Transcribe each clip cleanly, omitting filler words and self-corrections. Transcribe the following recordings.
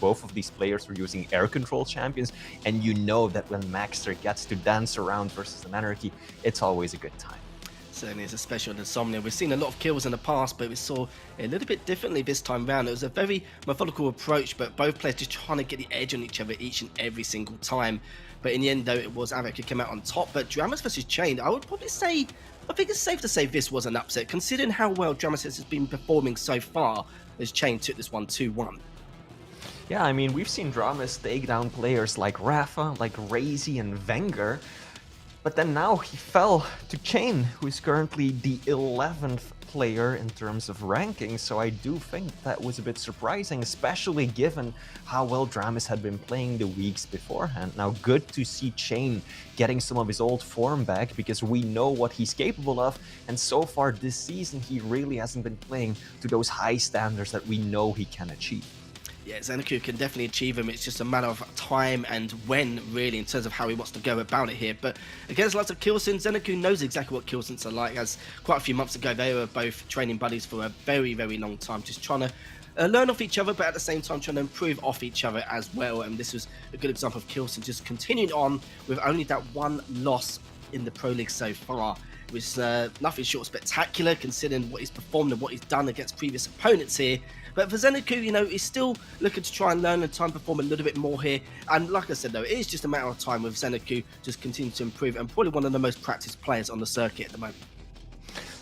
both of these players were using air control champions, and you know that when Maxter gets to dance around versus an Anarchy, it's always a good time. Certainly is, especially on Insomnia. We've seen a lot of kills in the past, but we saw it a little bit differently this time round. It was a very methodical approach, but both players just trying to get the edge on each other each and every single time. But in the end, though, it was Avic who came out on top. But Dramas versus Chain, I would probably say, I think it's safe to say this was an upset, considering how well Dramas has been performing so far as Chain took this one 2-1. Yeah, I mean, we've seen Dramas take down players like Rafa, like Razy and Wenger, but then now he fell to Chain, who is currently the 11th player in terms of ranking, so I do think that was a bit surprising, especially given how well Dramas had been playing the weeks beforehand. Now, good to see Chain getting some of his old form back, because we know what he's capable of, and so far this season he really hasn't been playing to those high standards that we know he can achieve. Yeah, Zeneku can definitely achieve him. It's just a matter of time and when, really, in terms of how he wants to go about it here. But against lots of Killson, Zeneku knows exactly what Killsons are like. As quite a few months ago, they were both training buddies for a very, very long time, just trying to learn off each other, but at the same time trying to improve off each other as well. And this was a good example of Killson just continuing on with only that one loss in the Pro League so far. It was nothing short of spectacular, considering what he's performed and what he's done against previous opponents here. But for Zeneku, you know, he's still looking to try and learn and try and perform a little bit more here. And like I said, though, it is just a matter of time with Zeneku just continue to improve, and probably one of the most practiced players on the circuit at the moment.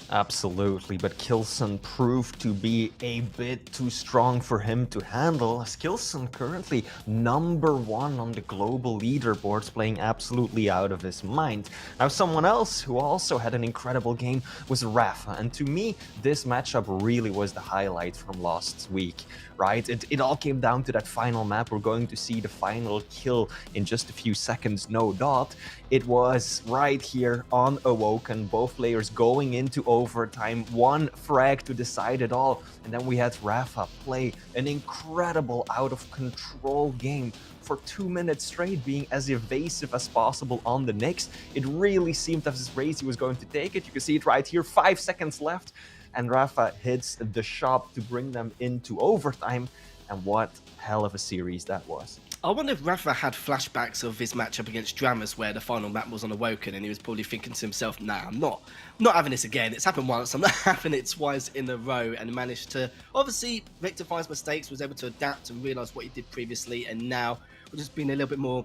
Absolutely, but Killson proved to be a bit too strong for him to handle, as Killson currently #1 on the global leaderboards, playing absolutely out of his mind. Now, someone else who also had an incredible game was Rafa, and to me, this matchup really was the highlight from last week, right? It all came down to that final map. We're going to see the final kill in just a few seconds, no doubt. It was right here on Awoken, both players going into overtime, one frag to decide it all, and then we had Rafa play an incredible out-of-control game for 2 minutes straight, being as evasive as possible on the Nyx. It really seemed as if Razy was going to take it. You can see it right here, 5 seconds left, and Rafa hits the shot to bring them into overtime, and what hell of a series that was. I wonder if Rafa had flashbacks of his matchup against Dramas, where the final map was on Awoken, and he was probably thinking to himself, nah, I'm not having this again. It's happened once, I'm not having it twice in a row, and managed to obviously rectify his mistakes, was able to adapt and realise what he did previously, and now we're just being a little bit more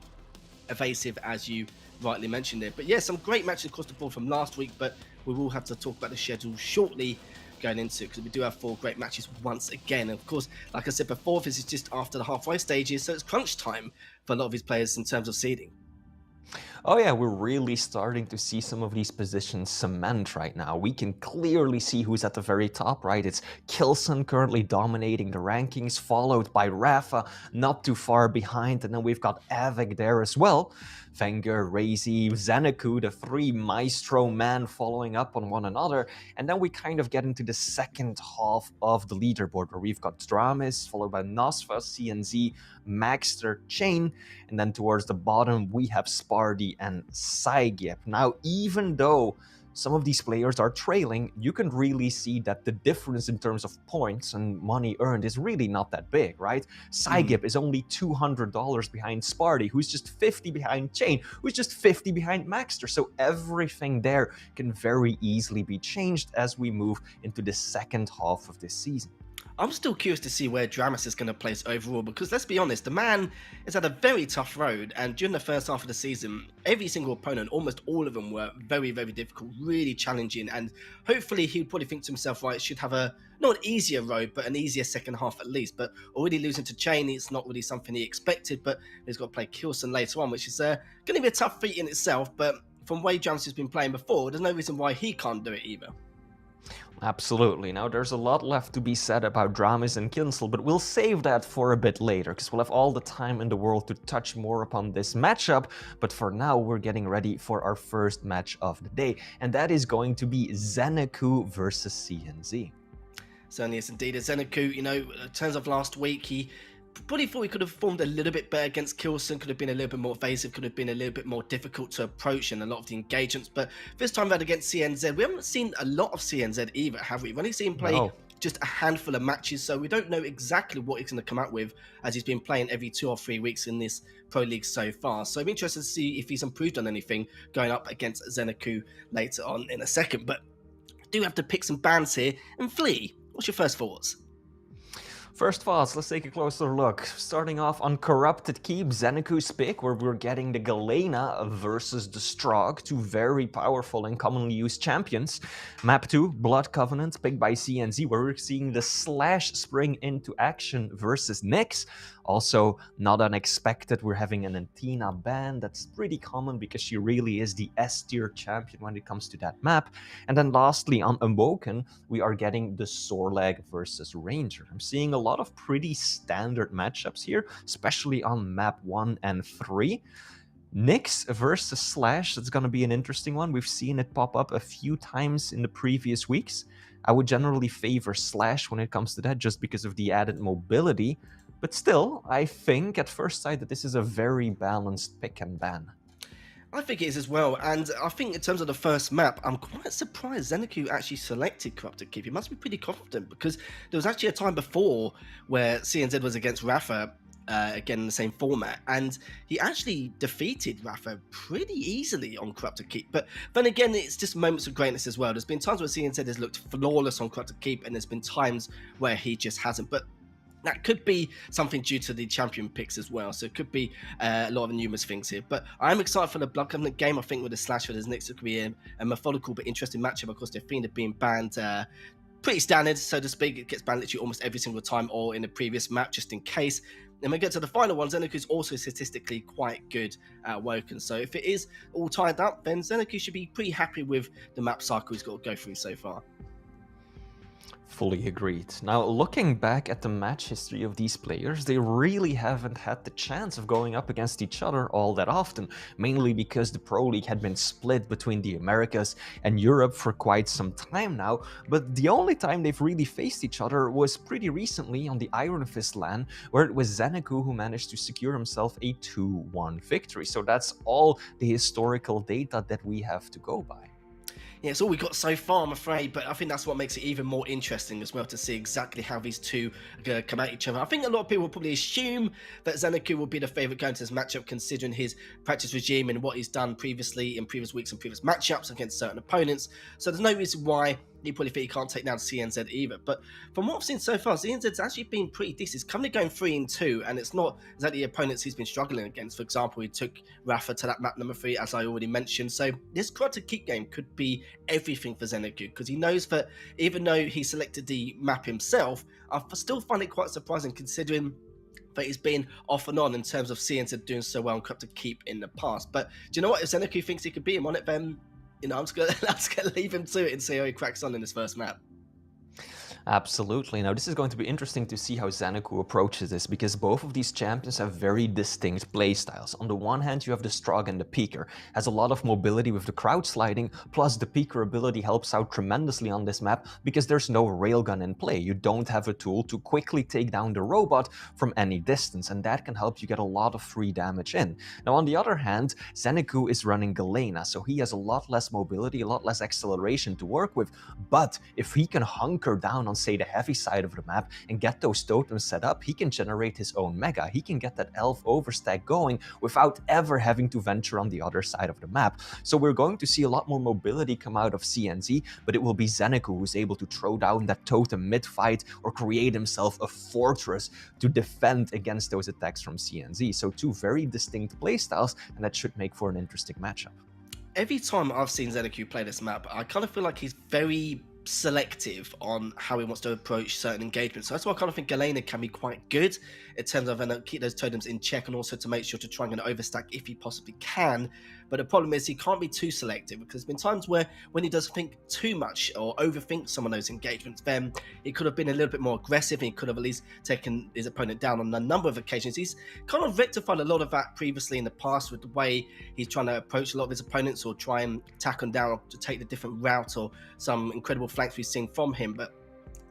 evasive, as you rightly mentioned it. But yeah, some great matches across the board from last week, but we will have to talk about the schedule shortly going into, because we do have 4 great matches once again. And of course, like I said before, this is just after the halfway stages, so it's crunch time for a lot of his players in terms of seeding. Oh yeah, we're really starting to see some of these positions cement right now. We can clearly see who's at the very top, right? It's Killson currently dominating the rankings, followed by Rafa, not too far behind, and then we've got Avic there as well. Wenger, Razy, Zeneku, the 3 maestro men following up on one another, and then we kind of get into the second half of the leaderboard, where we've got Dramis, followed by Nosfa, CNZ, Maxter, Chain, and then towards the bottom we have Spardy and Saigip. Now, even though some of these players are trailing, you can really see that the difference in terms of points and money earned is really not that big, right? Saigip is only $200 behind Spardy, who's just 50 behind Chain, who's just 50 behind Maxter. So everything there can very easily be changed as we move into the second half of this season. I'm still curious to see where Dramas is going to place overall, because let's be honest, the man is at a very tough road, and during the first half of the season, every single opponent, almost all of them, were very, very difficult, really challenging, and hopefully he'd probably think to himself, right, should have not an easier road, but an easier second half at least. But already losing to Chain, it's not really something he expected, but he's got to play Killson later on, which is going to be a tough feat in itself, but from the way Dramas has been playing before, there's no reason why he can't do it either. Absolutely. Now, there's a lot left to be said about Dramis and Kinsel, but we'll save that for a bit later, because we'll have all the time in the world to touch more upon this matchup. But for now, we're getting ready for our first match of the day, and that is going to be Zeneku versus CNZ. Certainly is indeed. Zeneku, you know, in terms of last week, he probably thought he could have performed a little bit better against Killson, could have been a little bit more evasive, could have been a little bit more difficult to approach in a lot of the engagements. But this time around against CNZ, we haven't seen a lot of CNZ either, have we? We've only seen him play just a handful of matches, so we don't know exactly what he's going to come out with, as he's been playing every 2 or 3 weeks in this Pro League so far. So I'm interested to see if he's improved on anything going up against Zeneku later on in a second. But I do have to pick some bans here. And Flea, what's your first thoughts? First thoughts, let's take a closer look. Starting off on Corrupted Keep, Zeniku's pick, where we're getting the Galena versus the Strog, two very powerful and commonly used champions. Map 2, Blood Covenant, picked by CNZ, where we're seeing the Slash spring into action versus Nyx. Also, not unexpected, we're having an Antina ban. That's pretty common because she really is the S-tier champion when it comes to that map. And then lastly, on Awoken, we are getting the Sorlag versus Ranger. I'm seeing a lot of pretty standard matchups here, especially on map 1 and 3. Nyx versus Slash, that's going to be an interesting one. We've seen it pop up a few times in the previous weeks. I would generally favor Slash when it comes to that, just because of the added mobility. But still, I think at first sight that this is a very balanced pick and ban. I think it is as well, and I think in terms of the first map, I'm quite surprised Zeneku actually selected Corrupted Keep. He must be pretty confident, because there was actually a time before where CNZ was against Rafa, again in the same format, and he actually defeated Rafa pretty easily on Corrupted Keep. But then again, it's just moments of greatness as well. There's been times where CNZ has looked flawless on Corrupted Keep, and there's been times where he just hasn't. But that could be something due to the champion picks as well. So it could be a lot of numerous things here. But I'm excited for the Blood Covenant game. I think with the Slash for this next, it could be a methodical but interesting matchup. Of course, Fiend have been banned pretty standard, so to speak. It gets banned literally almost every single time, or in the previous map, just in case. And when we get to the final one, Zeneku is also statistically quite good at Woken. So if it is all tied up, then Zeneku should be pretty happy with the map cycle he's got to go through so far. Fully agreed. Now, looking back at the match history of these players, they really haven't had the chance of going up against each other all that often, mainly because the Pro League had been split between the Americas and Europe for quite some time now, but the only time they've really faced each other was pretty recently on the Iron Fist LAN, where it was Zeneku who managed to secure himself a 2-1 victory. So that's all the historical data that we have to go by. Yeah, it's all we got so far, I'm afraid, but I think that's what makes it even more interesting as well, to see exactly how these two are going to come at each other. I think a lot of people will probably assume that Zeneku will be the favourite going to this matchup, considering his practice regime and what he's done previously in previous weeks and previous matchups against certain opponents. So there's no reason why you probably think he can't take down CNZ either. But from what I've seen so far, CNZ's actually been pretty decent. He's currently going 3-2, and it's not exactly the opponents he's been struggling against. For example, he took Rafa to that map number 3, as I already mentioned. So this Corrupted Keep game could be everything for Zeneku, because he knows that even though he selected the map himself, I still find it quite surprising, considering that he's been off and on in terms of CNZ doing so well on Corrupted Keep in the past. But do you know what? If Zeneku thinks he could beat him on it, then I'm just gonna leave him to it and see how he cracks on in his first map. Absolutely. Now, this is going to be interesting to see how Zeneku approaches this, because both of these champions have very distinct playstyles. On the one hand, you have the Strog and the Peeker. Has a lot of mobility with the crouch sliding, plus the Peeker ability helps out tremendously on this map because there's no railgun in play. You don't have a tool to quickly take down the robot from any distance, and that can help you get a lot of free damage in. Now, on the other hand, Zeneku is running Galena, so he has a lot less mobility, a lot less acceleration to work with, but if he can hunker down on, say, the heavy side of the map and get those totems set up, he can generate his own mega. He can get that elf overstack going without ever having to venture on the other side of the map. So we're going to see a lot more mobility come out of CNZ, but it will be Zeneku who's able to throw down that totem mid-fight or create himself a fortress to defend against those attacks from CNZ. So two very distinct playstyles, and that should make for an interesting matchup. Every time I've seen Zeneku play this map, I kind of feel like he's very selective on how he wants to approach certain engagements. So that's why I kind of think Galena can be quite good in terms of keep those totems in check, and also to make sure to try and get an overstack if he possibly can. But the problem is he can't be too selective, because there's been times where when he does think too much or overthink some of those engagements, then he could have been a little bit more aggressive, and he could have at least taken his opponent down on a number of occasions. He's kind of rectified a lot of that previously in the past with the way he's trying to approach a lot of his opponents, or try and tack them down, or to take the different route, or some incredible flanks we've seen from him. But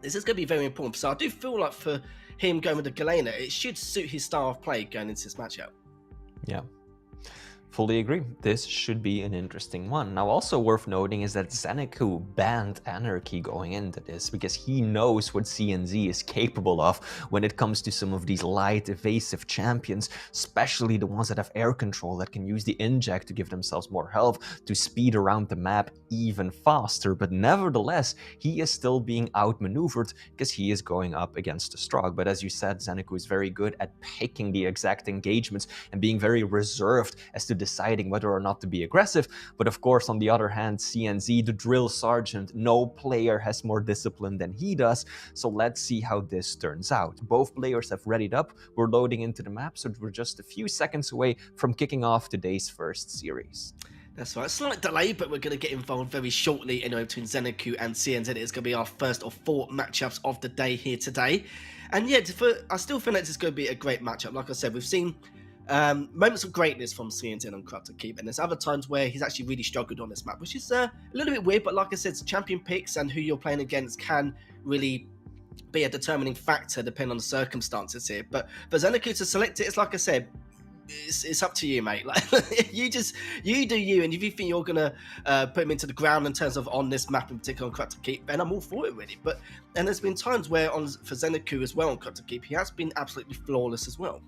this is going to be very important. So I do feel like for him going with the Galena, it should suit his style of play going into this matchup. Yeah. Fully agree. This should be an interesting one. Now, also worth noting is that Zeneku banned Anarchy going into this because he knows what CNZ is capable of when it comes to some of these light, evasive champions, especially the ones that have air control that can use the inject to give themselves more health to speed around the map even faster. But nevertheless, he is still being outmaneuvered because he is going up against the Strog. But as you said, Zeneku is very good at picking the exact engagements and being very reserved as to deciding whether or not to be aggressive. But of course, on the other hand, CNZ, the drill sergeant, no player has more discipline than he does. So let's see how this turns out. Both players have readied up. We're loading into the map, so we're just a few seconds away from kicking off today's first series. That's right, slight delay, but we're going to get involved very shortly anyway between Zeneku and CNZ. It's going to be our first of 4 matchups of the day here today. And yeah, I still think that it's going to be a great matchup. Like I said, we've seen moments of greatness from CNZ on Corrupted Keep, and there's other times where he's actually really struggled on this map, which is a little bit weird, but like I said, it's champion picks and who you're playing against can really be a determining factor depending on the circumstances here. But for Zeneku to select it, it's like I said, it's up to you, mate. Like you do you, and if you think you're gonna put him into the ground in terms of on this map in particular on Corrupted Keep, then I'm all for it, really. And there's been times where for Zeneku as well on Corrupted Keep, he has been absolutely flawless as well.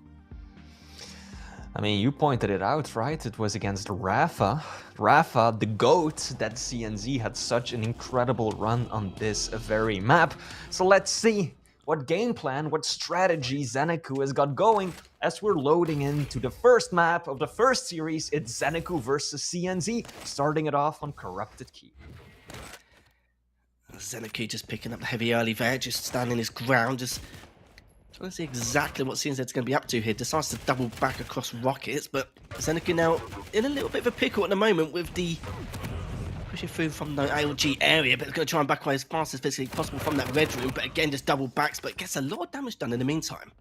I mean, you pointed it out, right? It was against Rafa. Rafa, the GOAT, that CNZ had such an incredible run on this very map. So let's see what game plan, what strategy Zeneku has got going as we're loading into the first map of the first series. It's Zeneku versus CNZ, starting it off on Corrupted Keep. Zeneku just picking up the heavy early there, just standing his ground, just trying to see exactly what CNZ is going to be up to here. Decides to double back across rockets, but Zeneku now in a little bit of a pickle at the moment with the pushing through from the LG area, but it's going to try and back away as fast as physically possible from that red room. But again, just double backs, but gets a lot of damage done in the meantime.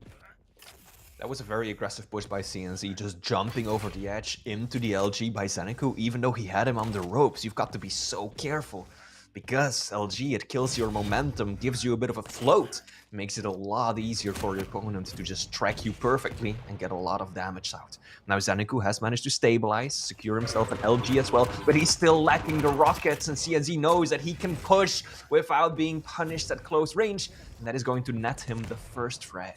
That was a very aggressive push by CNZ, just jumping over the edge into the LG by Zeneku, even though he had him on the ropes. You've got to be so careful. Because LG, it kills your momentum, gives you a bit of a float, makes it a lot easier for your opponent to just track you perfectly and get a lot of damage out. Now Zeneku has managed to stabilize, secure himself an LG as well, but he's still lacking the rockets, and CNZ knows that he can push without being punished at close range, and that is going to net him the first frag.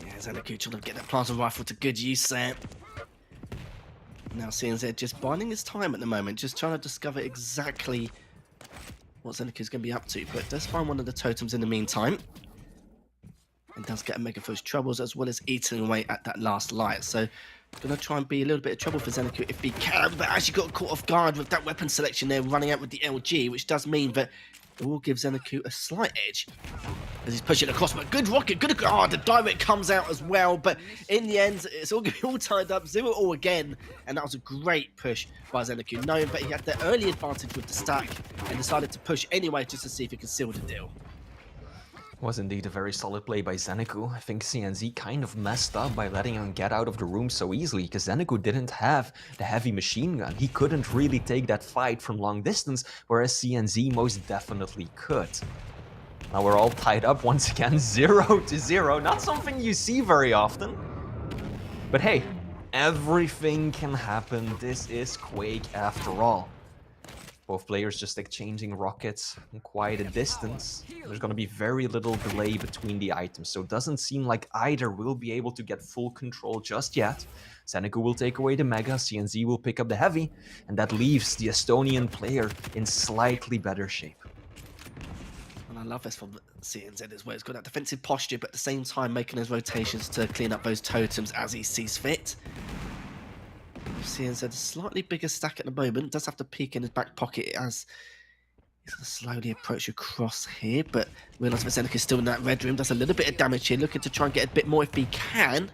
Yeah, Zeneku trying to get that plasma rifle to good use there. Now CNZ just biding his time at the moment, just trying to discover exactly what Zeneku is going to be up to, but does find one of the totems in the meantime, and does get a Mega Force troubles as well as eating away at that last light. So going to try and be a little bit of trouble for Zeneku if he can, but actually got caught off guard with that weapon selection there, running out with the LG, which does mean that it will give Zeneku a slight edge as he's pushing across. But good rocket, good. Oh, the direct comes out as well, but in the end, it's all going to be all tied up, 0-all again, and that was a great push by Zeneku, knowing that he had the early advantage with the stack and decided to push anyway just to see if he could seal the deal. Was indeed a very solid play by Zeneku. I think CNZ kind of messed up by letting him get out of the room so easily, because Zeneku didn't have the heavy machine gun. He couldn't really take that fight from long distance, whereas CNZ most definitely could. Now we're all tied up once again, 0-0. Not something you see very often. But hey, everything can happen. This is Quake after all. Both players just exchanging rockets from quite a distance. There's going to be very little delay between the items, so it doesn't seem like either will be able to get full control just yet. Zeneku will take away the Mega, CNZ will pick up the Heavy, and that leaves the Estonian player in slightly better shape. And I love this from CNZ as well. He's got that defensive posture, but at the same time making his rotations to clean up those totems as he sees fit. CNZ a slightly bigger stack at the moment, does have to peek in his back pocket as he's going to slowly approach across here, but realise that Zeneku is still in that red room, does a little bit of damage here, looking to try and get a bit more if he can.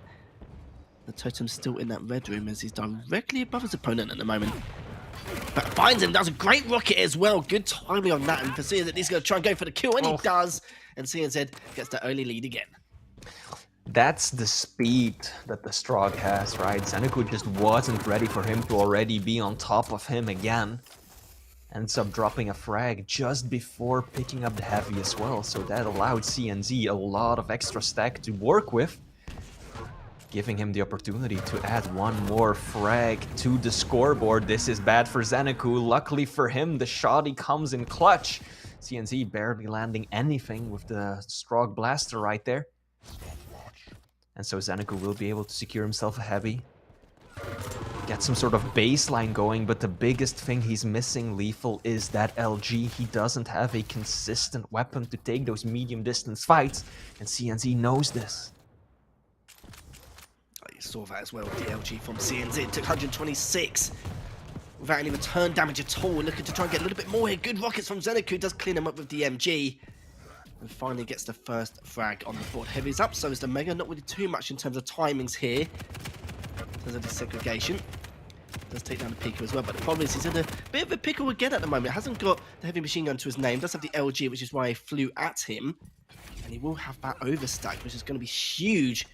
The totem's still in that red room as he's directly above his opponent at the moment. But finds him, does a great rocket as well, good timing on that, and for CNZ he's going to try and go for the kill, and he does, and CNZ gets the early lead again. That's the speed that the Strog has, right? Zeneku just wasn't ready for him to already be on top of him again. Ends up dropping a frag just before picking up the Heavy as well, so that allowed CNZ a lot of extra stack to work with. giving him the opportunity to add one more frag to the scoreboard. This is bad for Zeneku. Luckily for him, the shoddy comes in clutch. CNZ barely landing anything with the Strog Blaster right there. And so Zeneku will be able to secure himself a heavy. Get some sort of baseline going, but the biggest thing he's missing, Lethal, is that LG. He doesn't have a consistent weapon to take those medium distance fights, and CNZ knows this. You saw that as well with the LG from CNZ. It took 126 without any return damage at all. Looking to try and get a little bit more here. Good rockets from Zeneku. Does clean him up with the MG. And finally gets the first frag on the board. Heavy's up, so is the Mega. Not really too much in terms of timings here. In terms of the segregation. Does take down the Pico as well, but the problem is he's in a bit of a pickle again at the moment. Hasn't got the heavy machine gun to his name. Does have the LG, which is why he flew at him. And he will have that overstack, which is going to be huge.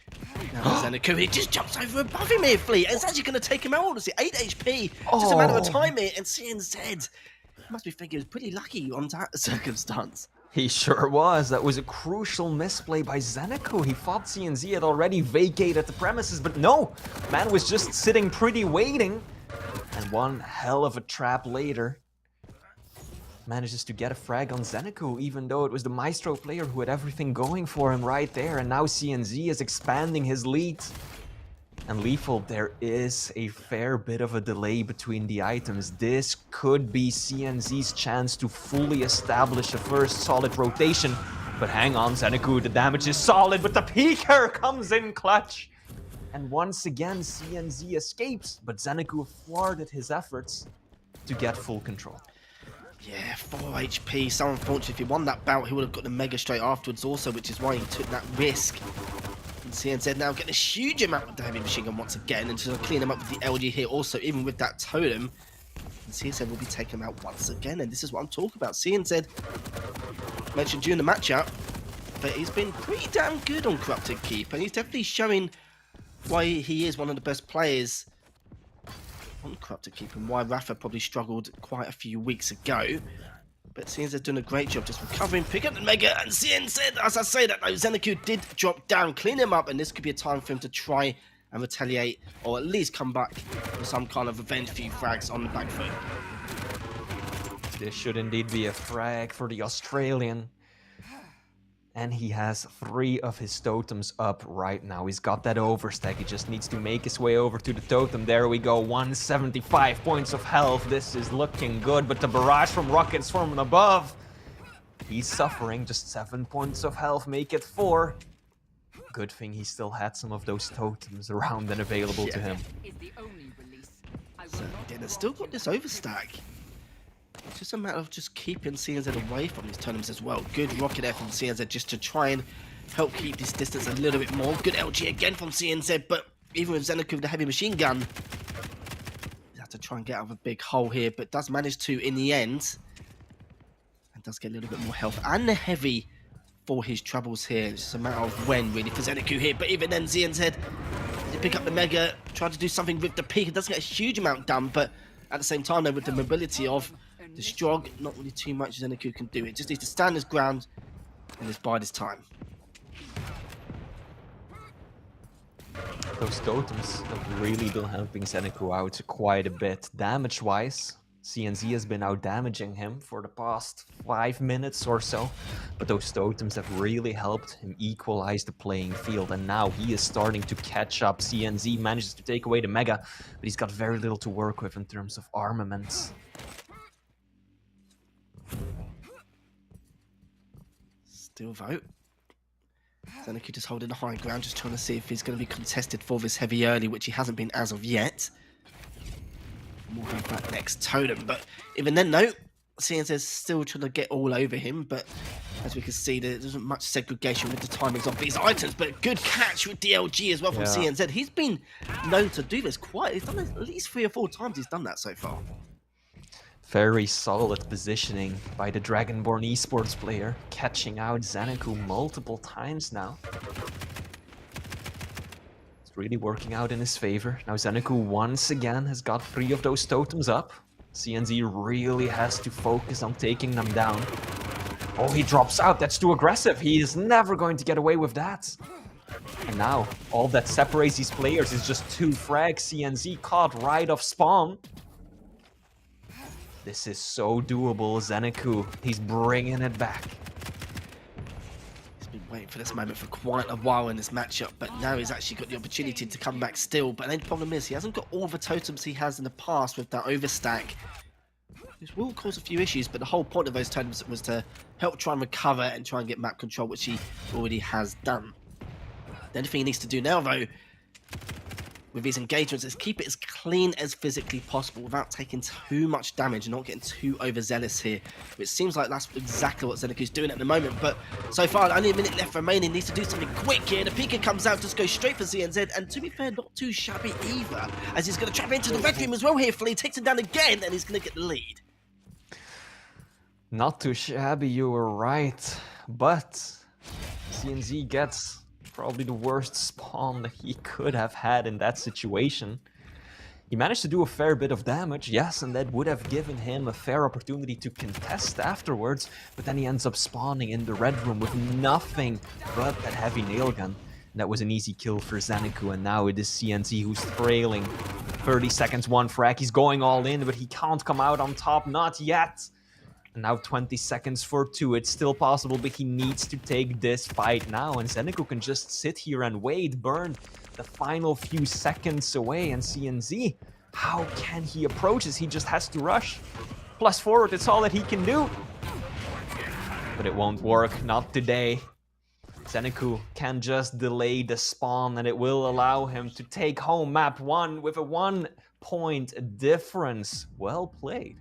Now Zeneku, he just jumps over above him here, Fleet. And it's actually going to take him out. What is it? 8 HP. Just a matter of time here. And CNZ must be thinking he was pretty lucky on that circumstance. He sure was. That was a crucial misplay by Zeneku. He thought CNZ had already vacated the premises, but no. Man was just sitting pretty waiting. And one hell of a trap later, manages to get a frag on Zeneku, even though it was the Maestro player who had everything going for him right there. And now CNZ is expanding his lead. And Lethal, there is a fair bit of a delay between the items. This could be CNZ's chance to fully establish a first solid rotation. But hang on, Zeneku, the damage is solid, but the Peeker comes in clutch. And once again, CNZ escapes, but Zeneku thwarted his efforts to get full control. Yeah, 4 HP. So unfortunate. If he won that bout, he would have got the Mega straight afterwards also, which is why he took that risk. And CNZ now getting a huge amount with the heavy machine gun once again, and to clean him up with the LG here also, even with that totem. And CNZ will be taking him out once again, and this is what I'm talking about. CNZ mentioned during the matchup, but he's been pretty damn good on Corrupted Keep, and he's definitely showing why he is one of the best players on Corrupted Keep, and why Rafa probably struggled quite a few weeks ago. But CNZ doing a great job just recovering, pick up the Mega, and CNZ, as I say that though, Zeneku did drop down, clean him up, and this could be a time for him to try and retaliate, or at least come back with some kind of revenge few frags on the back foot. This should indeed be a frag for the Australian. And he has 3 of his totems up right now. He's got that overstack. He just needs to make his way over to the totem. There we go, 175 points of health. This is looking good, but the barrage from rockets from above. He's suffering, just 7 points of health, make it 4. Good thing he still had some of those totems around and available to him. So again, it's still got this overstack. It's just a matter of just keeping CNZ away from these totems as well. Good rocket there from CNZ just to try and help keep this distance a little bit more. Good LG again from CNZ, but even with Zeneku with the heavy machine gun, he has to try and get out of a big hole here, but does manage to in the end. And does get a little bit more health and the heavy for his troubles here. It's just a matter of when really for Zeneku here, but even then CNZ to pick up the Mega, try to do something with the peak. It doesn't get a huge amount done, but at the same time though, with the mobility of the Strog, not really too much Zeneku can do. It just needs to stand his ground and just bide his time. Those totems have really been helping Zeneku out quite a bit. Damage-wise, CNZ has been out damaging him for the past 5 minutes or so. But those totems have really helped him equalize the playing field. And now he is starting to catch up. CNZ manages to take away the Mega, but he's got very little to work with in terms of armaments. Still vote. Zeneku just holding the high ground, just trying to see if he's going to be contested for this heavy early, which he hasn't been as of yet. We'll have that next totem, but even then, no. CNZ's still trying to get all over him, but as we can see, there isn't much segregation with the timings of these items, but good catch with DLG as well from CNZ. He's been known to do this quite, he's done it at least 3 or 4 times he's done that so far. Very solid positioning by the Dragonborn esports player, catching out Zeneku multiple times now. It's really working out in his favor. Now Zeneku once again has got 3 of those totems up. CNZ really has to focus on taking them down. Oh, he drops out. That's too aggressive. He is never going to get away with that. And now, all that separates these players is just 2 frags. CNZ caught right off spawn. This is so doable. Zeneku, he's bringing it back. He's been waiting for this moment for quite a while in this matchup, but now he's actually got the opportunity to come back still. But then the problem is he hasn't got all the totems he has in the past with that overstack, which will cause a few issues, but the whole point of those totems was to help try and recover and try and get map control, which he already has done. The only thing he needs to do now, though, with these engagements is keep it as clean as physically possible without taking too much damage and not getting too overzealous here. It seems like that's exactly what Zeneku's doing at the moment, but so far only a minute left remaining, needs to do something quick here. The Pika comes out, just goes straight for ZNZ, and to be fair, not too shabby either, as he's going to trap into the red room as well here. Flea takes him down again, and he's going to get the lead. Not too shabby, you were right, but CNZ gets probably the worst spawn that he could have had in that situation. He managed to do a fair bit of damage, yes, and that would have given him a fair opportunity to contest afterwards, but then he ends up spawning in the red room with nothing but that heavy nail gun. And that was an easy kill for Zeneku, and now it is CNZ who's trailing. 30 seconds, 1 frag, he's going all in, but he can't come out on top, not yet. And now 20 seconds for 2. It's still possible, but he needs to take this fight now. And Zeneku can just sit here and wait, burn the final few seconds away. And CNZ, how can he approach this? He just has to rush. Plus forward, that's all that he can do. But it won't work, not today. Zeneku can just delay the spawn, and it will allow him to take home map 1 with a 1-point difference. Well played.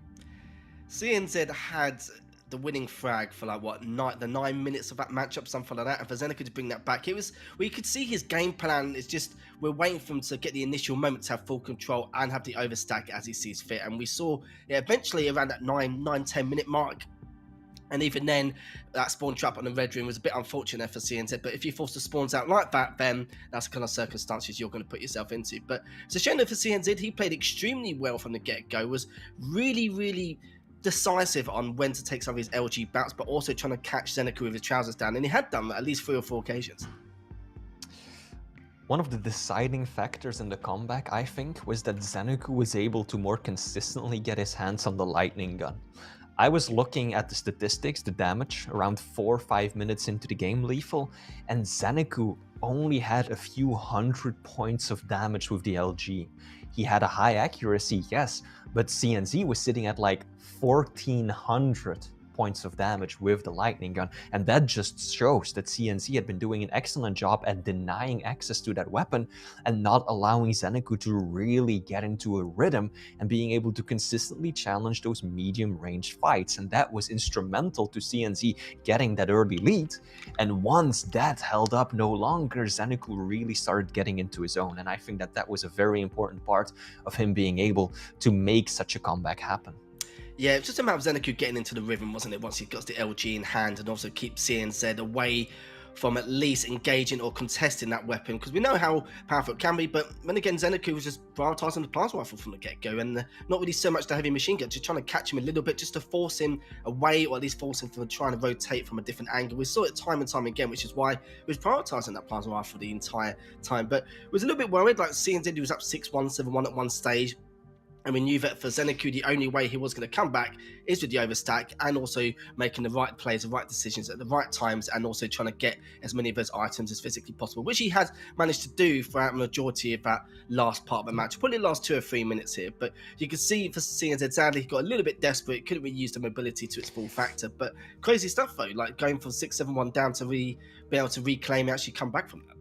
CNZ had the winning frag for like what, the 9 minutes of that matchup, something like that, and for Zeneku to bring that back, it was, well, you could see his game plan is just, we're waiting for him to get the initial moment to have full control and have the overstack as he sees fit, and we saw eventually around that 9-10 minute mark. And even then, that spawn trap on the red room was a bit unfortunate for CNZ, but if you force the spawns out like that, then that's the kind of circumstances you're going to put yourself into. But it's a shame that for CNZ, he played extremely well from the get-go, was really decisive on when to take some of his LG bouts, but also trying to catch Zeneku with his trousers down, and he had done that at least 3 or 4 occasions. One of the deciding factors in the comeback, I think, was that Zeneku was able to more consistently get his hands on the lightning gun. I was looking at the statistics, the damage, around 4 or 5 minutes into the game lethal, and Zeneku only had a few hundred points of damage with the LG. He had a high accuracy, yes, but CNZ was sitting at like 1400 points of damage with the lightning gun, and that just shows that CNZ had been doing an excellent job at denying access to that weapon and not allowing Zeneku to really get into a rhythm and being able to consistently challenge those medium range fights, and that was instrumental to CNZ getting that early lead. And once that held up no longer, Zeneku really started getting into his own, and I think that that was a very important part of him being able to make such a comeback happen. Yeah, it's just a matter of Zeneku getting into the rhythm, wasn't it, once he got the LG in hand, and also keep CNZ away from at least engaging or contesting that weapon, because we know how powerful it can be, but then again, Zeneku was just prioritizing the plasma rifle from the get-go, and not really so much the heavy machine gun, just trying to catch him a little bit, just to force him away, or at least force him from trying to rotate from a different angle. We saw it time and time again, which is why he was prioritizing that plasma rifle the entire time, but was a little bit worried, like CNZ, he was up 6-1, 7-1 at one stage, and we knew that for Zeneku, the only way he was going to come back is with the overstack, and also making the right plays, the right decisions at the right times, and also trying to get as many of those items as physically possible, which he had managed to do throughout the majority of that last part of the match. Probably the last 2 or 3 minutes here, but you can see for CNZ, sadly, he got a little bit desperate, couldn't really use the mobility to its full factor, but crazy stuff though, like going from 6-7-1 down to be able to reclaim and actually come back from that.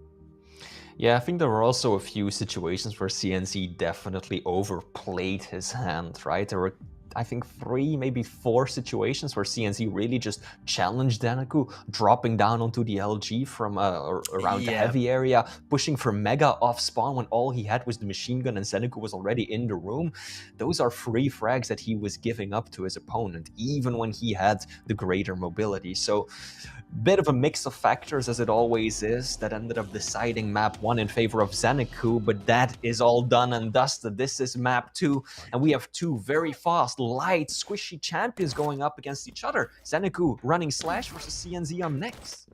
Yeah, I think there were also a few situations where CNZ definitely overplayed his hand, right? There were, I think, 3, maybe 4 situations where CNZ really just challenged Zeneku, dropping down onto the LG from around the heavy area, pushing for mega off spawn when all he had was the machine gun and Zeneku was already in the room. Those are free frags that he was giving up to his opponent, even when he had the greater mobility. So, bit of a mix of factors, as it always is, that ended up deciding map 1 in favor of Zeneku, but that is all done and dusted. This is map 2, and we have 2 very fast, light, squishy champions going up against each other. Zeneku running Slash versus CNZ on next.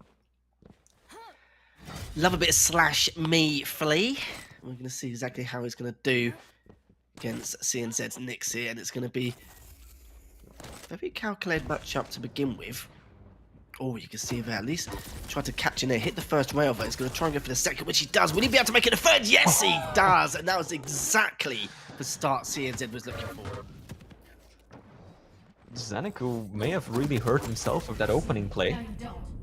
Love a bit of slash me flee. We're going to see exactly how he's going to do against CNZ's Nyx here, and it's going to be a very calculated matchup to begin with. Oh, you can see there at least try to catch in there, hit the first rail, but he's going to try and go for the second, which he does. Will he be able to make it the third? Yes, he does, and that was exactly the start CNZ was looking for. Xanaku may have really hurt himself with that opening play.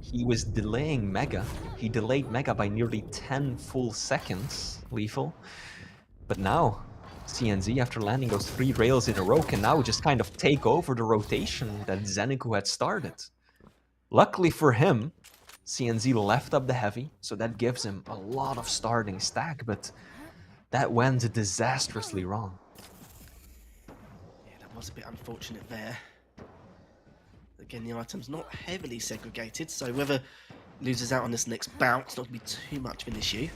He was delaying Mega. He delayed Mega by nearly 10 full seconds, Lethal. But now, CNZ, after landing those 3 rails in a row, can now just kind of take over the rotation that Xanaku had started. Luckily for him, CNZ left up the heavy, so that gives him a lot of starting stack, but that went disastrously wrong. Yeah, that was a bit unfortunate there. Again, the item's not heavily segregated, so whoever loses out on this next bout, it's not going to be too much of an issue.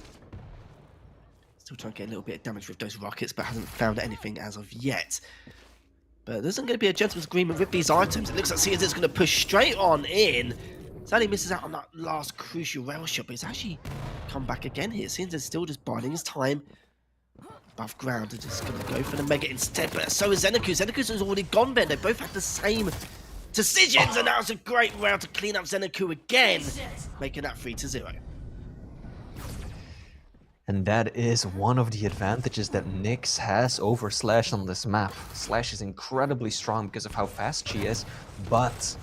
Still trying to get a little bit of damage with those rockets, but hasn't found anything as of yet. But there isn't going to be a gentleman's agreement with these items. It looks like CNZ's going to push straight on in. Sadly misses out on that last crucial rail shot, but he's actually come back again here. CNZ's still just biding his time above ground and just going to go for the Mega instead. But so is Xanaku. Xanaku's has already gone there. They both had the same decisions, and that was a great round to clean up Xanaku again, making that 3-0. And that is one of the advantages that Nyx has over Slash on this map. Slash is incredibly strong because of how fast she is, but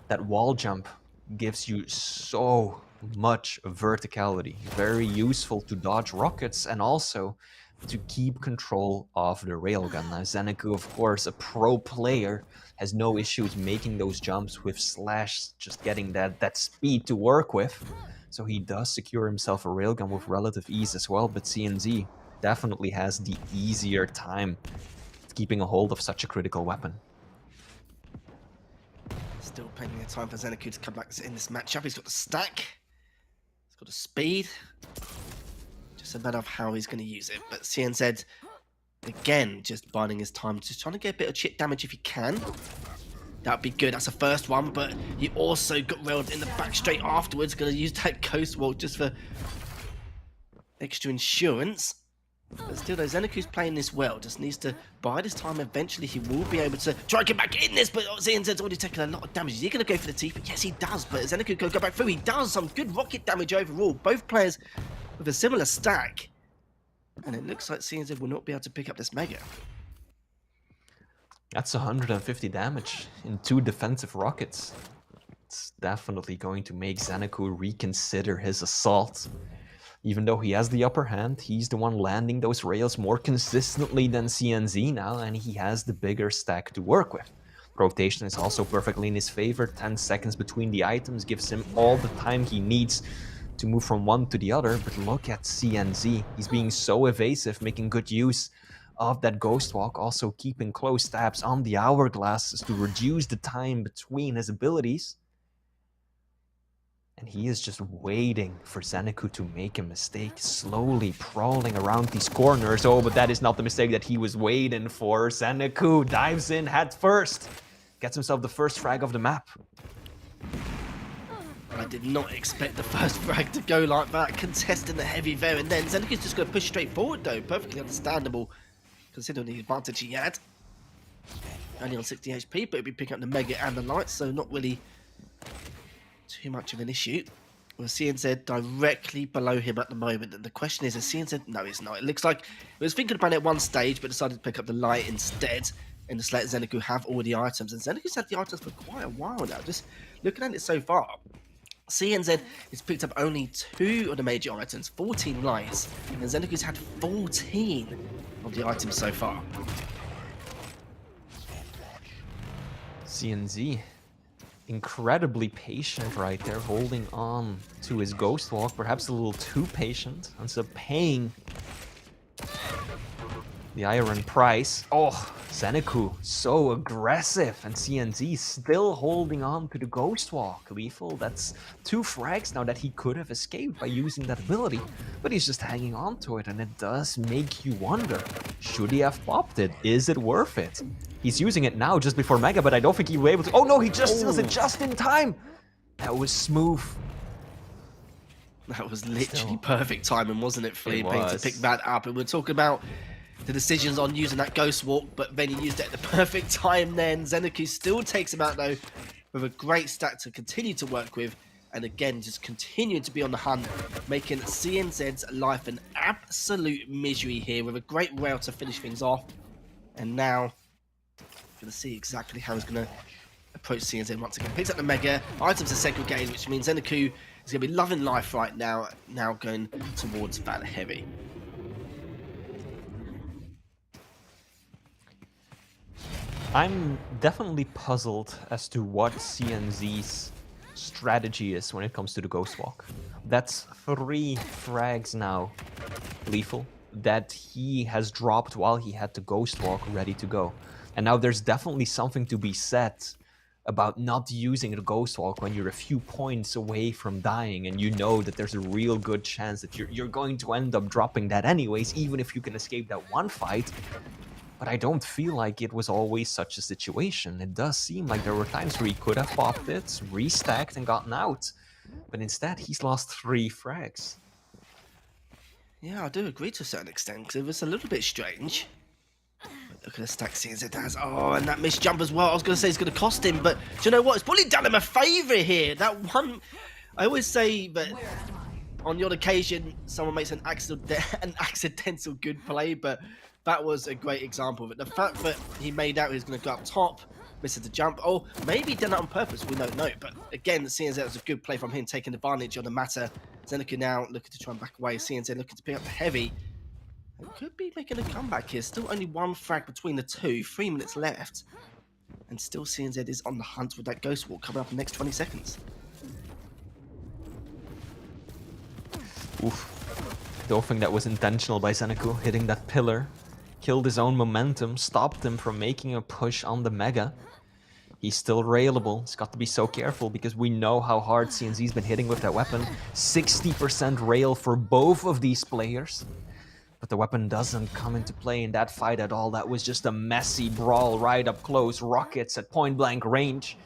that wall jump gives you so much verticality. Very useful to dodge rockets and also to keep control of the railgun. Now, Xanaku, of course, a pro player, has no issues making those jumps with Slash, just getting that speed to work with. So he does secure himself a railgun with relative ease as well, but CNZ definitely has the easier time keeping a hold of such a critical weapon. Still plenty of time for Xanaku to come back in this matchup. He's got the stack, he's got the speed. Just a matter of how he's going to use it. But CNZ, again, just biding his time, just trying to get a bit of chip damage if he can. That'd be good. That's the first one, but he also got railed in the back straight afterwards. Going to use that ghost wall just for extra insurance. But still, though, Xanaku's playing this well. Just needs to bide his time. Eventually, he will be able to try and get back in this, but CNZ's already taken a lot of damage. Is he going to go for the teeth? Yes, he does, but Xanaku can go back through. He does some good rocket damage overall. Both players with a similar stack. And it looks like CNZ will not be able to pick up this Mega. That's 150 damage in 2 defensive rockets. It's definitely going to make Xanaku reconsider his assault. Even though he has the upper hand, he's the one landing those rails more consistently than CNZ now, and he has the bigger stack to work with. Rotation is also perfectly in his favor. 10 seconds between the items gives him all the time he needs to move from one to the other. But look at CNZ. He's being so evasive, making good use of that ghost walk, also keeping close tabs on the hourglasses to reduce the time between his abilities. And he is just waiting for Xanaku to make a mistake, slowly crawling around these corners. Oh, but that is not the mistake that he was waiting for. Xanaku dives in head first, gets himself the first frag of the map. I did not expect the first frag to go like that, contesting the heavy there, and then Xanaku's just going to push straight forward though. Perfectly understandable, considering the advantage he had. Only on 60 HP, but he'll be picking up the Mega and the Light, so not really too much of an issue. With CNZ directly below him at the moment, and the question is CNZ? No, he's not. It looks like he was thinking about it at one stage, but decided to pick up the Light instead, and just let Xanaku have all the items. And Xanaku's had the items for quite a while now. Just looking at it so far, CNZ has picked up only 2 of the major items, 14 lights, and Xanaku's had 14 of the items so far. CNZ, incredibly patient right there, holding on to his ghost walk, perhaps a little too patient, instead of paying the iron price. Oh, Xanaku, so aggressive, and CNZ still holding on to the ghost walk. Lethal, that's 2 frags now that he could have escaped by using that ability, but he's just hanging on to it, and it does make you wonder, should he have popped it? Is it worth it? He's using it now just before Mega, but I don't think he will be able to. Oh no, he just steals it just in time. That was smooth. That was Still, literally perfect timing, wasn't it, it Felipe, to pick was. that up? And we're talking about the decisions on using that Ghost Walk, but then he used it at the perfect time then. Zeneku still takes him out, though, with a great stack to continue to work with. And again, just continuing to be on the hunt, making CNZ's life an absolute misery here with a great rail to finish things off. And now, we're going to see exactly how he's going to approach CNZ once again. Picks up the Mega, items are segregated, which means Zeneku is going to be loving life right now, going towards that heavy. I'm definitely puzzled as to what CNZ's strategy is when it comes to the Ghost Walk. That's 3 frags now, lethal, that he has dropped while he had the Ghost Walk ready to go. And now there's definitely something to be said about not using the Ghost Walk when you're a few points away from dying and you know that there's a real good chance that you're going to end up dropping that anyways, even if you can escape that one fight. But I don't feel like it was always such a situation. It does seem like there were times where he could have popped it, restacked, and gotten out. But instead, he's lost 3 frags. Yeah, I do agree to a certain extent, because it was a little bit strange. But look at the stack CNZ has. Oh, and that missed jump as well. I was going to say it's going to cost him, but do you know what? It's probably done him a favour here. That one, I always say that on the odd occasion, someone makes an accidental good play, but that was a great example of it. The fact that he made out he was going to go up top, misses the jump. Oh, maybe he did that on purpose. We don't know. But again, CNZ was a good play from him, taking advantage of the matter. Zeneku now looking to try and back away. CNZ looking to pick up the heavy. It could be making a comeback here. Still only 1 frag between the two. 3 minutes left. And still CNZ is on the hunt with that Ghost Walk coming up in the next 20 seconds. Oof. Don't think that was intentional by Zeneku, hitting that pillar. Killed his own momentum, stopped him from making a push on the Mega. He's still railable. He's got to be so careful because we know how hard CNZ's been hitting with that weapon. 60% rail for both of these players. But the weapon doesn't come into play in that fight at all. That was just a messy brawl right up close. Rockets at point blank range.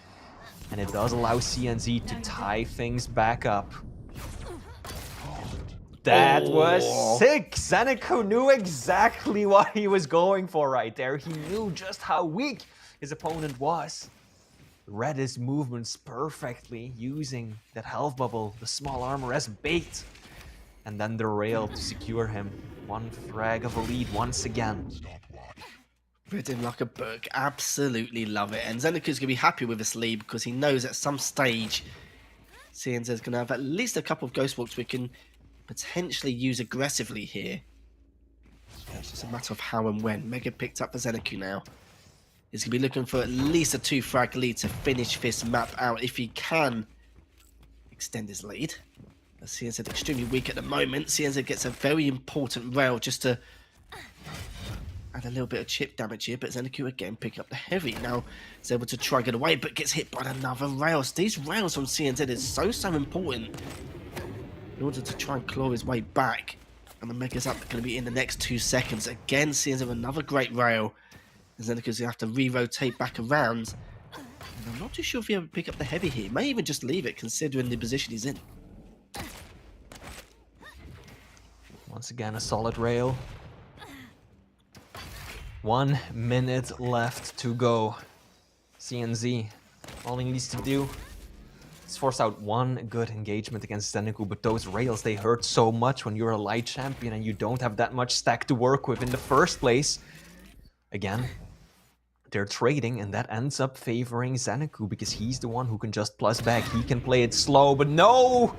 And it does allow CNZ to tie things back up. That was sick! Zeneku knew exactly what he was going for right there. He knew just how weak his opponent was. Read his movements perfectly, using that health bubble, the small armor as bait. And then the rail to secure him. 1 frag of a lead once again. Read him like a book. Absolutely love it. And Zeneku's going to be happy with this lead because he knows at some stage CNZ's going to have at least a couple of Ghost Walks we can potentially use aggressively here. It's just a matter of how and when. Mega picked up for Zeneku now. He's going to be looking for at least a 2 frag lead to finish this map out if he can extend his lead. As CNZ extremely weak at the moment. CNZ gets a very important rail just to add a little bit of chip damage here, but Zeneku again picking up the heavy. Now he's able to try and get away, but gets hit by another rail. So these rails from CNZ is so important in order to try and claw his way back. And the Mega's up going to be in the next 2 seconds. Again, CNZ with another great rail. And Zenecu's going to have to re-rotate back around. And I'm not too sure if he'll be able to pick up the heavy here. He may even just leave it, considering the position he's in. Once again, a solid rail. 1 minute left to go. CNZ, all he needs to do is force out 1 good engagement against Zeneku, but those rails, they hurt so much when you're a light champion and you don't have that much stack to work with in the first place. Again, they're trading, and that ends up favoring Zeneku because he's the one who can just plus back. He can play it slow, but no!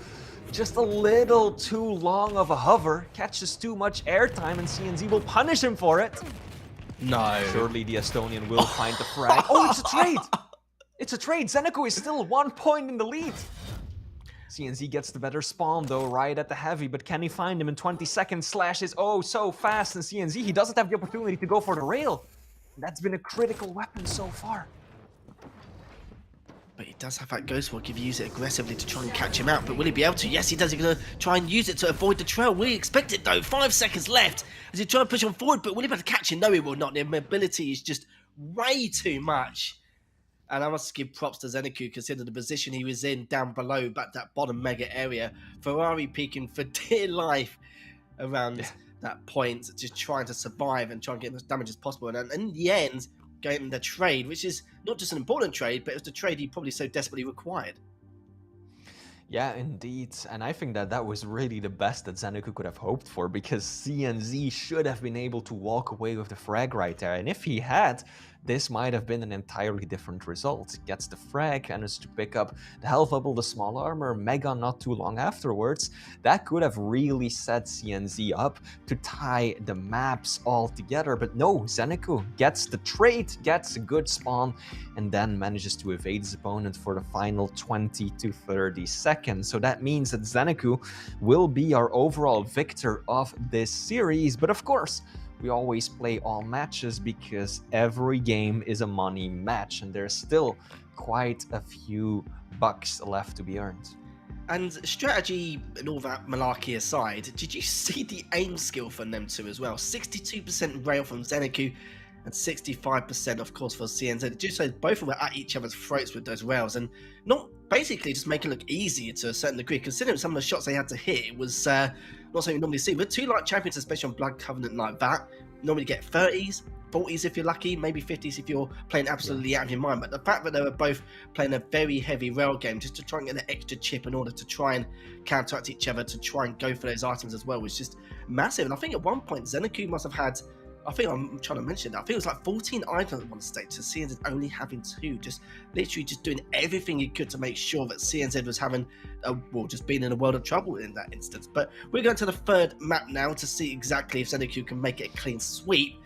Just a little too long of a hover. Catches too much airtime, and CNZ will punish him for it. No. Surely the Estonian will find the frag. Oh, it's a trade! It's a trade. Zeneku is still 1 point in the lead. CNZ gets the better spawn, though, right at the heavy, but can he find him in 20 seconds? Slash is oh so fast, and CNZ, he doesn't have the opportunity to go for the rail. That's been a critical weapon so far. But he does have that Ghost Walk if you use it aggressively to try and catch him out. But will he be able to? Yes, he does. He's going to try and use it to avoid the trail. Will he expect it, though? 5 seconds left as he tries to push on forward. But will he be able to catch him? No, he will not. The mobility is just way too much. And I must give props to Zeneku, considering the position he was in down below, but that bottom mega area. Ferrari peeking for dear life Yeah. around that point, just trying to survive and try and get as much damage as possible. And in the end, getting the trade, which is not just an important trade, but it was the trade he probably so desperately required. Yeah, indeed. And I think that that was really the best that Zeneku could have hoped for, because CNZ should have been able to walk away with the frag right there. And if he had, this might have been an entirely different result. Gets the frag, manages to pick up the health bubble, the small armor, Mega not too long afterwards. That could have really set CNZ up to tie the maps all together. But no, Zeneku gets the trade, gets a good spawn, and then manages to evade his opponent for the final 20 to 30 seconds. So that means that Zeneku will be our overall victor of this series. But of course, we always play all matches because every game is a money match, and there's still quite a few bucks left to be earned. And strategy and all that malarkey aside, did you see the aim skill from them two as well? 62% rail from Zeneku and 65% of course for CNZ. Just so both of them were at each other's throats with those rails, and not basically just making it look easy to a certain degree, considering some of the shots they had to hit. It was not something we normally see. With two light champions, especially on Blood Covenant like that, you normally get 30s, 40s if you're lucky, maybe 50s if you're playing absolutely out of your mind. But the fact that they were both playing a very heavy rail game just to try and get an extra chip in order to try and counteract each other, to try and go for those items as well, was just massive. And I think at one point Zeneku must have had, I think I'm trying to mention that, I think it was like 14 items at one stage, to CNZ only having 2, just literally just doing everything he could to make sure that CNZ was having, well, just being in a world of trouble in that instance. But we're going to the third map now to see exactly if Zeneku can make it a clean sweep,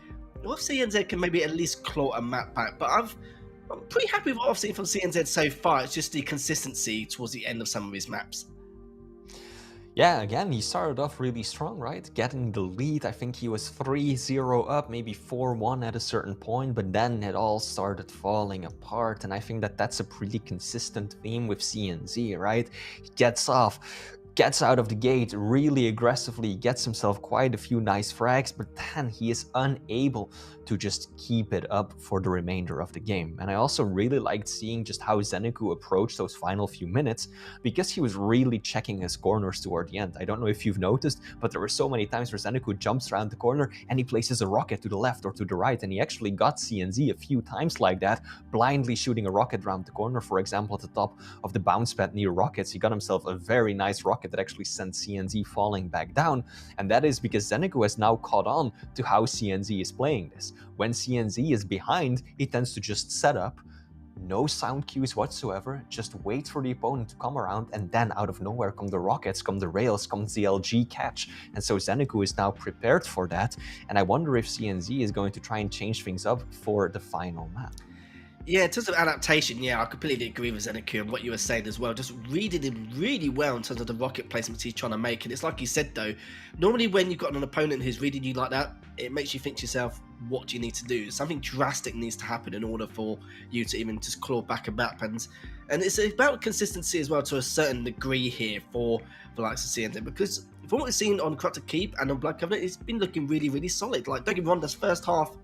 or if CNZ can maybe at least claw a map back. But I'm pretty happy with what I've seen from CNZ so far. It's just the consistency towards the end of some of his maps. Yeah, again, he started off really strong, right? Getting the lead. I think he was 3-0 up, maybe 4-1 at a certain point, but then it all started falling apart. And I think that that's a pretty consistent theme with CNZ, right? He gets out of the gate really aggressively, gets himself quite a few nice frags, but then he is unable to just keep it up for the remainder of the game. And I also really liked seeing just how Zeneku approached those final few minutes, because he was really checking his corners toward the end. I don't know if you've noticed, but there were so many times where Zeneku jumps around the corner and he places a rocket to the left or to the right, and he actually got CNZ a few times like that, blindly shooting a rocket around the corner. For example, at the top of the bounce pad near rockets, he got himself a very nice rocket that actually sent CNZ falling back down, and that is because Zeneku has now caught on to how CNZ is playing this. When CNZ is behind, he tends to just set up, no sound cues whatsoever, just wait for the opponent to come around, and then out of nowhere come the rockets, come the rails, comes the LG catch. And so Zeneku is now prepared for that, and I wonder if CNZ is going to try and change things up for the final map. Yeah, in terms of adaptation, yeah, I completely agree with Zeneku and what you were saying as well. Just reading him really well in terms of the rocket placements he's trying to make. And it's like you said, though, normally when you've got an opponent who's reading you like that, it makes you think to yourself, what do you need to do? Something drastic needs to happen in order for you to even just claw back a map. And it's about consistency as well to a certain degree here for the likes of CNZ, because from what we've seen on Corrupted Keep and on Blood Covenant, it's been looking really, really solid. Like, don't get me wrong, this first half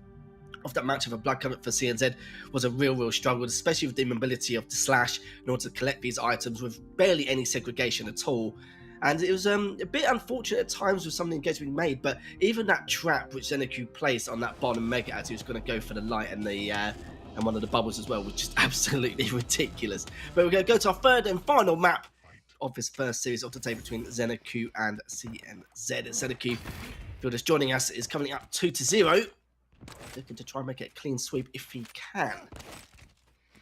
of that match of a Blood Covenant for CNZ was a real struggle, especially with the mobility of the Slash in order to collect these items with barely any segregation at all. And it was a bit unfortunate at times with some of the engagements being made, but even that trap which Zeneku placed on that bottom mega as he was going to go for the light and the and one of the bubbles as well was just absolutely ridiculous. But we're going to go to our third and final map of this first series of the day between Zeneku and CNZ. Zeneku, if you're just joining us, is coming up 2-0. Looking to try and make it a clean sweep if he can.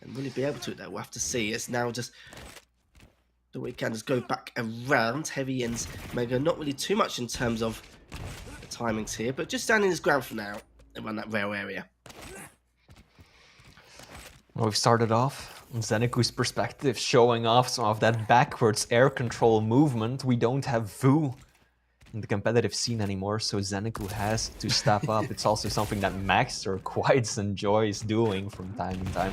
And will he be able to, though? We'll have to see. It's now just the way he can just go back around. Heavy ends Mega, not really too much in terms of the timings here, but just standing his ground for now around that rail area. Well, we've started off on Zeneku's perspective, showing off some of that backwards air control movement. We don't have Vu in the competitive scene anymore, so Zeneku has to step up. It's also something that Maxter quite enjoys doing from time to time.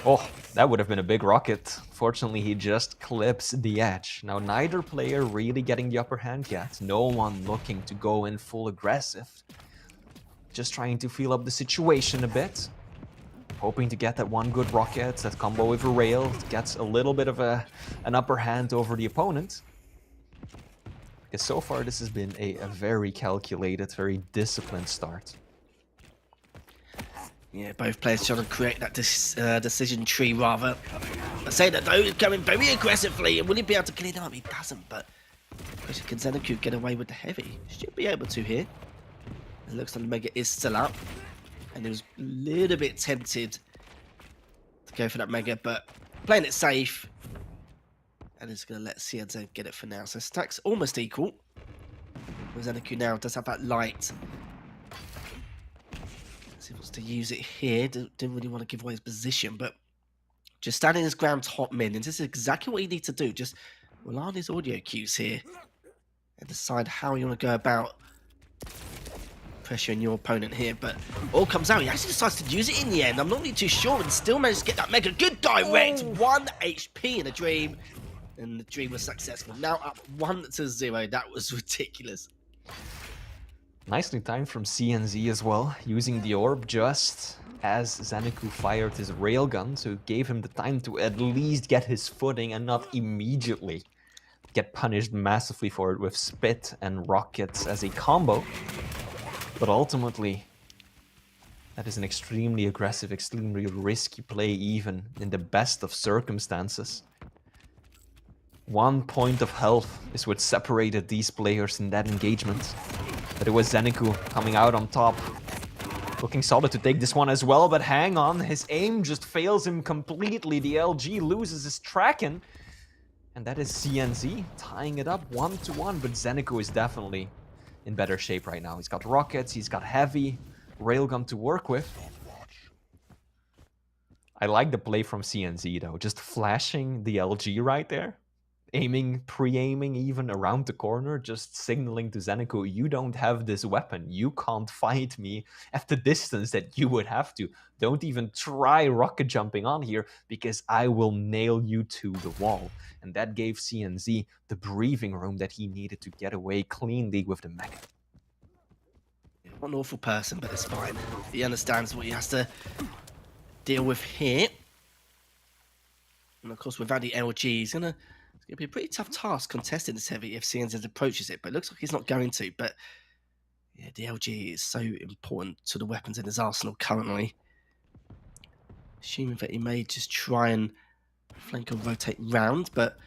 Oh, that would have been a big rocket. Fortunately, he just clips the edge. Now, neither player really getting the upper hand yet. No one looking to go in full aggressive. Just trying to feel up the situation a bit. hoping to get that one good rocket, that combo with a rail, gets a little bit of an upper hand over the opponent. Because so far this has been a very calculated, very disciplined start. Yeah, both players trying to create that decision tree, rather. I say that though, he's coming very aggressively, and will he be able to clean up? He doesn't, but can Xenoku get away with the heavy? Should be able to here. It looks like the Mega is still up, and he was a little bit tempted to go for that Mega, but playing it safe, and he's going to let CNZ get it for now. So stacks almost equal. Xenoku now does have that light. He wants to use it here. Didn't really want to give away his position, but just standing his ground top mid, and this is exactly what you need to do. Just rely on his audio cues here and decide how you want to go about pressuring your opponent here. But all comes out. He actually decides to use it in the end. I'm not really too sure, and still managed to get that Mega. Good direct. 1 HP in a dream, and the dream was successful. Now up 1-0. That was ridiculous. Nicely timed from CNZ as well, using the orb just as Xenoku fired his railgun, so it gave him the time to at least get his footing and not immediately get punished massively for it with spit and rockets as a combo. But ultimately, that is an extremely aggressive, extremely risky play even in the best of circumstances. 1 point of health is what separated these players in that engagement. But it was Xenoku coming out on top. Looking solid to take this one as well, but hang on, his aim just fails him completely. The LG loses his tracking. And that is CNZ tying it up 1-1, but Xenoku is definitely in better shape right now. He's got rockets, he's got heavy railgun to work with. I like the play from CNZ though, just flashing the LG right there. Aiming, pre-aiming even around the corner, just signaling to Xenoku, you don't have this weapon. You can't fight me at the distance that you would have to. Don't even try rocket jumping on here, because I will nail you to the wall. And that gave CNZ the breathing room that he needed to get away cleanly with the Mega. What an awful person, but it's fine. He understands what he has to deal with here. And of course, without the LG, it's going to be a pretty tough task contesting this heavy if CNZ approaches it, but it looks like he's not going to. But yeah, the LG is so important to the weapons in his arsenal currently. Assuming that he may just try and flank or rotate round, but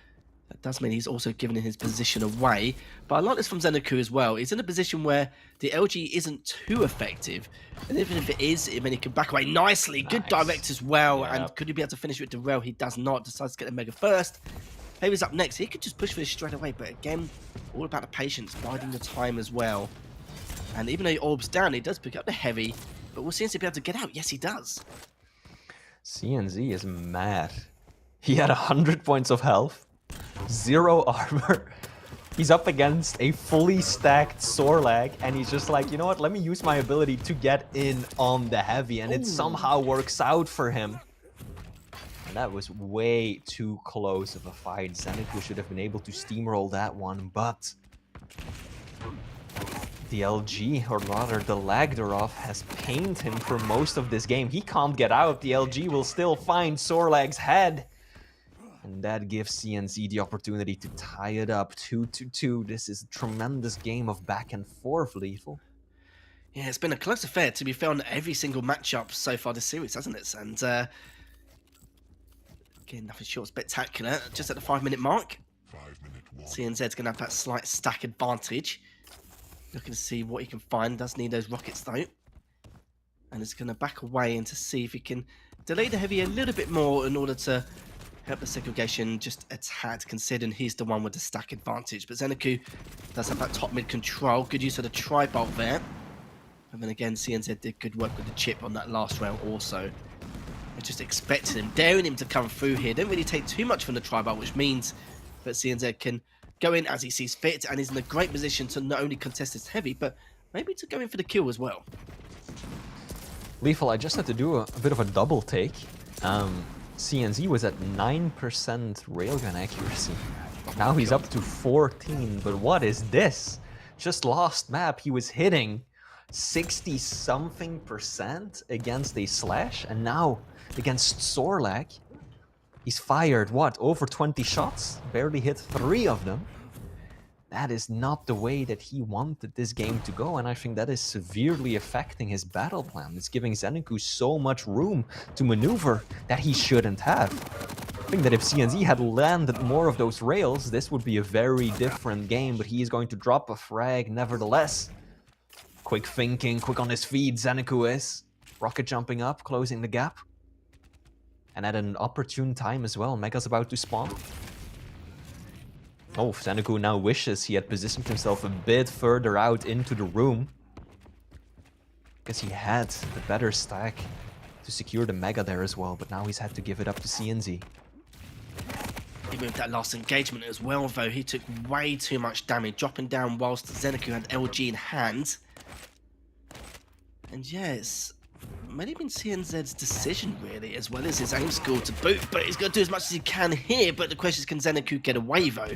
that does mean he's also giving his position away. But I like this from Xenoku as well. He's in a position where the LG isn't too effective, and even if it is, I mean, he can back away nicely. Nice. Good direct as well, yep. And could he be able to finish with the rail? He does not. Decides to get the Mega first. Heavy's up next. He could just push for this straight away, but again, all about the patience, biding the time as well. And even though he orbs down, he does pick up the heavy, but will CNZ be able to get out? Yes, he does. CNZ is mad. He had 100 points of health, 0 armor. He's up against a fully stacked Sorlag, and he's just like, you know what, let me use my ability to get in on the heavy, and it somehow works out for him. And that was way too close of a fight. Xenoku should have been able to steamroll that one, but the LG, or rather the Lagdarov, has pained him for most of this game. He can't get out. The LG will still find Sorlag's head. And that gives CNZ the opportunity to tie it up 2-2. This is a tremendous game of back and forth, Lethal. Yeah, it's been a close affair, to be fair, on every single matchup so far this series, hasn't it? And again, nothing short spectacular. Just at the 5-minute mark, CNZ's going to have that slight stack advantage. Looking to see what he can find. Does need those rockets though. And is going to back away and to see if he can delay the heavy a little bit more in order to help the segregation just a tad, considering he's the one with the stack advantage. But Xenoku does have that top mid control. Good use of the tri-bolt there. And then again, CNZ did good work with the chip on that last round also. I just expected him, daring him to come through here. Don't really take too much from the tri-bolt, which means that CNZ can go in as he sees fit, and he's in a great position to not only contest his heavy, but maybe to go in for the kill as well. Lethal, I just had to do a bit of a double take. CNZ was at 9% railgun accuracy. Now he's up to 14, but what is this? Just last map, he was hitting 60-something% against a Slash, and now against Sorlag, he's fired, what, over 20 shots? Barely hit 3 of them. That is not the way that he wanted this game to go, and I think that is severely affecting his battle plan. It's giving Zeneku so much room to maneuver that he shouldn't have. I think that if CNZ had landed more of those rails, this would be a very different game, but he is going to drop a frag nevertheless. Quick thinking, quick on his feet, Zeneku is. Rocket jumping up, closing the gap. And at an opportune time as well, Mega's about to spawn. Oh, Zeneku now wishes he had positioned himself a bit further out into the room, because he had the better stack to secure the Mega there as well, but now he's had to give it up to CNZ. He moved that last engagement as well, though. He took way too much damage, dropping down whilst Zeneku had LG in hand. And yes, might have been CNZ's decision, really, as well as his aim skill to boot, but he's going to do as much as he can here, but the question is, can Zeneku get away, though?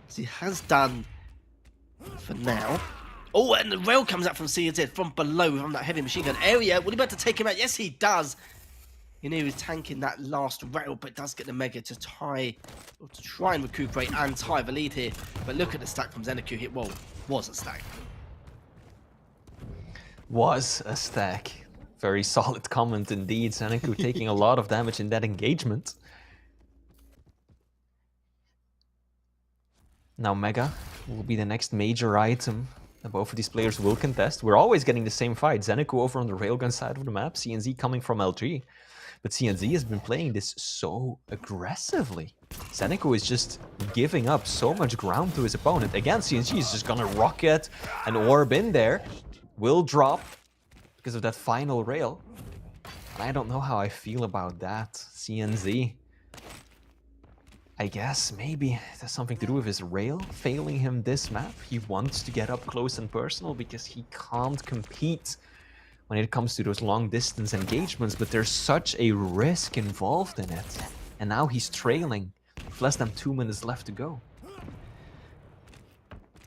As he has done for now. Oh, and the rail comes out from CNZ from below from that heavy machine gun area. Will he be able to take him out? Yes, he does. He knew he was tanking that last rail, but does get the Mega to try and recuperate and tie the lead here. But look at the stack from Zeneku here. Well, was a stack. Was a stack. Very solid comment indeed. Zeneku taking a lot of damage in that engagement. Now Mega will be the next major item that both of these players will contest. We're always getting the same fight. Zeneku over on the railgun side of the map, CNZ coming from LG. But CNZ has been playing this so aggressively. Zeneku is just giving up so much ground to his opponent. Again, CNZ is just gonna rocket an orb in there. Will drop because of that final rail. And I don't know how I feel about that. CNZ. I guess maybe it has something to do with his rail failing him this map. He wants to get up close and personal because he can't compete when it comes to those long distance engagements, but there's such a risk involved in it. And now he's trailing with less than 2 minutes left to go.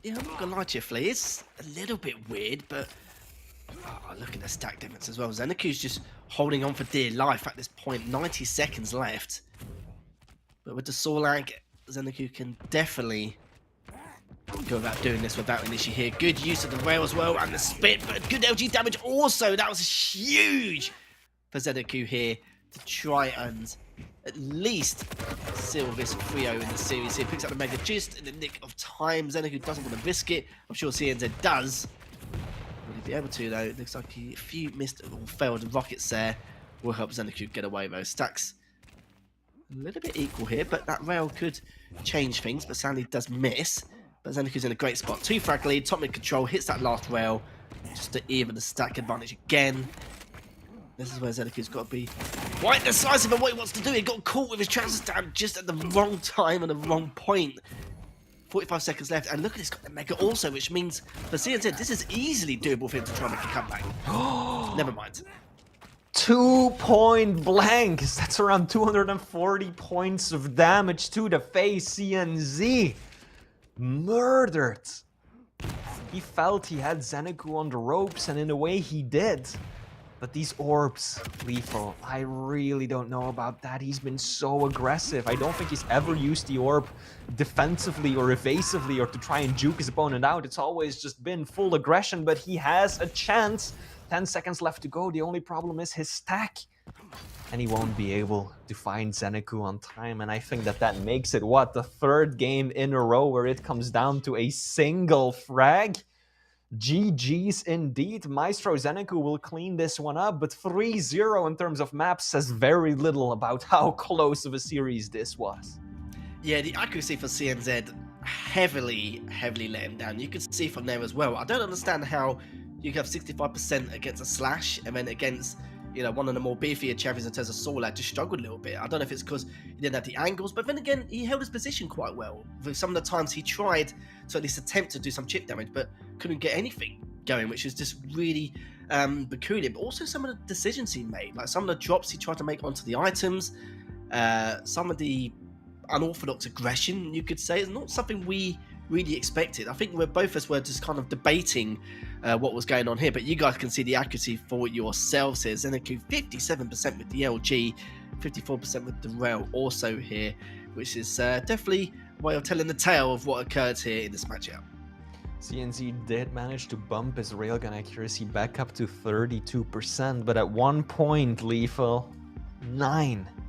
Yeah, I'm not gonna lie to you, Flea. It's a little bit weird, but look at the stack difference as well. Zeneku's just holding on for dear life at this point. 90 seconds left. But with the Sorlag, Zeneku can definitely go about doing this without an issue here. Good use of the rail as well, and the spit, but good LG damage also. That was huge for Zeneku here to try and at least seal this 3-0 in the series here. Picks up the Mega just in the nick of time. Zeneku doesn't want to risk it. I'm sure CNZ does. Will he be able to, though? It looks like a few missed or failed rockets there will help Zeneku get away, though. Stacks a little bit equal here, but that rail could change things, but sadly does miss. But Zeneku's in a great spot. 2 frag lead, top mid control, hits that last rail just to even the stack advantage again. This is where Zeneku's got to be quite decisive in what he wants to do. He got caught with his trousers down just at the wrong time and the wrong point. 45 seconds left, and look at he's got the Mega also, which means for CNZ, this is easily doable for him to try and make a comeback. Never mind. 2 point blank. That's around 240 points of damage to the face. CNZ murdered. He felt he had Zeneku on the ropes, and in a way he did. But these orbs, lethal. I really don't know about that. He's been so aggressive. I don't think he's ever used the orb defensively or evasively or to try and juke his opponent out. It's always just been full aggression, but he has a chance. 10 seconds left to go. The only problem is his stack. And he won't be able to find Zeneku on time. And I think that that makes it, what, the 3rd game in a row where it comes down to a single frag? GG's indeed. Maestro Zeneku will clean this one up, but 3-0 in terms of maps says very little about how close of a series this was. Yeah, the accuracy for CNZ heavily let him down. You could see from there as well. I don't understand how you can have 65% against a Slash, and then against, you know, one of the more beefier champions in terms of Sorlag just struggled a little bit. I don't know if it's because he didn't have the angles, but then again, he held his position quite well. For some of the times he tried to at least attempt to do some chip damage, but couldn't get anything going, which is just really peculiar. But also some of the decisions he made, like some of the drops he tried to make onto the items, some of the unorthodox aggression, you could say, is not something we really expected. I think both of us were just kind of debating what was going on here, but you guys can see the accuracy for yourselves here. Zeneku 57% with the LG, 54% with the rail also here, which is definitely a way of telling the tale of what occurred here in this matchup. CNZ did manage to bump his railgun accuracy back up to 32%, but at one point, Lethal,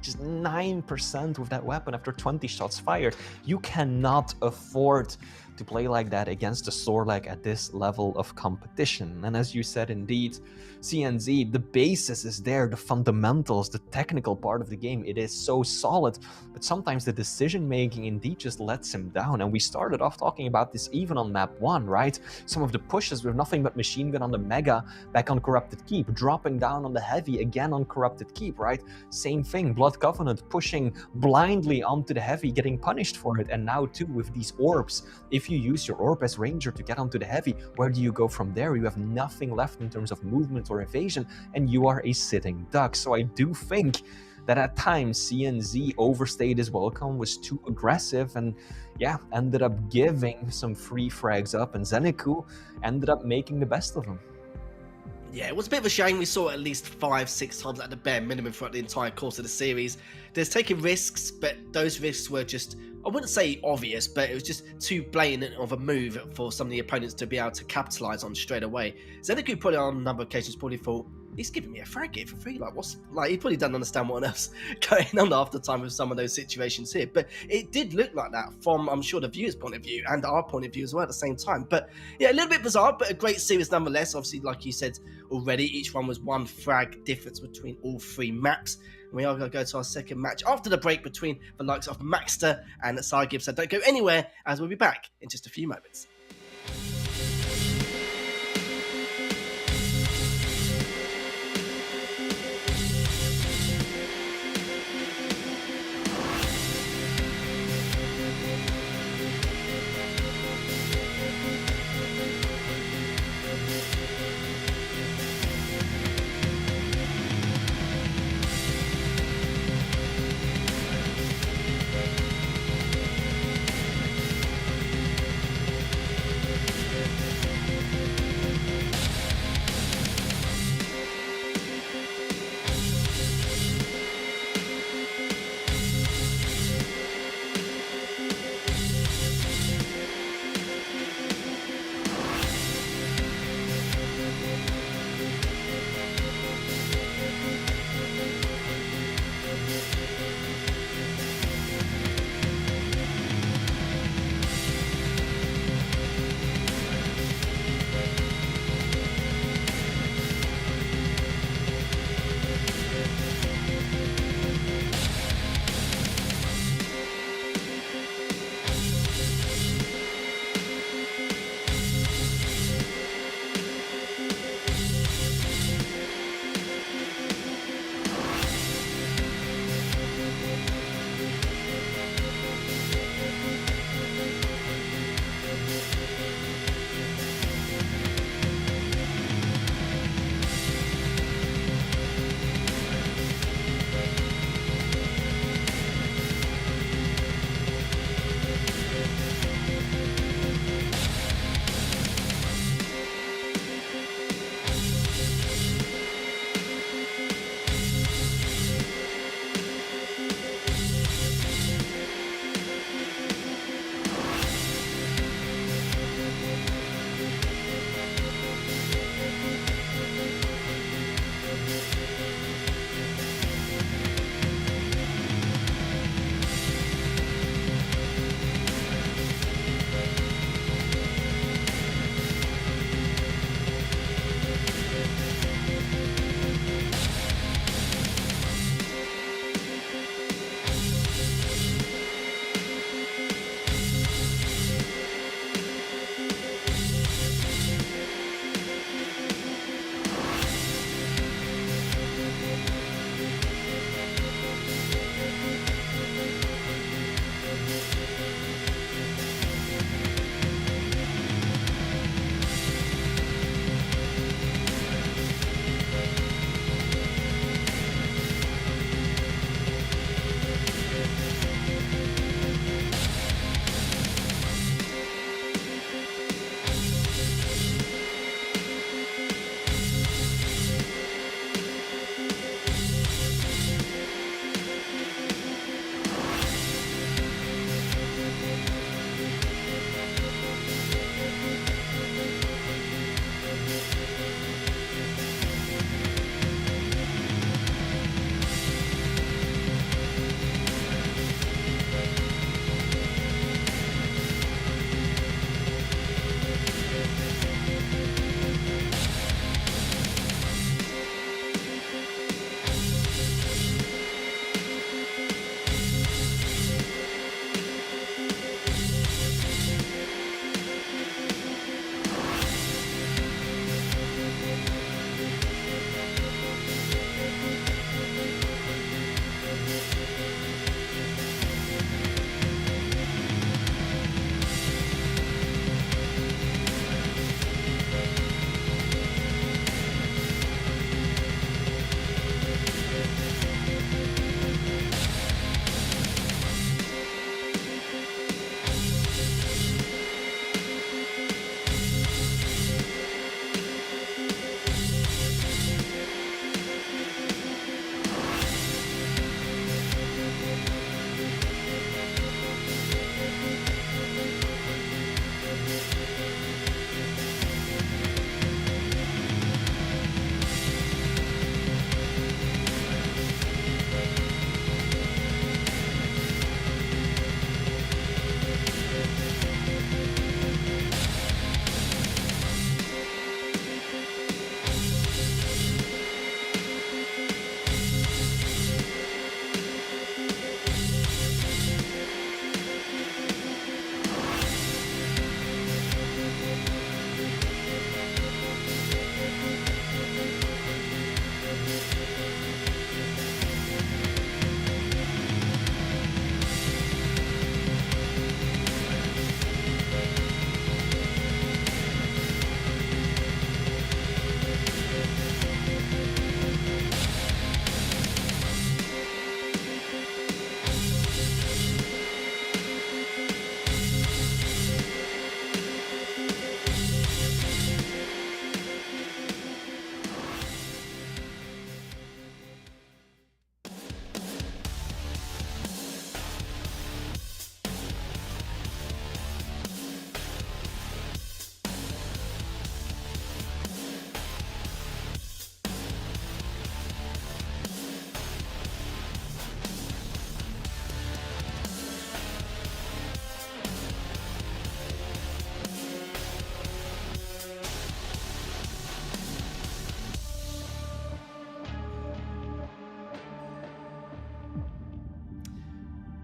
just 9% with that weapon after 20 shots fired. You cannot afford to play like that against a Sorlek at this level of competition. And as you said, indeed, CNZ, the basis is there, the fundamentals, the technical part of the game, it is so solid, but sometimes the decision making indeed just lets him down. And we started off talking about this even on map 1, right? Some of the pushes with nothing but machine gun on the Mega, back on Corrupted Keep, dropping down on the Heavy, again on Corrupted Keep, right? Same thing, Blood Covenant pushing blindly onto the Heavy, getting punished for it. And now too with these orbs, if you use your orb as Ranger to get onto the Heavy, where do you go from there? You have nothing left in terms of movement or evasion, and you are a sitting duck. So I do think that at times CNZ overstayed his welcome, was too aggressive, and yeah, ended up giving some free frags up, and Zeneku ended up making the best of them. Yeah, it was a bit of a shame. We saw it at least 5-6 times at the bare minimum throughout the entire course of the series. There's taking risks, but those risks were just, I wouldn't say obvious, but it was just too blatant of a move for some of the opponents to be able to capitalize on straight away. Zeneku put it on a number of occasions, probably thought, he's giving me a frag here for free. He probably doesn't understand what else going on half the time with some of those situations here. But it did look like that from, I'm sure, the viewer's point of view and our point of view as well at the same time. But yeah, a little bit bizarre, but a great series nonetheless. Obviously, like you said already, each one was one frag difference between all 3 maps. And we are going to go to our second match after the break between the likes of Maxter and Sargib. So don't go anywhere, as we'll be back in just a few moments.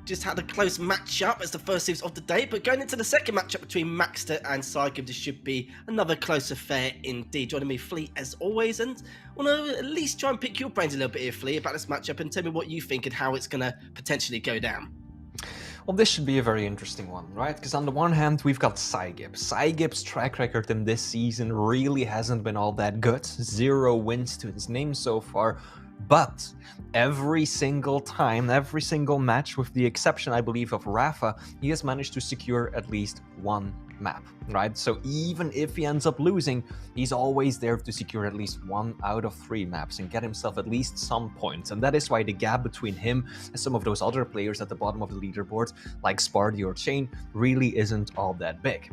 just had a close match-up as the first series of the day, but going into the second matchup between Maxter and Sygib, this should be another close affair indeed. Joining me, Flea, as always, and I want to at least try and pick your brains a little bit here, Flea, about this matchup and tell me what you think and how it's going to potentially go down. Well, this should be a very interesting one, right? Because on the one hand, we've got Sygib. Sygib's track record in this season really hasn't been all that good. 0 wins to his name so far. But every single time, every single match, with the exception, I believe, of Rafa, he has managed to secure at least one map, right? So even if he ends up losing, he's always there to secure at least 1 out of 3 maps and get himself at least some points. And that is why the gap between him and some of those other players at the bottom of the leaderboard, like Spardy or Chain, really isn't all that big.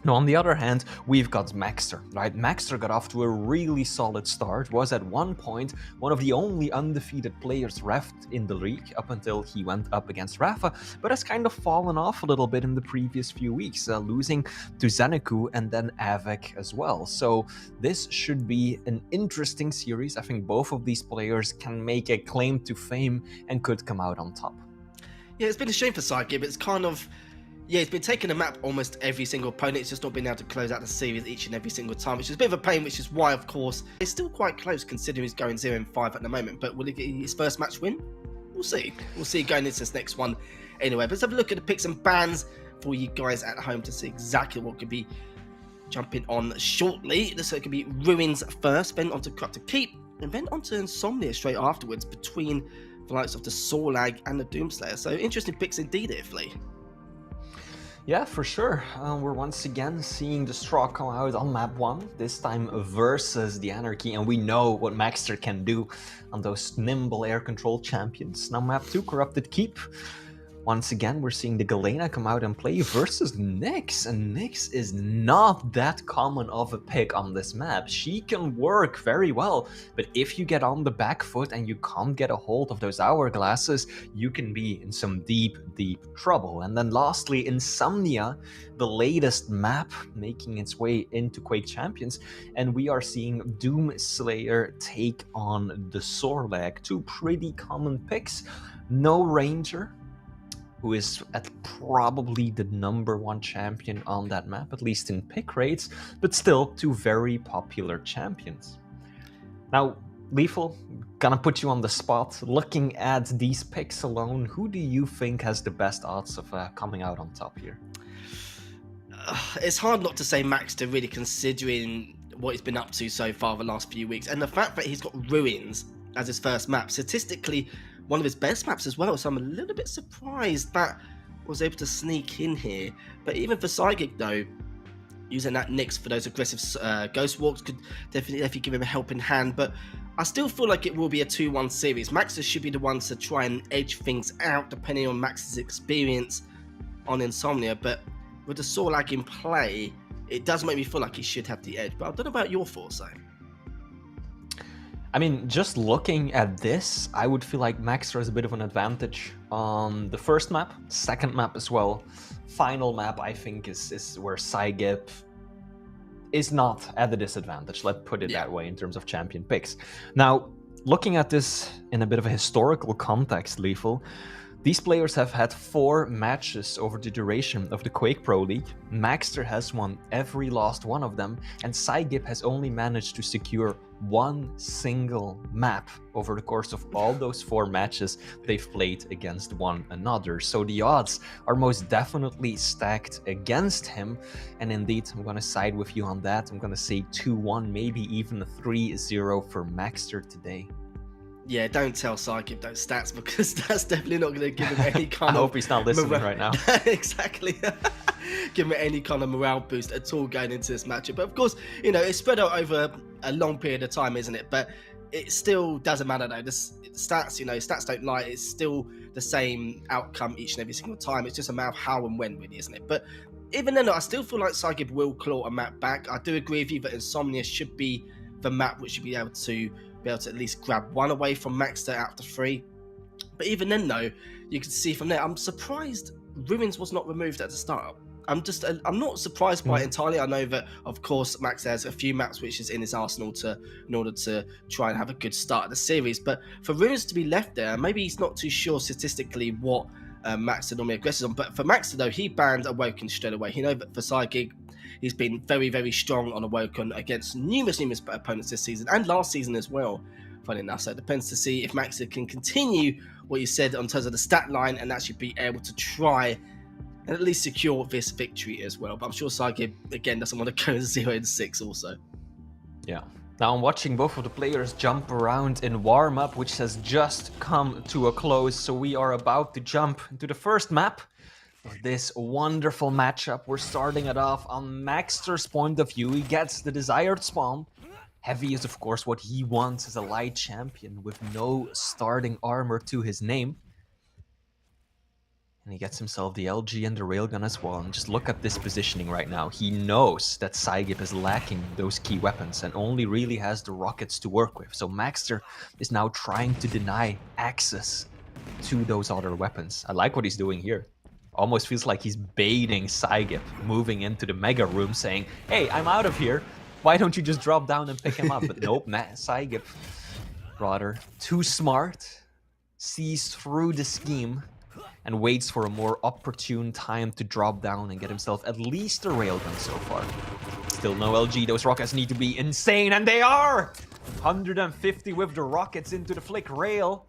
Now, on the other hand, we've got Maxter, right? Maxter got off to a really solid start, was at one point one of the only undefeated players left in the league up until he went up against Rafa, but has kind of fallen off a little bit in the previous few weeks, losing to Zeneku and then Avek as well. So this should be an interesting series. I think both of these players can make a claim to fame and could come out on top. Yeah, it's been a shame for Sygib. It's kind of... Yeah, he's been taking a map almost every single opponent. It's just not been able to close out the series each and every single time, which is a bit of a pain, which is why, of course, it's still quite close considering he's going 0-5 at the moment. But will he get his first match win? We'll see. We'll see going into this next one anyway. But let's have a look at the picks and bans for you guys at home to see exactly what could be jumping on shortly. So it could be Ruins first, then onto Corrupted Keep, and then onto Insomnia straight afterwards between the likes of the Sorlag and the Doomslayer. So interesting picks indeed here, Flea. Yeah, for sure. We're once again seeing the Straw come out on map 1, this time versus the Anarchy, and we know what Maxter can do on those nimble air control champions. Now map 2, Corrupted Keep. Once again, we're seeing the Galena come out and play versus Nyx, and Nyx is not that common of a pick on this map. She can work very well, but if you get on the back foot and you can't get a hold of those hourglasses, you can be in some deep, deep trouble. And then lastly, Insomnia, the latest map making its way into Quake Champions, and we are seeing Doomslayer take on the Sorlag. 2 pretty common picks. No Ranger, who is at probably the #1 champion on that map, at least in pick rates, but still 2 very popular champions. Now, Lethal, gonna put you on the spot. Looking at these picks alone, who do you think has the best odds of coming out on top here? It's hard not to say Maxter, really, considering what he's been up to so far the last few weeks, and the fact that he's got Ruins as his first map, statistically one of his best maps as well, so I'm a little bit surprised that was able to sneak in here. But even for Sygib though, using that Nyx for those aggressive ghost walks could definitely give him a helping hand, but I still feel like it will be a 2-1 series. Maxter should be the ones to try and edge things out depending on Max's experience on Insomnia, but with the Sorlag in play, it does make me feel like he should have the edge. But I don't know about your thoughts though. I mean, just looking at this, I would feel like Maxter has a bit of an advantage on the first map, second map as well. Final map, I think, is where Sygib is not at a disadvantage, let's put it that way, in terms of champion picks. Now, looking at this in a bit of a historical context, Lethal, these players have had 4 matches over the duration of the Quake Pro League. Maxter has won every last one of them, and Sygib has only managed to secure 1 single map over the course of all those 4 matches they've played against one another. So the odds are most definitely stacked against him, and indeed, I'm going to side with you on that. I'm going to say 2-1, maybe even a 3-0 for Maxter today. Yeah, don't tell Sygib those stats, because that's definitely not going to give him any kind of... I hope he's not listening right now. Exactly. Give him any kind of morale boost at all going into this matchup. But of course, you know, it's spread out over a long period of time, isn't it? But it still doesn't matter though. The stats, you know, stats don't lie. It's still the same outcome each and every single time. It's just a matter of how and when, really, isn't it? But even then, I still feel like Sygib will claw a map back. I do agree with you that Insomnia should be the map which should be able to at least grab 1 away from Maxter out of the 3. But even then though, you can see from there, I'm surprised Ruins was not removed at the start. I'm not surprised by it entirely. I know that, of course, Max has a few maps which is in his arsenal in order to try and have a good start of the series. But for Ruins to be left there, maybe he's not too sure statistically what Max normally aggressive on. But for Max, though, he banned Awoken straight away. You know, but for Psychic, he's been very, very strong on Awoken against numerous opponents this season and last season as well, funny enough. So it depends to see if Max can continue what you said on terms of the stat line and actually be able to try and at least secure this victory as well. But I'm sure Psychic, again, doesn't want to go 0-6 also. Yeah. Now I'm watching both of the players jump around in warm-up, which has just come to a close. So we are about to jump into the first map of this wonderful matchup. We're starting it off on Maxter's point of view. He gets the desired spawn. Heavy is, of course, what he wants as a light champion with no starting armor to his name. And he gets himself the LG and the railgun as well. And just look at this positioning right now. He knows that Saigip is lacking those key weapons and only really has the rockets to work with. So Maxter is now trying to deny access to those other weapons. I like what he's doing here. Almost feels like he's baiting Saigip, moving into the mega room saying, hey, I'm out of here. Why don't you just drop down and pick him up? But nope, Saigip, rather too smart, sees through the scheme and waits for a more opportune time to drop down and get himself at least a railgun so far. Still no LG, those rockets need to be insane, and they are! 150 with the rockets into the flick rail.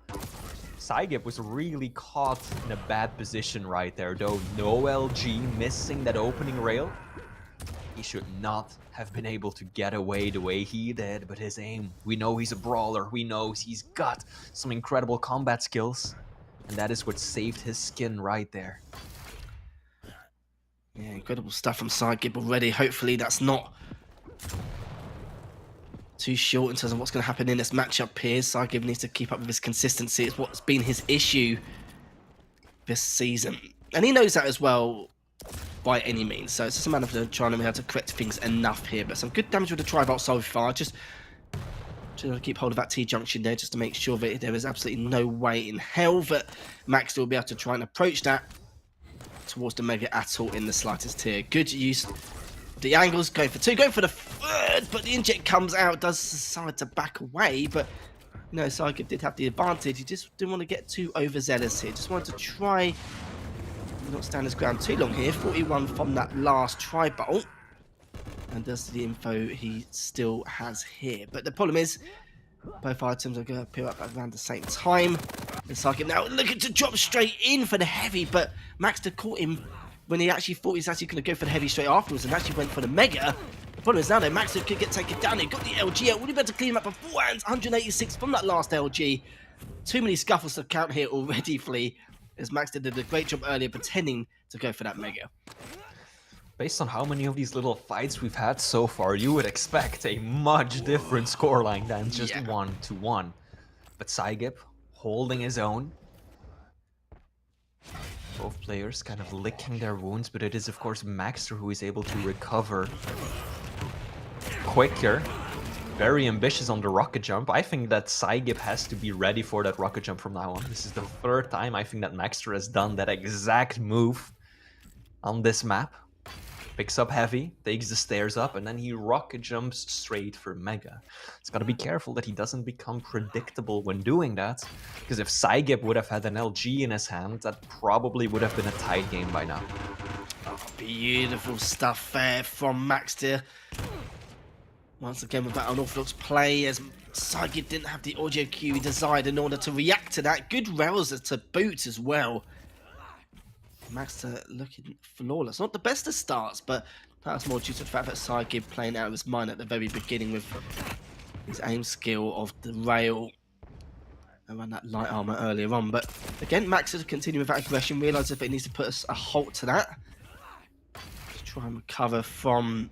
Saigip was really caught in a bad position right there, though. No LG, missing that opening rail. He should not have been able to get away the way he did, but his aim, we know he's a brawler, we know he's got some incredible combat skills. And that is what saved his skin right there. Yeah, incredible stuff from Saigip already. Hopefully that's not too short in terms of what's going to happen in this matchup here. Saigip needs to keep up with his consistency. It's what's been his issue this season. And he knows that as well by any means. So it's just a matter of trying to be able to correct things enough here. But some good damage with the tri-bolt so far. Just trying to keep hold of that T-junction there just to make sure that there is absolutely no way in hell that Max will be able to try and approach that towards the Mega at all in the slightest tier. Good use of the angles, going for two, going for the third, but the inject comes out, does decide to back away, but you know, Saigip did have the advantage. He just didn't want to get too overzealous here, just wanted to try not stand his ground too long here. 41 from that last tri-bolt. And does the info he still has here. But the problem is, both items are going to appear up around the same time. And Saigip now looking to drop straight in for the heavy, but Maxter caught him when he actually thought he was actually going to go for the heavy straight afterwards and actually went for the mega. The problem is now that Maxter could get taken down. He got the LG out. Would he better clean him up beforehand? 186 from that last LG. Too many scuffles to count here already, Flea, as Maxter did a great job earlier pretending to go for that mega. Based on how many of these little fights we've had so far, you would expect a much different scoreline than just 1-1. But Saigip holding his own. Both players kind of licking their wounds, but it is of course Maxter who is able to recover quicker. Very ambitious on the rocket jump. I think that Saigip has to be ready for that rocket jump from now on. This is the third time I think that Maxter has done that exact move on this map. Picks up heavy, takes the stairs up, and then he rocket jumps straight for mega. He's got to be careful that he doesn't become predictable when doing that, because if Saigip would have had an LG in his hand, that probably would have been a tight game by now. Oh, beautiful stuff there from Maxter. Once again with that unorthodox play, as Saigip didn't have the audio cue he desired in order to react to that. Good rails to boot as well. Maxter looking flawless. Not the best of starts, but that's more due to the fact that Saigip playing out of his mind at the very beginning with his aim skill of the rail around that light armor earlier on. But again, Maxter continue with that aggression, realises that he needs to put a halt to that. To try and recover from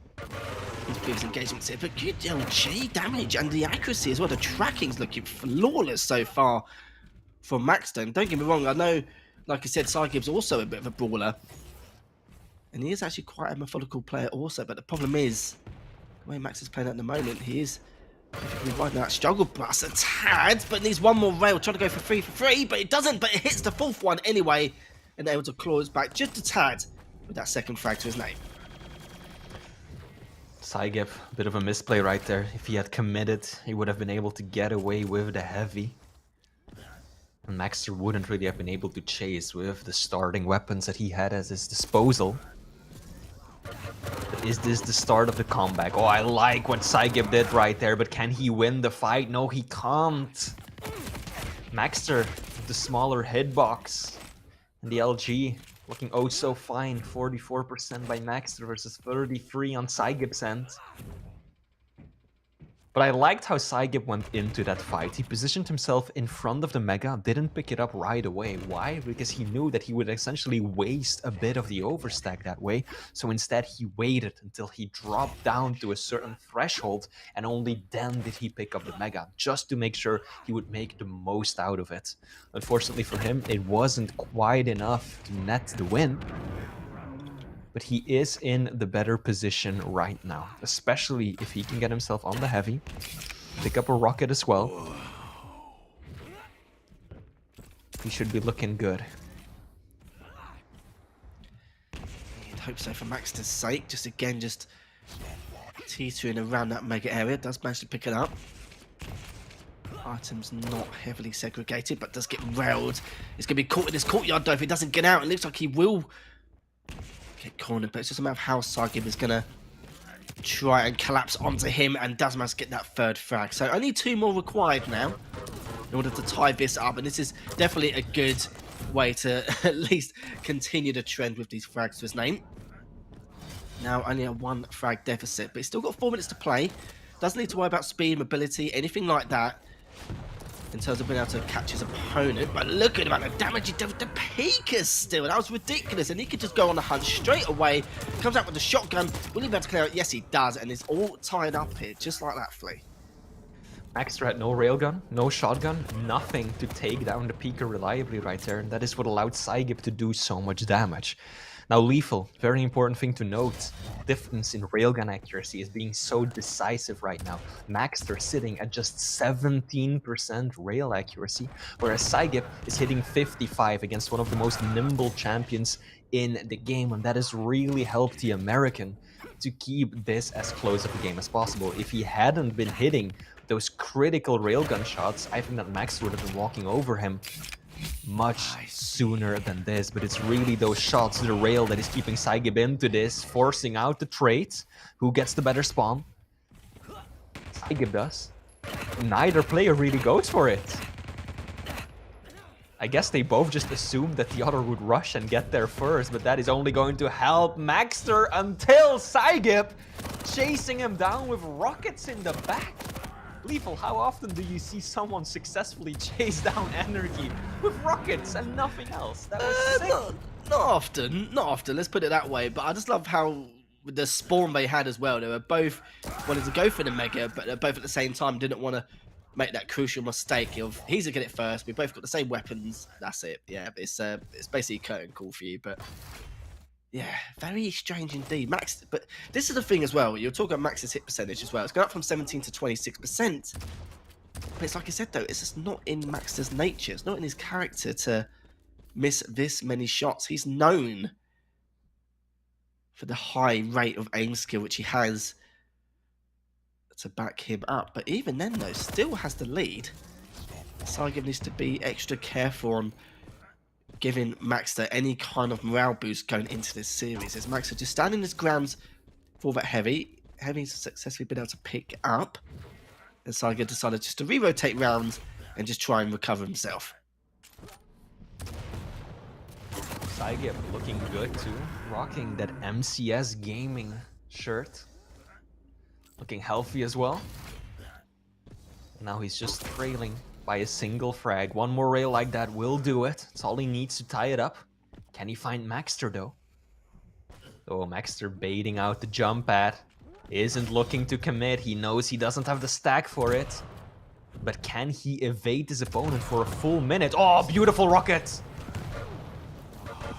his previous engagements here. But good LG damage and the accuracy as well. The tracking's looking flawless so far from Maxter. And don't get me wrong, I know, like I said, Saigip's also a bit of a brawler. And he is actually quite a methodical player also. But the problem is, the way Max is playing at the moment, he is riding that struggle bus a tad, but needs one more rail, trying to go for free, but it doesn't, but it hits the fourth one anyway, and able to claw his back just a tad with that second frag to his name. Saigip, a bit of a misplay right there. If he had committed, he would have been able to get away with the heavy. And Maxter wouldn't really have been able to chase with the starting weapons that he had at his disposal. But is this the start of the comeback? Oh, I like what Saigib did right there, but can he win the fight? No, he can't. Maxter with the smaller hitbox. And the LG looking oh so fine. 44% by Maxter versus 33 on Saigib's end. But I liked how Saigib went into that fight. He positioned himself in front of the Mega, didn't pick it up right away. Why? Because he knew that he would essentially waste a bit of the overstack that way. So instead he waited until he dropped down to a certain threshold, and only then did he pick up the Mega, just to make sure he would make the most out of it. Unfortunately for him, it wasn't quite enough to net the win. But he is in the better position right now, especially if he can get himself on the heavy, pick up a rocket as well. He should be looking good. You'd hope so for Maxter's sake. Just again, just teetering around that Mega area. Does manage to pick it up. Items not heavily segregated, but does get railed. He's going to be caught in this courtyard though if he doesn't get out. It looks like he will get cornered, but it's just a matter of how Saigib is going to try and collapse onto him, and does manage to get that third frag. So only 2 more required now in order to tie this up, and this is definitely a good way to at least continue the trend with these frags to his name. Now only a 1 frag deficit, but he's still got 4 minutes to play. Doesn't need to worry about speed, mobility, anything like that in terms of being able to catch his opponent. But look at him, the damage he did with the Peekers still. That was ridiculous. And he could just go on the hunt straight away. Comes out with the shotgun. Will he be able to clear it? Yes, he does. And it's all tied up here, just like that, Flea. Maxter had no railgun, no shotgun, nothing to take down the Peeker reliably right there. And that is what allowed Saigib to do so much damage. Now, lethal, very important thing to note. Difference in railgun accuracy is being so decisive right now. Maxter sitting at just 17% rail accuracy, whereas Saigib is hitting 55 against one of the most nimble champions in the game, and that has really helped the American to keep this as close of a game as possible. If he hadn't been hitting those critical railgun shots, I think that Maxter would have been walking over him much sooner than this, but it's really those shots to the rail that is keeping Saigib into this, forcing out the trade. Who gets the better spawn? Saigib does. Neither player really goes for it. I guess they both just assumed that the other would rush and get there first, but that is only going to help Maxter until Saigib chasing him down with rockets in the back. Lethal, how often do you see someone successfully chase down Energy with rockets and nothing else? That was sick. Not often, not often, let's put it that way. But I just love how with the spawn they had as well, they were both wanted to go for the Mega, but they both at the same time didn't want to make that crucial mistake of he's gonna get it first. We both got the same weapons. That's it. Yeah, it's basically curtain call for you, but. Yeah, very strange indeed. Max, but this is the thing as well. You're talking about Max's hit percentage as well. It's gone up from 17 to 26%. But it's like I said, though, it's just not in Max's nature. It's not in his character to miss this many shots. He's known for the high rate of aim skill, which he has to back him up. But even then, though, still has the lead. Saigib needs to be extra careful on giving Maxter any kind of morale boost going into this series. As Maxter just standing his ground for that heavy. Heavy's successfully been able to pick up. And Saigib decided just to re-rotate rounds and just try and recover himself. Saigib looking good too. Rocking that MCS gaming shirt. Looking healthy as well. Now he's just trailing by a single frag. One more rail like that will do it. It's all he needs to tie it up. Can he find Maxter though? Oh, Maxter baiting out the jump pad. Isn't looking to commit. He knows he doesn't have the stack for it. But can he evade his opponent for a full minute? Oh, beautiful rocket!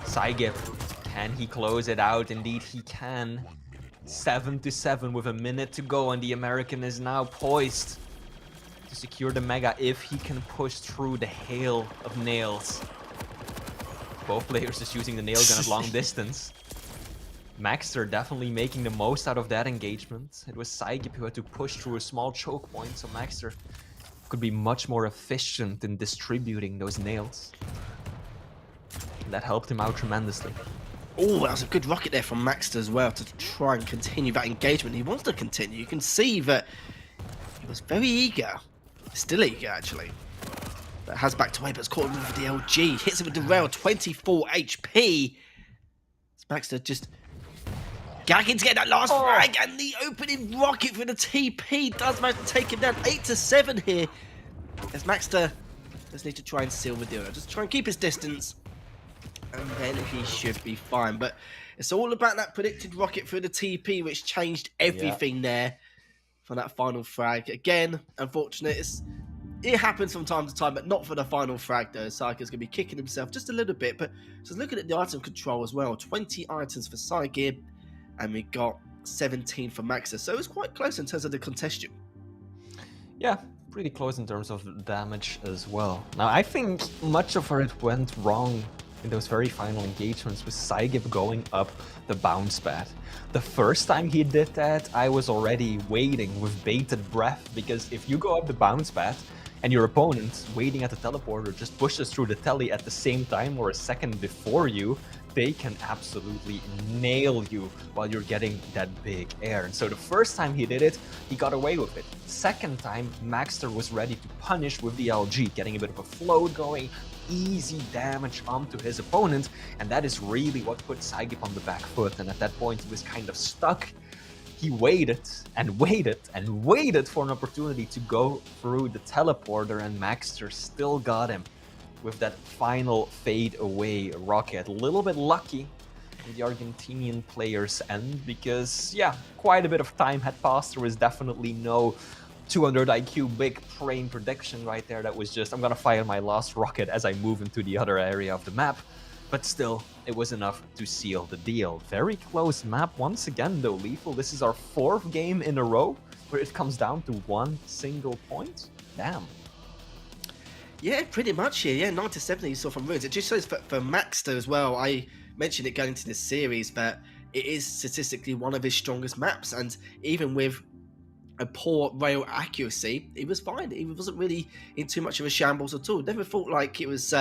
Saigib, can he close it out? Indeed he can. 7-7 with a minute to go, and the American is now poised to secure the Mega if he can push through the hail of nails. Both players just using the nail gun at long distance. Maxter definitely making the most out of that engagement. It was Saigib who had to push through a small choke point, so Maxter could be much more efficient in distributing those nails. And that helped him out tremendously. Oh, that was a good rocket there from Maxter as well to try and continue that engagement. He wants to continue. You can see that he was very eager. Still eager, actually. But has back to away, but it's caught him with the LG. Hits him with the rail, 24 HP. Maxter just gagging to get that last frag, and the opening rocket for the TP does manage to take him down 8-7 here. As Maxter just need to try and seal the deal. Just try and keep his distance, and then he should be fine. But it's all about that predicted rocket through the TP, which changed everything there for that final frag. Again, unfortunate. It happens from time to time, but not for the final frag though. Saiga's going to be kicking himself just a little bit. But just looking at the item control as well, 20 items for Saiga, and we got 17 for Maxter. So it was quite close in terms of the contestion. Yeah, pretty close in terms of damage as well. Now, I think much of where it went wrong in those very final engagements was Saigib going up the bounce pad. The first time he did that, I was already waiting with bated breath, because if you go up the bounce pad and your opponent waiting at the teleporter just pushes through the telly at the same time or a second before you, they can absolutely nail you while you're getting that big air. And so the first time he did it, he got away with it. Second time, Maxter was ready to punish with the LG, getting a bit of a float going, easy damage onto his opponent, and that is really what put Saigib on the back foot. And at that point, he was kind of stuck. He waited and waited and waited for an opportunity to go through the teleporter, and Maxter still got him with that final fade away rocket. A little bit lucky in the Argentinian player's end, because yeah, quite a bit of time had passed. There was definitely no 200 IQ big brain prediction right there. That was just, I'm gonna fire my last rocket as I move into the other area of the map. But still, it was enough to seal the deal. Very close map once again though, Lethal. This is our 4th game in a row where it comes down to one single point. Damn. Yeah, pretty much here. Yeah, 9-7 you saw from Ruins. It just shows for Maxter as well. I mentioned it going into this series, but it is statistically one of his strongest maps. And even with a poor rail accuracy, he was fine. He wasn't really in too much of a shambles at all. Never felt like it was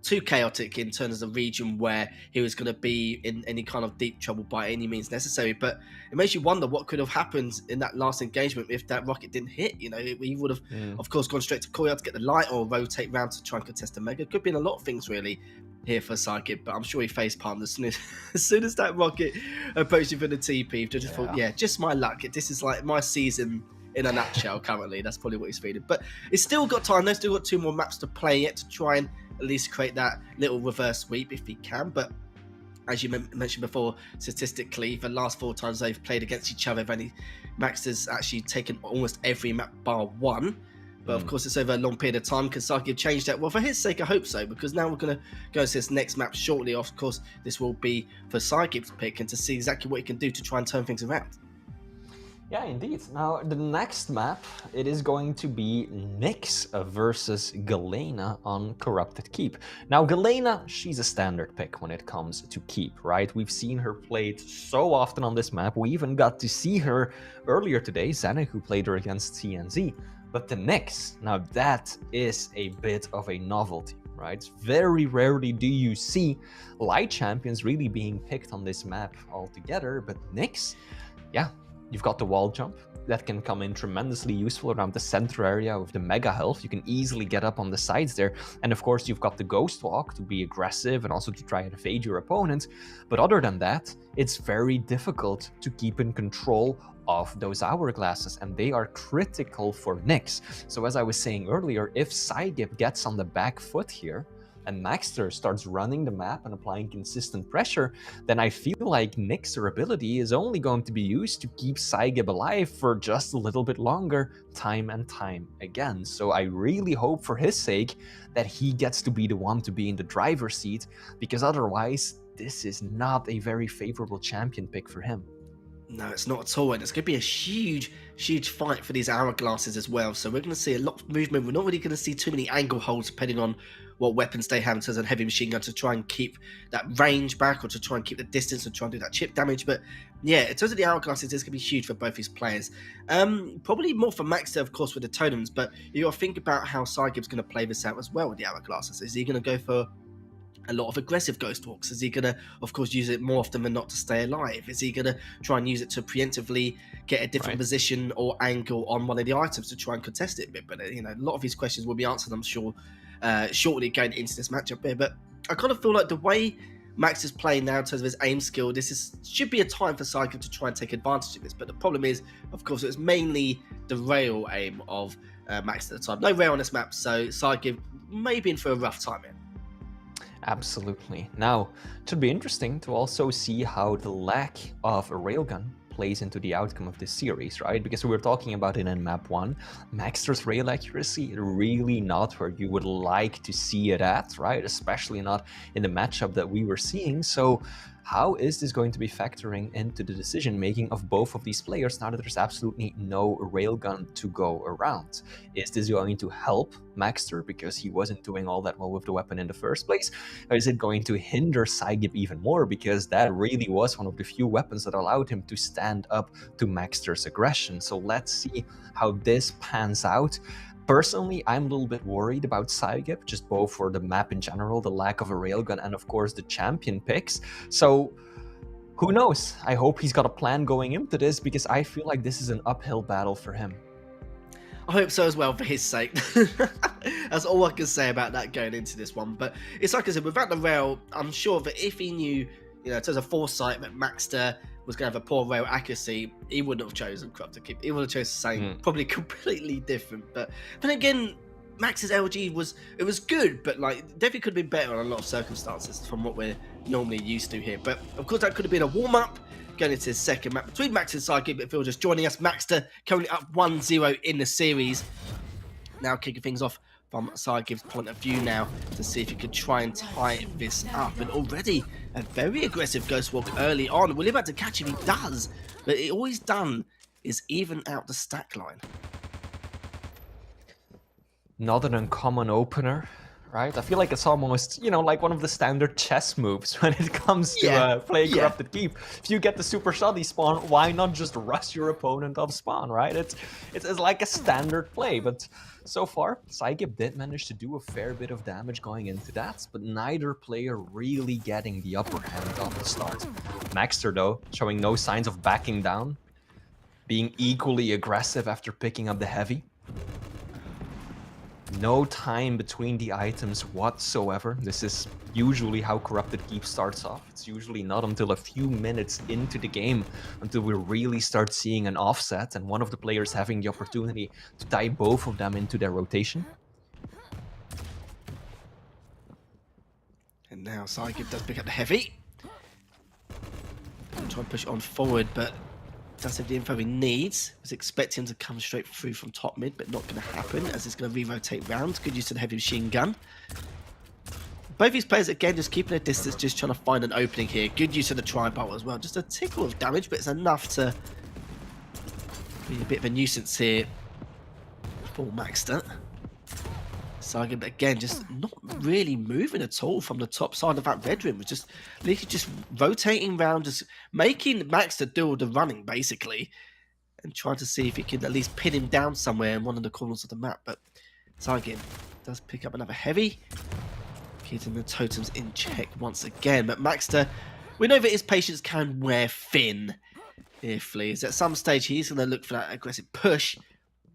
too chaotic in terms of the region where he was going to be in any kind of deep trouble by any means necessary. But it makes you wonder what could have happened in that last engagement if that rocket didn't hit. You know, he would have, of course, gone straight to courtyard to get the light, or rotate round to try and contest the mega. Could be in a lot of things really here for Saigib, but I'm sure he face palmed as soon as that rocket approached him for the TP. Just thought, yeah, just my luck. This is like my season in a nutshell currently. That's probably what he's feeling. But it's still got time. They've still got 2 more maps to play yet to try and at least create that little reverse sweep if he can. But as you mentioned before, statistically, the last 4 times they've played against each other, Max has actually taken almost every map bar 1. But of course, it's over a long period of time. Can Saigib change that? Well, for his sake, I hope so, because now we're going to go to this next map shortly. Of course, this will be for Saigib's pick, and to see exactly what he can do to try and turn things around. Yeah, indeed. Now, the next map, it is going to be Nyx versus Galena on Corrupted Keep. Now, Galena, she's a standard pick when it comes to Keep, right? We've seen her played so often on this map. We even got to see her earlier today, Zenek, who played her against CNZ. But the Nyx, now that is a bit of a novelty, right? Very rarely do you see light champions really being picked on this map altogether, but Nyx, yeah, you've got the wall jump that can come in tremendously useful around the center area with the mega health. You can easily get up on the sides there. And of course, you've got the ghost walk to be aggressive and also to try and evade your opponent. But other than that, it's very difficult to keep in control of those hourglasses, and they are critical for Nyx. So as I was saying earlier, if Saigib gets on the back foot here, and Maxter starts running the map and applying consistent pressure, then I feel like Nyx's ability is only going to be used to keep Saigib alive for just a little bit longer, time and time again. So I really hope for his sake that he gets to be the one to be in the driver's seat, because otherwise this is not a very favorable champion pick for him. No, it's not at all, and it's going to be a huge, huge fight for these hourglasses as well. So we're going to see a lot of movement. We're not really going to see too many angle holds, depending on what weapons they have in terms of heavy machine gun to try and keep that range back, or to try and keep the distance, and try and do that chip damage. But yeah, in terms of the hourglasses, it's going to be huge for both these players. Probably more for Maxter, of course, with the totems. But you got to think about how Cygib's going to play this out as well with the hourglasses. Is he going to go for a lot of aggressive ghost walks? Is he going to, of course, use it more often than not to stay alive? Is he going to try and use it to preemptively get a different position or angle on one of the items to try and contest it a bit? But a lot of these questions will be answered, I'm sure, shortly going into this matchup here. But I kind of feel like the way Max is playing now in terms of his aim skill, should be a time for Cyclone to try and take advantage of this. But the problem is, of course, it's mainly the rail aim of Max at the time. No rail on this map, so Cyclone may be in for a rough time here. Absolutely. Now, it should be interesting to also see how the lack of a railgun plays into the outcome of this series, right? Because we were talking about it in map 1, Maxter's rail accuracy really not where you would like to see it at, right? Especially not in the matchup that we were seeing. So how is this going to be factoring into the decision making of both of these players now that there's absolutely no railgun to go around? Is this going to help Maxter because he wasn't doing all that well with the weapon in the first place? Or is it going to hinder Cygib even more because that really was one of the few weapons that allowed him to stand up to Maxter's aggression? So let's see how this pans out. Personally, I'm a little bit worried about Cygib, just both for the map in general, the lack of a railgun, and of course the champion picks. So who knows? I hope he's got a plan going into this, because I feel like this is an uphill battle for him. I hope so as well, for his sake. That's all I can say about that going into this one. But it's like I said, without the rail, I'm sure that if he knew, in terms of foresight, that Maxter was going to have a poor rail accuracy, he wouldn't have chosen Corrupted Keep. He would have chosen something probably completely different. But then again, Max's LG was good, but definitely could have been better on a lot of circumstances from what we're normally used to here. But of course, that could have been a warm-up going into his second map between Max and Cygib. If you're just joining us, Maxter currently up 1-0 in the series. Now kicking things off from Cygib's point of view now to see if he could try and tie this up. And already a very aggressive Ghost Walk early on. Will he about to catch him? He does. But all he's done is even out the stack line. Not an uncommon opener, right? I feel like it's almost, like one of the standard chess moves when it comes to playing Corrupted Keep. If you get the super shoddy spawn, why not just rush your opponent off spawn, right? It's like a standard play, but so far, Cygib did manage to do a fair bit of damage going into that, but neither player really getting the upper hand off the start. Maxter, though, showing no signs of backing down, being equally aggressive after picking up the heavy. No time between the items whatsoever. This is usually how Corrupted Keep starts off. It's usually not until a few minutes into the game until we really start seeing an offset and one of the players having the opportunity to tie both of them into their rotation. And now Cygib does pick up the heavy. Try and push it on forward, but does have the info he needs. Was expecting him to come straight through from top mid, but not going to happen as it's going to re-rotate round. Good use of the heavy machine gun. Both these players, again, just keeping a distance, just trying to find an opening here. Good use of the tri-bolt as well. Just a tickle of damage, but it's enough to be a bit of a nuisance here for Maxter. Cygib, again, just not really moving at all from the top side of that red room. Just literally just rotating around, just making Maxter do all the running, basically, and trying to see if he can at least pin him down somewhere in one of the corners of the map. But Cygib does pick up another heavy, keeping the totems in check once again. But Maxter, we know that his patience can wear thin here, Fleas. At some stage, he's going to look for that aggressive push.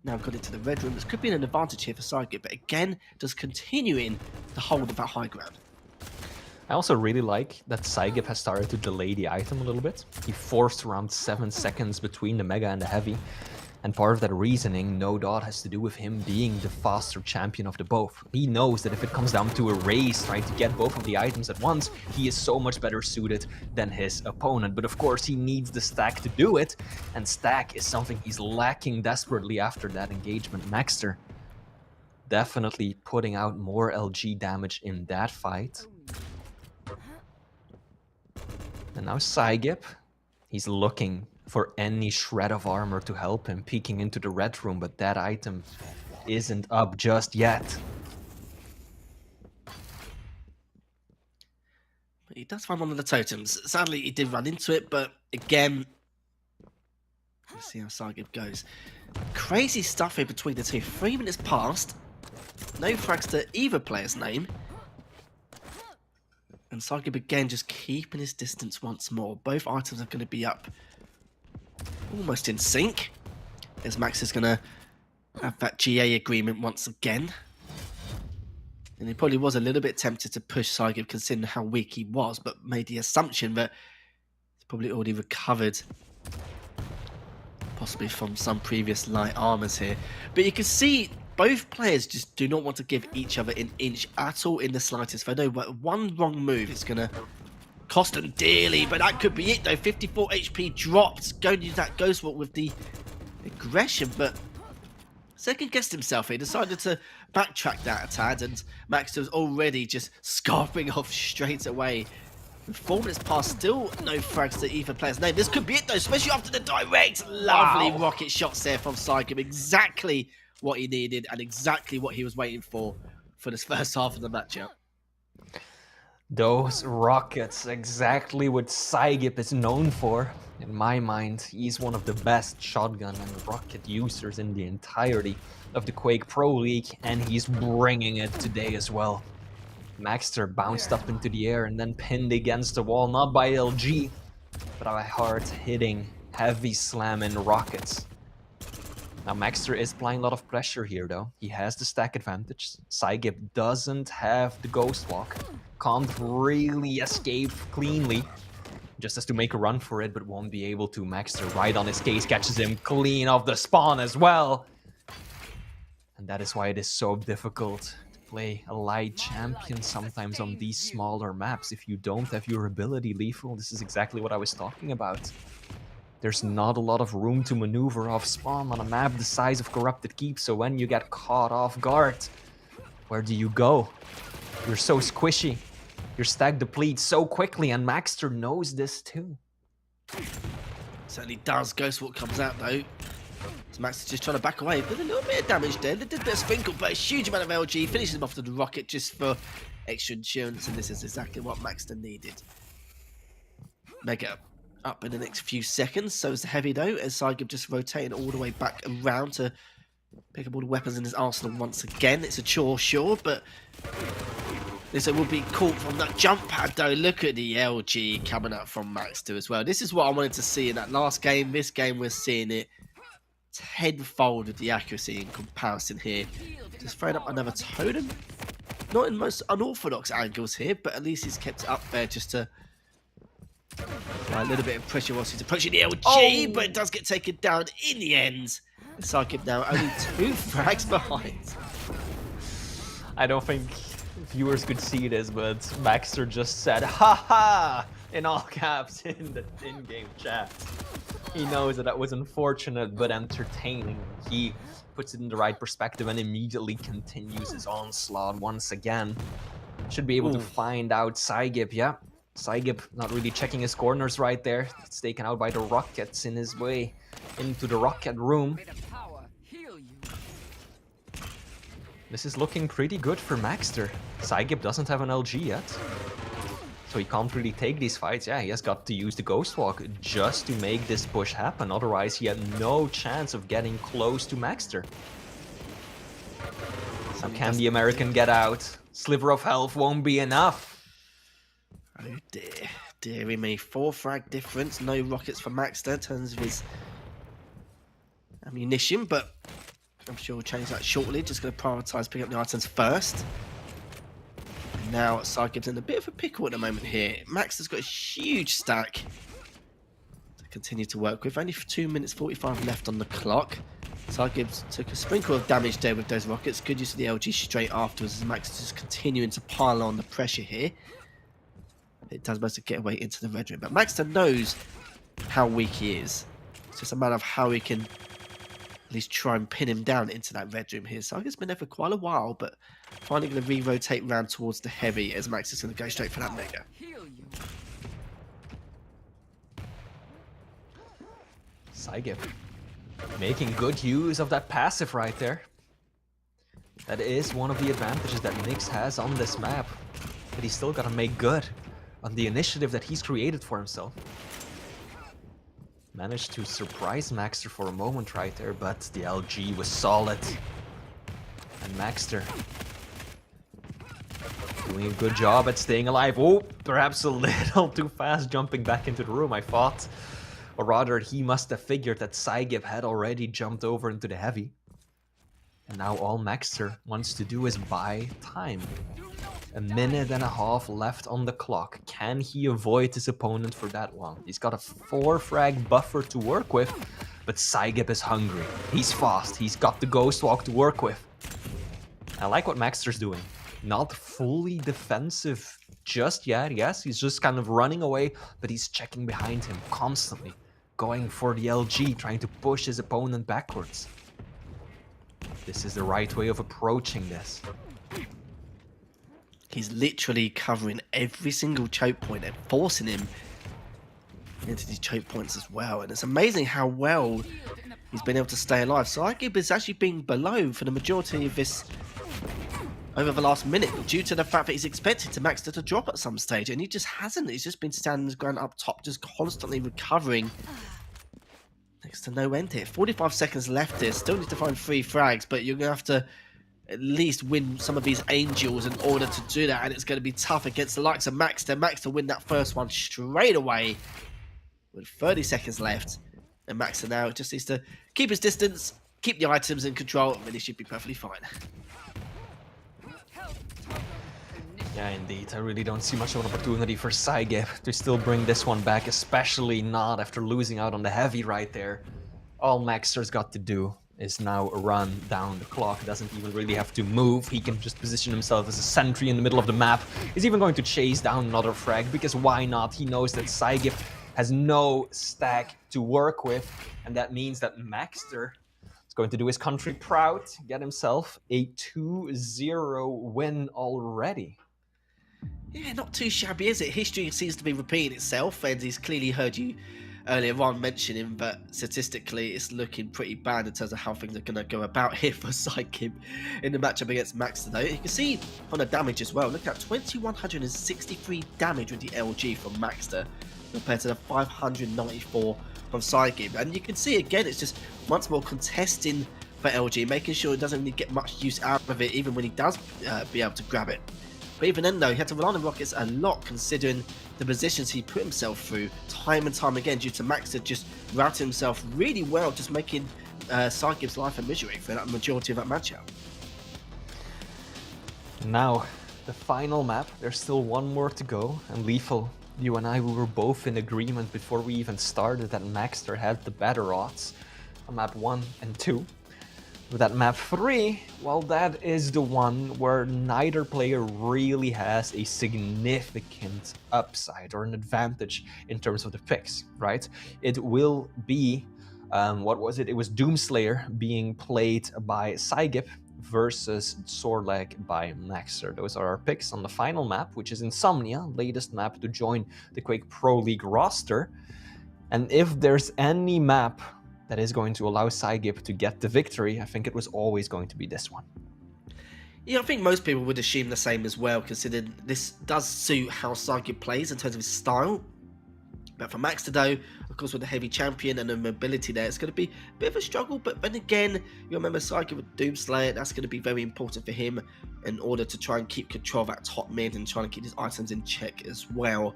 Now got into the red room. This could be an advantage here for Cygib, but again, just continuing the hold of that high ground. I also really like that Cygib has started to delay the item a little bit. He forced around 7 seconds between the Mega and the Heavy. And part of that reasoning, no doubt, has to do with him being the faster champion of the both. He knows that if it comes down to a race, trying to get both of the items at once, he is so much better suited than his opponent. But of course, he needs the stack to do it, and stack is something he's lacking desperately after that engagement. Maxter definitely putting out more LG damage in that fight. And now Cygib, he's looking for any shred of armor to help him peeking into the red room, but that item isn't up just yet. He does find one of the totems. Sadly, he did run into it, but again, let's see how Sargib goes. Crazy stuff here between the two. 3 minutes passed. No frags to either player's name. And Sargib again just keeping his distance once more. Both items are going to be up almost in sync. As Max is going to have that GA agreement once again. And he probably was a little bit tempted to push Sargib considering how weak he was, but made the assumption that he's probably already recovered possibly from some previous light armors here. But you can see both players just do not want to give each other an inch at all in the slightest. They know one wrong move is going to cost them dearly, but that could be it though. 54 HP dropped. Going to use that Ghost Walk with the aggression, but second guessed himself here, decided to backtrack that a tad, and Max was already just scarfing off straight away. With 4 minutes past, still no frags to either player's name. This could be it though, especially after the direct. Lovely rocket shots there from Psychic. Exactly what he needed and exactly what he was waiting for this first half of the matchup. Those rockets, exactly what Saigip is known for. In my mind, he's one of the best shotgun and rocket users in the entirety of the Quake Pro League, and he's bringing it today as well. Maxter bounced up into the air and then pinned against the wall, not by LG, but by hard-hitting, heavy slamming rockets. Now Maxter is applying a lot of pressure here though. He has the stack advantage. Saigip doesn't have the Ghost Walk. Can't really escape cleanly. Just has to make a run for it, but won't be able to. Maxter right on his case, catches him clean off the spawn as well. And that is why it is so difficult to play a light champion sometimes on these smaller maps. If you don't have your ability lethal, this is exactly what I was talking about. There's not a lot of room to maneuver off spawn on a map the size of Corrupted Keep, so when you get caught off guard, where do you go? You're so squishy. Your stack depletes so quickly, and Maxter knows this too. Certainly does. Ghost Walk comes out though. So Max is just trying to back away, but a little bit of damage there. A little bit of sprinkle, but a huge amount of LG. Finishes him off to the rocket just for extra insurance, and this is exactly what Maxter needed. Mega up in the next few seconds. So is the Heavy though, as Saigib just rotating all the way back around to pick up all the weapons in his arsenal once again. It's a chore, sure, but this will be caught from that jump pad though. Look at the LG coming up from Maxter as well. This is what I wanted to see in that last game. This game we're seeing it tenfold with the accuracy in comparison here. Just throwing up another totem. Not in most unorthodox angles here, but at least he's kept it up there just to a little bit of pressure whilst he's approaching the LG, but it does get taken down in the end. Saigib now only 2 frags behind. I don't think viewers could see this, but Maxter just said, "Ha in all caps in the in-game chat. He knows that was unfortunate, but entertaining. He puts it in the right perspective and immediately continues his onslaught once again. Should be able to find out Saigib, yeah. Saigib not really checking his corners right there. It's taken out by the rockets in his way into the rocket room. This is looking pretty good for Maxter. Saigib doesn't have an LG yet, so he can't really take these fights. Yeah, he has got to use the Ghost Walk just to make this push happen. Otherwise, he had no chance of getting close to Maxter. So can the American get out? Sliver of health won't be enough. Oh dear, dearie me. 4 frag difference, no rockets for Maxter in terms of his ammunition, but I'm sure we'll change that shortly. Just going to prioritise picking up the items first. And now Saigib's in a bit of a pickle at the moment here. Maxter's got a huge stack to continue to work with. Only 2 minutes 45 left on the clock. Saigib took a sprinkle of damage there with those rockets. Good use of the LG straight afterwards as Max is just continuing to pile on the pressure here. It does most to get away into the red room, but Maxter knows how weak he is. It's just a matter of how he can at least try and pin him down into that red room here. So I guess been there for quite a while, but finally going to re-rotate round towards the heavy as Max is going to go straight for that mega. Saigip making good use of that passive right there. That is one of the advantages that Nyx has on this map. But he's still gotta make good on the initiative that he's created for himself. Managed to surprise Maxter for a moment right there, but the LG was solid. And Maxter doing a good job at staying alive. Oh, perhaps a little too fast jumping back into the room, I thought. Or rather, he must have figured that Saigip had already jumped over into the heavy. And now all Maxter wants to do is buy time. A minute and a half left on the clock. Can he avoid his opponent for that long? He's got a 4-frag buffer to work with, but Saigip is hungry. He's fast. He's got the Ghost Walk to work with. I like what Maxter's doing. Not fully defensive just yet. Yes, he's just kind of running away, but he's checking behind him constantly. Going for the LG, trying to push his opponent backwards. This is the right way of approaching this. He's literally covering every single choke point and forcing him into these choke points as well. And it's amazing how well he's been able to stay alive. So Saigip has actually been below for the majority of this over the last minute due to the fact that he's expected to Maxter to drop at some stage, and he just hasn't. He's just been standing his ground up top, just constantly recovering. Next to no end here. 45 seconds left here. Still need to find 3 frags, but you're going to have to at least win some of these angels in order to do that, and it's going to be tough against the likes of Maxter. Maxter win that first one straight away with 30 seconds left, and Maxter now just needs to keep his distance, keep the items in control, and he should be perfectly fine. Yeah, indeed. I really don't see much of an opportunity for Saigip to still bring this one back, especially not after losing out on the heavy right there. All Maxter's got to do is now run down the clock. Doesn't even really have to move. He can just position himself as a sentry in the middle of the map. He's even going to chase down another frag, because why not? He knows that Saigip has no stack to work with, and that means that Maxter is going to do his country proud, get himself a 2-0 win already. Yeah, not too shabby, is it? History seems to be repeating itself, and he's clearly heard you earlier on mention him, but statistically it's looking pretty bad in terms of how things are going to go about here for Saigip in the matchup against Maxter, though. You can see on the damage as well. Look at 2163 damage with the LG from Maxter compared to the 594 from Saigip. And you can see again, it's just once more contesting for LG, making sure it doesn't really get much use out of it, even when he does be able to grab it. But even then, though, he had to rely on the rockets a lot, considering the positions he put himself through time and time again, due to Maxter just routing himself really well, just making Saigip's life a misery for that majority of that matchup. Now, the final map. There's still one more to go, and Lethal, you and I, we were both in agreement before we even started that Maxter had the better odds on map 1 and 2. With that map 3, well, that is the one where neither player really has a significant upside or an advantage in terms of the picks, right? It will be, what was it? It was Doomslayer being played by Saigip versus Sorlag by Maxter. Those are our picks on the final map, which is Insomnia, latest map to join the Quake Pro League roster. And if there's any map that is going to allow Saigip to get the victory, I think it was always going to be this one. Yeah, I think most people would assume the same as well, considering this does suit how Saigip plays in terms of his style. But for Maxter, though, of course, with the heavy champion and the mobility there, it's going to be a bit of a struggle. But then again, you remember Saigip with Doomslayer, that's going to be very important for him in order to try and keep control of that top mid and trying to keep his items in check as well.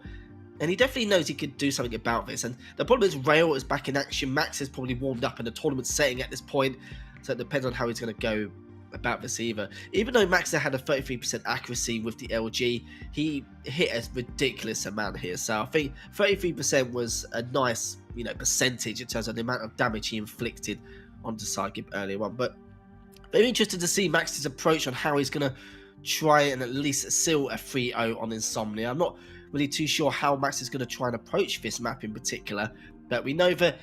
And he definitely knows he could do something about this. And the problem is Rail is back in action. Max is probably warmed up in the tournament setting at this point. So it depends on how he's going to go about this either. Even though Maxter had a 33% accuracy with the LG, he hit a ridiculous amount here. So I think 33% was a nice, percentage in terms of the amount of damage he inflicted onto Saigip earlier on. But very interested to see Maxter's approach on how he's going to try and at least seal a 3-0 on Insomnia. I'm not really too sure how Max is going to try and approach this map in particular, but we know that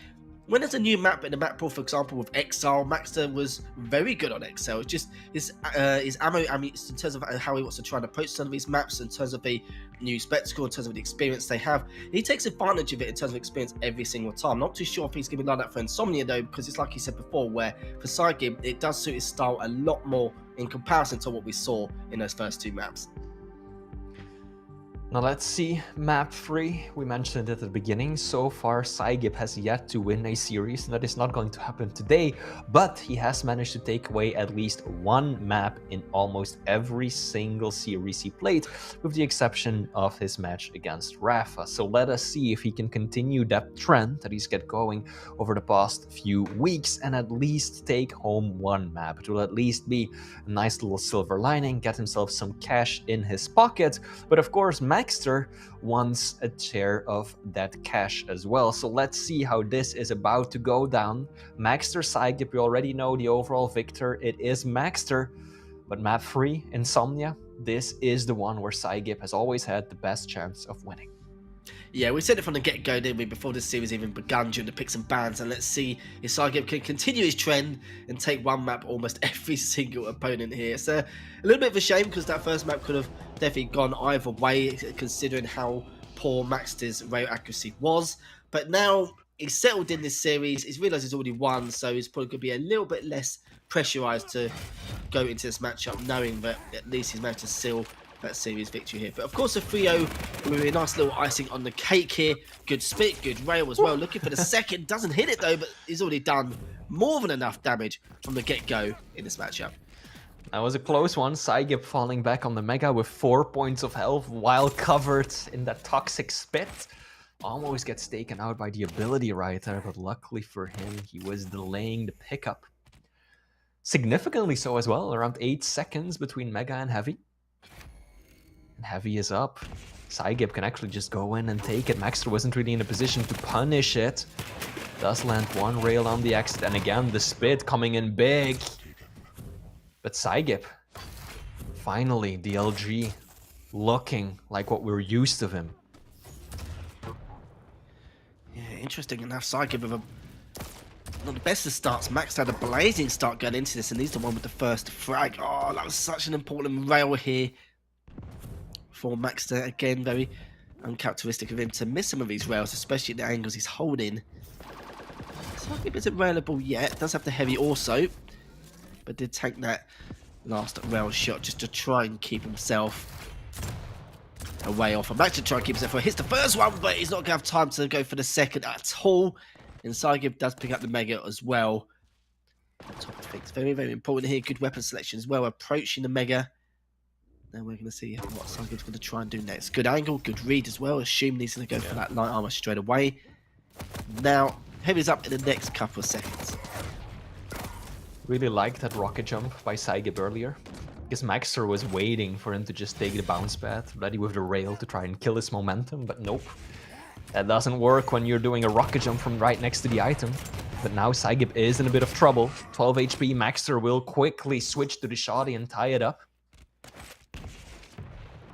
when there's a new map in the map pool, for example, with Exile, Maxter was very good on Exile. It's just his ammo, in terms of how he wants to try and approach some of these maps, in terms of the new spectacle, in terms of the experience they have. He takes advantage of it in terms of experience every single time. Not too sure if he's going to be like that for Insomnia, though, because it's like he said before, where for Saigib, it does suit his style a lot more in comparison to what we saw in those first 2 maps. Now let's see map 3. We mentioned it at the beginning. So far, Saigib has yet to win a series. That is not going to happen today, but he has managed to take away at least 1 map in almost every single series he played, with the exception of his match against Rafa. So let us see if he can continue that trend that he's got going over the past few weeks and at least take home 1 map. It will at least be a nice little silver lining, get himself some cash in his pocket. But of course, Maxter wants a share of that cash as well. So let's see how this is about to go down. Maxter, Saigib, we already know the overall victor. It is Maxter. But map 3, Insomnia, this is the one where Saigib has always had the best chance of winning. Yeah, we said it from the get-go, didn't we, before this series even begun during the picks and bans, and let's see if Saigib can continue his trend and take 1 map almost every single opponent here. It's a little bit of a shame because that first map could have definitely gone either way, considering how poor Maxter's rail accuracy was. But now he's settled in this series, he's realised he's already won, so he's probably going to be a little bit less pressurised to go into this matchup, knowing that at least he's managed to seal that series victory here. But of course, a 3-0 with a nice little icing on the cake here. Good spit, good rail as well. Looking for the second, doesn't hit it though, but he's already done more than enough damage from the get-go in this matchup. That was a close one. Saigib falling back on the Mega with 4 points of health while covered in that toxic spit. Almost gets taken out by the ability right there, but luckily for him, he was delaying the pickup. Significantly so as well, around 8 seconds between Mega and Heavy. And Heavy is up. Saigib can actually just go in and take it. Maxter wasn't really in a position to punish it. Does land 1 rail on the exit, and again the spit coming in big. But Saigib, finally the LG looking like what we're used to him. Yeah, interesting enough, Saigib with not the best of starts. Max had a blazing start going into this, and he's the one with the first frag. Oh, that was such an important rail here for Maxter. Again, very uncharacteristic of him to miss some of these rails, especially at the angles he's holding. Saigib isn't railable yet. Does have the heavy also, but did take that last rail shot just to try and keep himself away off. Maxter trying to keep himself away. Hits the first one, but he's not going to have time to go for the second at all. And Saigib does pick up the Mega as well. On top of things, very, very important here. Good weapon selection as well. Approaching the Mega. Now we're going to see what Saigib's going to try and do next. Good angle, good read as well. Assuming he's going to go for that light armor straight away. Now, Heavy's up in the next couple of seconds. Really liked that rocket jump by Saigib earlier. Because Maxter was waiting for him to just take the bounce pad, ready with the rail to try and kill his momentum, but nope. That doesn't work when you're doing a rocket jump from right next to the item. But now Saigib is in a bit of trouble. 12 HP, Maxter will quickly switch to the shoddy and tie it up.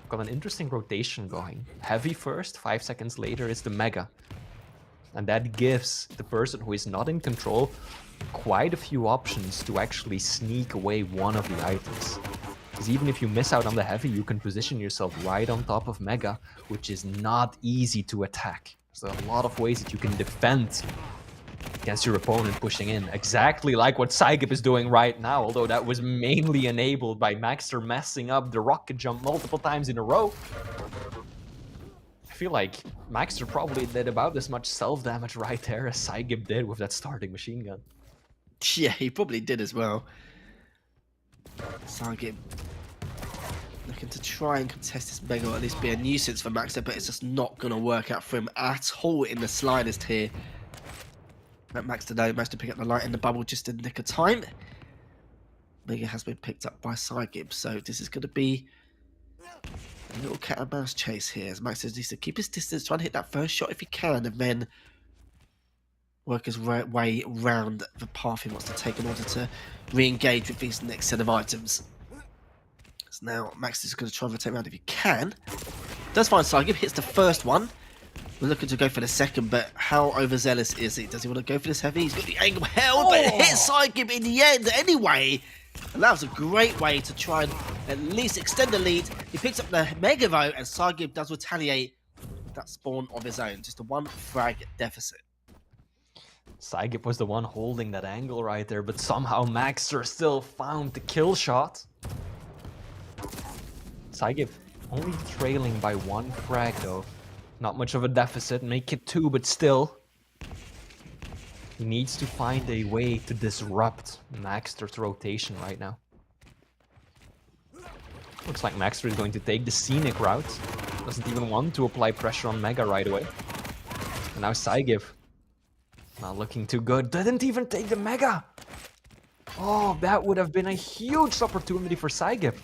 Got an interesting rotation going. Heavy first, 5 seconds later is the Mega. And that gives the person who is not in control quite a few options to actually sneak away one of the items. Because even if you miss out on the Heavy, you can position yourself right on top of Mega, which is not easy to attack. There's a lot of ways that you can defend against your opponent pushing in. Exactly like what Saigib is doing right now, although that was mainly enabled by Maxter messing up the rocket jump multiple times in a row. I feel like Maxter probably did about as much self-damage right there as Saigib did with that starting machine gun. Yeah, he probably did as well. Saigib looking to try and contest this Mega, or at least be a nuisance for Maxter, but it's just not going to work out for him at all in the slightest here. But Maxter though managed to pick up the light in the bubble just in the nick of time. Mega has been picked up by Saigib, so this is going to be a little cat and mouse chase here, as Maxter needs to keep his distance, try and hit that first shot if he can, and then work his way around the path he wants to take in order to re-engage with these next set of items. So now Max is going to try and rotate around if he can. Does find Saigib, hits the first one. We're looking to go for the second, but how overzealous is he? Does he want to go for this heavy? He's got the angle held, but it hits Saigib in the end anyway. And that was a great way to try and at least extend the lead. He picks up the Mega though, and Saigib does retaliate with that spawn of his own. Just a 1 frag deficit. Saigib was the one holding that angle right there, but somehow Maxter still found the kill shot. Saigib only trailing by 1 frag though. Not much of a deficit, make it 2, but still. He needs to find a way to disrupt Maxter's rotation right now. Looks like Maxter is going to take the scenic route. Doesn't even want to apply pressure on Mega right away. And now Saigib. Not looking too good. Didn't even take the Mega! Oh, that would have been a huge opportunity for Saigib.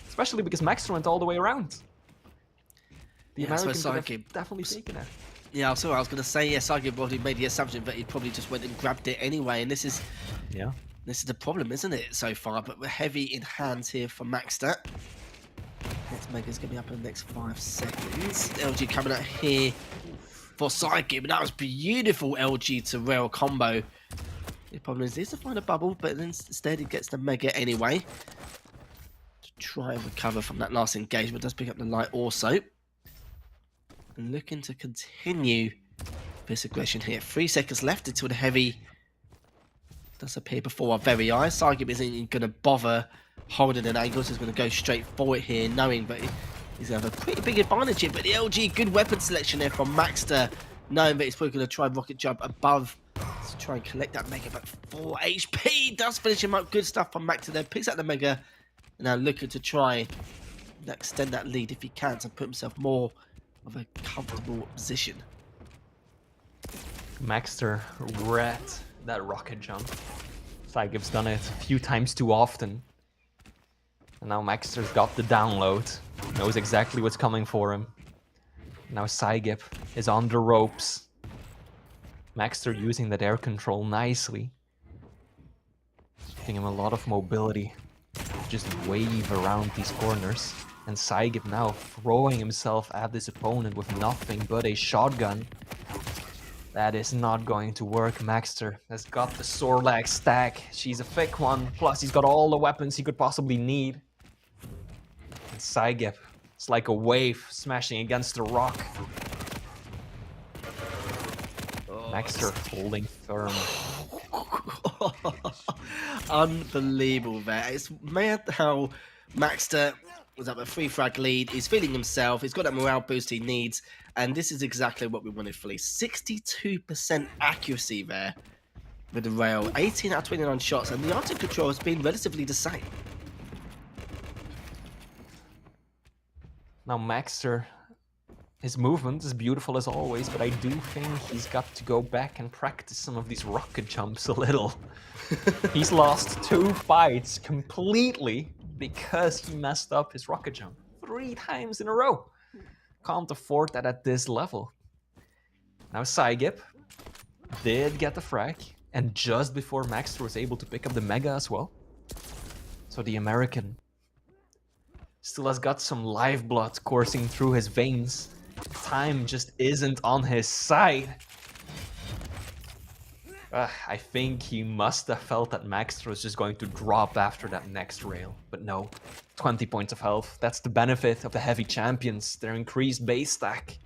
Especially because Maxter went all the way around. The American could have definitely taken it. Yeah, I was going to say, yes, Saigib already made the assumption that he probably just went and grabbed it anyway, and this is the problem, isn't it, so far? But we're heavy in hands here for Maxter. Next Mega's going to be up in the next 5 seconds. LG coming out here for Saigib, and that was beautiful LG to rail combo. The problem is, he needs to find a bubble, but then instead he gets the Mega anyway. To try and recover from that last engagement, does pick up the light also. And looking to continue this aggression here. 3 seconds left until the heavy does appear before our very eyes. Saigib isn't going to bother holding an angle, so he's going to go straight for it here, knowing that he's going to have a pretty big advantage here. But the LG, good weapon selection there from Maxter, knowing that he's probably going to try and rocket jump above to try and collect that Mega. But 4 HP does finish him up. Good stuff from Maxter there. Picks up the Mega, and now looking to try and extend that lead if he can to put himself more of a comfortable position. Maxter read that rocket jump. Saigib's done it a few times too often. And now Maxter's got the download. Knows exactly what's coming for him. Now Saigib is on the ropes. Maxter using that air control nicely. Giving him a lot of mobility. Just wave around these corners. And Saigib now throwing himself at this opponent with nothing but a shotgun. That is not going to work. Maxter has got the Sorlag stack. She's a thick one. Plus, he's got all the weapons he could possibly need. And Saigib, it's like a wave smashing against a rock. Maxter holding firm. Unbelievable there. It's mad how Maxter was up a 3 frag lead. He's feeling himself. He's got that morale boost he needs. And this is exactly what we wanted for 62% accuracy there with the rail. 18 out of 29 shots. And the Arctic control has been relatively the same. Now Maxter, his movement is beautiful as always, but I do think he's got to go back and practice some of these rocket jumps a little. He's lost 2 fights completely because he messed up his rocket jump 3 times in a row. Can't afford that at this level. Now Saigib did get the frag, and just before Maxter was able to pick up the Mega as well. So the American still has got some lifeblood coursing through his veins. Time just isn't on his side. I think he must have felt that Maxter was just going to drop after that next rail. But no, 20 points of health. That's the benefit of the heavy champions. Their increased base stack.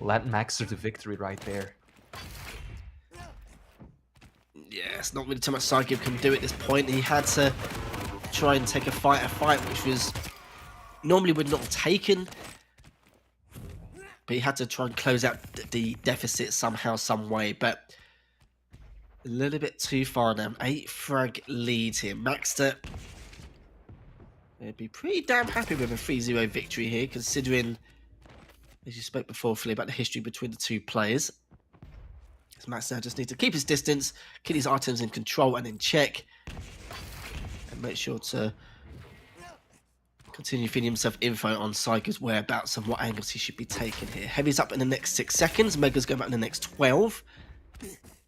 Led Maxter to victory right there. Yeah, it's not really too much Saigib can do at this point. He had to try and take a fight, which was normally would not have taken. But he had to try and close out the deficit somehow, some way. But a little bit too far now. 8 frag lead here. Maxter would be pretty damn happy with a 3-0 victory here, considering, as you spoke before, Philly, about the history between the 2 players. So Maxter just needs to keep his distance, keep his items in control and in check, and make sure to continue feeding himself info on Saigib's whereabouts and what angles he should be taking here. Heavy's up in the next 6 seconds. Mega's going back in the next 12.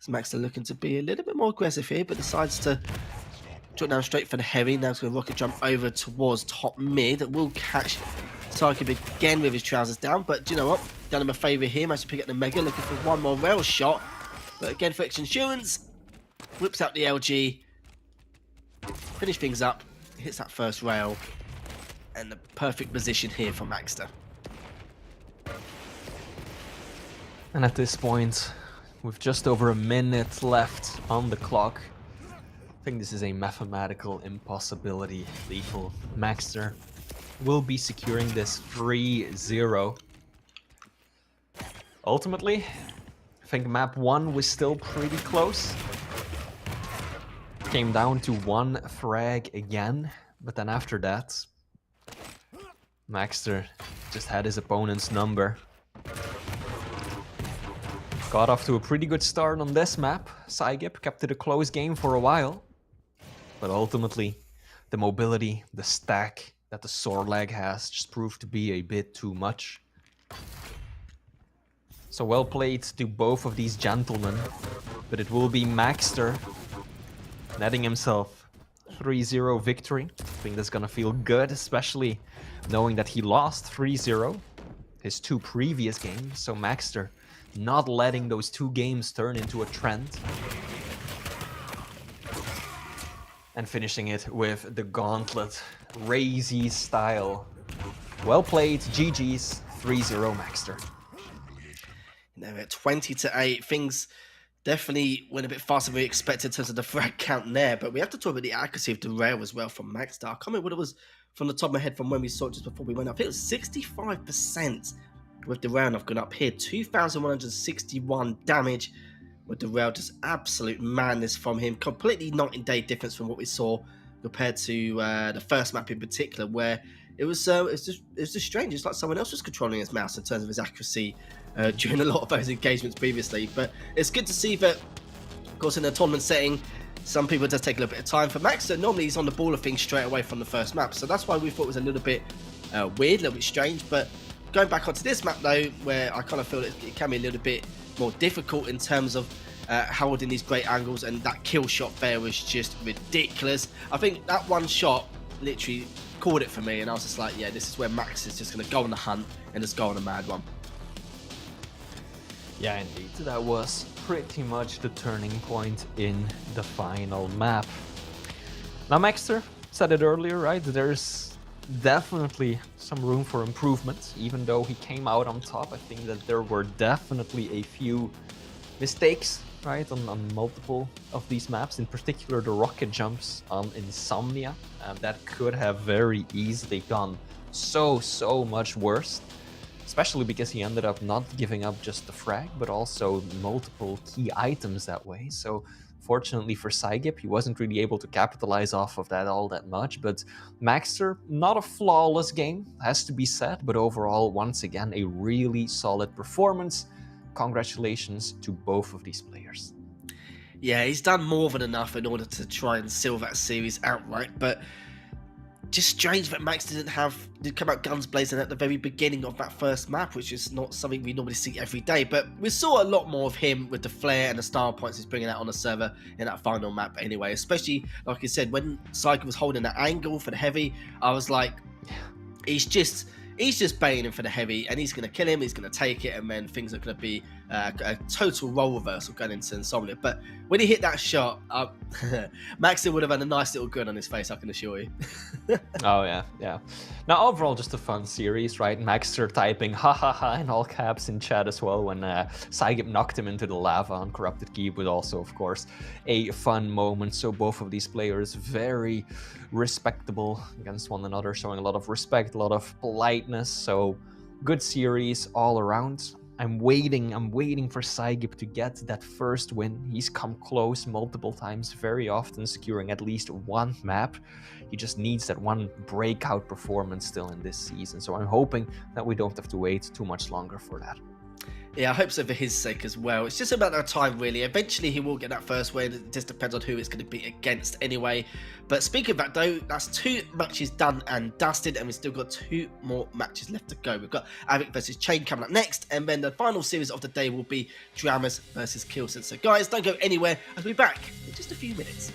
So Maxter looking to be a little bit more aggressive here, but decides to drop down straight for the heavy. Now he's going to rocket jump over towards top mid. That will catch Tarkin again with his trousers down, but do you know what? Done him a favour here, managed to pick up the Mega, looking for one more rail shot. But again, for extra insurance, whips out the LG, finish things up, hits that first rail, and the perfect position here for Maxter. And at this point, with just over a minute left on the clock, I think this is a mathematical impossibility. Lethal Maxter will be securing this 3-0. Ultimately, I think map 1 was still pretty close. Came down to one frag again, but then after that, Maxter just had his opponent's number. Got off to a pretty good start on this map. Saigip kept it a close game for a while, but ultimately, the mobility, the stack that the Sorlag has just proved to be a bit too much. So well played to both of these gentlemen, but it will be Maxter netting himself 3-0 victory. I think that's gonna feel good, especially knowing that he lost 3-0 his 2 previous games. So Maxter not letting those 2 games turn into a trend. And finishing it with the gauntlet, Razy style. Well played, GG's, 3-0 Maxter. Now at 20-8, things definitely went a bit faster than we expected in terms of the frag count there, but we have to talk about the accuracy of the rail as well from Maxter. I can't remember what it was from the top of my head from when we saw it just before we went up. It was 65% with the rail. I've gone up here, 2,161 damage with the rail. Just absolute madness from him. Completely night and day difference from what we saw compared to the first map in particular, where it was just strange. It's like someone else was controlling his mouse in terms of his accuracy during a lot of those engagements previously. But it's good to see that, of course, in a tournament setting, some people just take a little bit of time. For Maxter, normally he's on the ball of things straight away from the first map, so that's why we thought it was a little bit weird, a little bit strange. But going back onto this map though, where I kind of feel it can be a little bit more difficult in terms of holding these great angles, and that kill shot there was just ridiculous. I think that one shot literally called it for me, and I was just like, yeah, this is where Max is just going to go on the hunt and just go on a mad one. Yeah, indeed. That was pretty much the turning point in the final map. Now, Maxter said it earlier, right? There's definitely some room for improvement. Even though he came out on top, I think that there were definitely a few mistakes, right, on multiple of these maps, in particular the rocket jumps on Insomnia. That could have very easily gone so much worse, especially because he ended up not giving up just the frag, but also multiple key items that way. So fortunately for Saigip, he wasn't really able to capitalize off of that all that much. But Maxter, not a flawless game, has to be said, but overall, once again, a really solid performance. Congratulations to both of these players. Yeah, he's done more than enough in order to try and seal that series outright, but just strange that Max did come out guns blazing at the very beginning of that first map, which is not something we normally see every day. But we saw a lot more of him with the flair and the style points he's bringing out on the server in that final map anyway. Especially, like you said, when Psycho was holding that angle for the heavy, I was like, he's just baiting for the heavy, and he's going to kill him, he's going to take it, and then things are going to be a total role reversal going into Insomnia. But when he hit that shot, Maxter would have had a nice little grin on his face, I can assure you. Oh, yeah. Now, overall, just a fun series, right? Maxter typing ha ha ha in all caps in chat as well when Saigip knocked him into the lava on Corrupted Keep, was also, of course, a fun moment. So both of these players very respectable against one another, showing a lot of respect, a lot of politeness. So good series all around. I'm waiting for Saigip to get that first win. He's come close multiple times, very often securing at least one map. He just needs that one breakout performance still in this season. So I'm hoping that we don't have to wait too much longer for that. Yeah, I hope so for his sake as well. It's just a matter of time, really. Eventually, he will get that first win. It just depends on who it's going to be against anyway. But speaking of that, though, that's 2 matches done and dusted, and we've still got 2 more matches left to go. We've got Avic versus Chain coming up next, and then the final series of the day will be Dramas versus Kilson. So, guys, don't go anywhere. I'll be back in just a few minutes.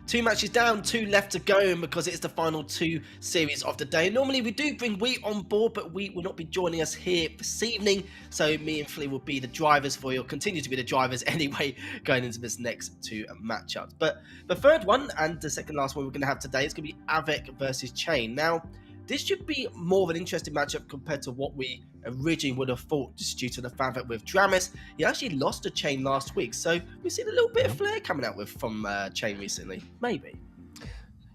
2 matches down, 2 left to go, and because it is the final 2 series of the day, normally we do bring Wheat on board, but Wheat will not be joining us here this evening, so me and Flea will be the drivers for you, or continue to be the drivers anyway, going into this next 2 matchups. But the third one, and the second last one we're going to have today, is going to be Avec versus Chain. Now, this should be more of an interesting matchup compared to what we originally would have thought, just due to the fact that with Dramis, he actually lost to Chain last week. So we've seen a little bit of flair coming out from Chain recently. Maybe.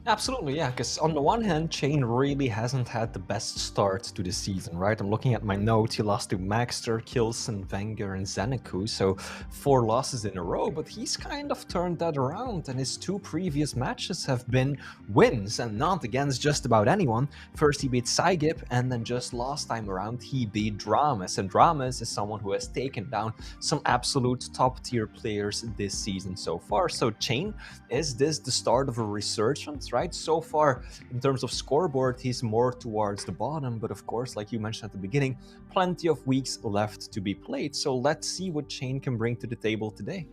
Absolutely, yeah, because on the one hand, Chain really hasn't had the best start to the season, right? I'm looking at my notes. He lost to Maxter, Kilson, Wenger, and Zeneku, so 4 losses in a row, but he's kind of turned that around, and his 2 previous matches have been wins, and not against just about anyone. First he beat Saigip, and then just last time around he beat Dramis, and Dramis is someone who has taken down some absolute top-tier players this season so far. So Chain, is this the start of a resurgence? Right? So far, in terms of scoreboard, he's more towards the bottom, but of course, like you mentioned at the beginning, plenty of weeks left to be played. So let's see what Chain can bring to the table today.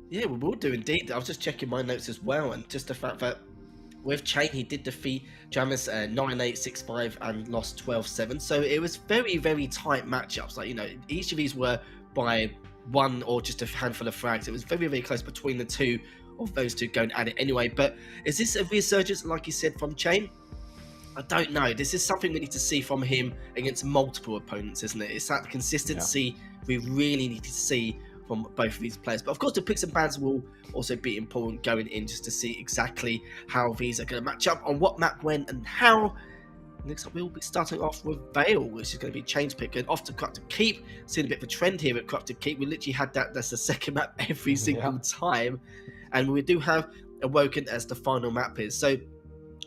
Yeah, we will do indeed. I was just checking my notes as well, and just the fact that with Chain, he did defeat Jamis 9-8, 6-5, and lost 12-7. So it was very, very tight matchups. Like, you know, each of these were by 1 or just a handful of frags. It was very, very close between the 2 of those 2 going at it anyway. But is this a resurgence, like you said, from Chain? I don't know. This is something we need to see from him against multiple opponents, isn't it? It's that consistency we really need to see from both of these players. But of course, the picks and bans will also be important going in, just to see exactly how these are going to match up, on what map, when, and how. Next up, we'll be starting off with Vale, which is going to be Chain's pick, and off to Corrupted Keep. Seeing a bit of a trend here at Corrupted Keep. We literally had that's the second map every single time. And we do have Awoken as the final map is. So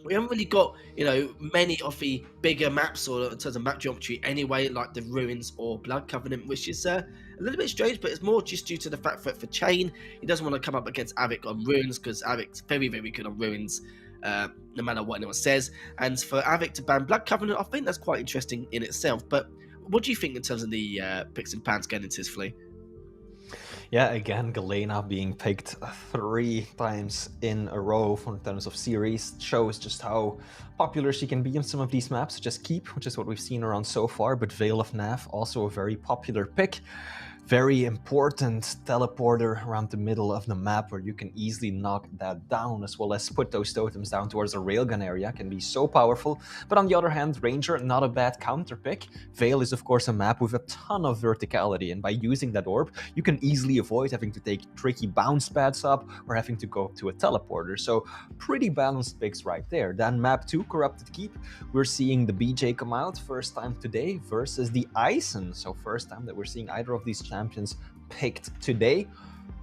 we haven't really got, you know, many of the bigger maps, or in terms of map geometry anyway, like the Ruins or Blood Covenant, which is a little bit strange, but it's more just due to the fact that for Chain, he doesn't want to come up against Avec on Ruins, because Avic's very, very good on Ruins, no matter what anyone says. And for Avec to ban Blood Covenant, I think that's quite interesting in itself. But what do you think in terms of the picks and pans going into this, Flea? Yeah, again, Galena being picked 3 times in a row in terms of series shows just how popular she can be on some of these maps, such as Keep, which is what we've seen around so far, but Veil of Nav, also a very popular pick. Very important teleporter around the middle of the map where you can easily knock that down, as well as put those totems down towards the railgun area. Can be so powerful. But on the other hand, Ranger, not a bad counter pick. Veil is of course a map with a ton of verticality, and by using that orb, you can easily avoid having to take tricky bounce pads up or having to go to a teleporter. So pretty balanced picks right there. Then map 2, Corrupted Keep, we're seeing the BJ come out first time today versus the Eisen. So first time that we're seeing either of these champions picked today.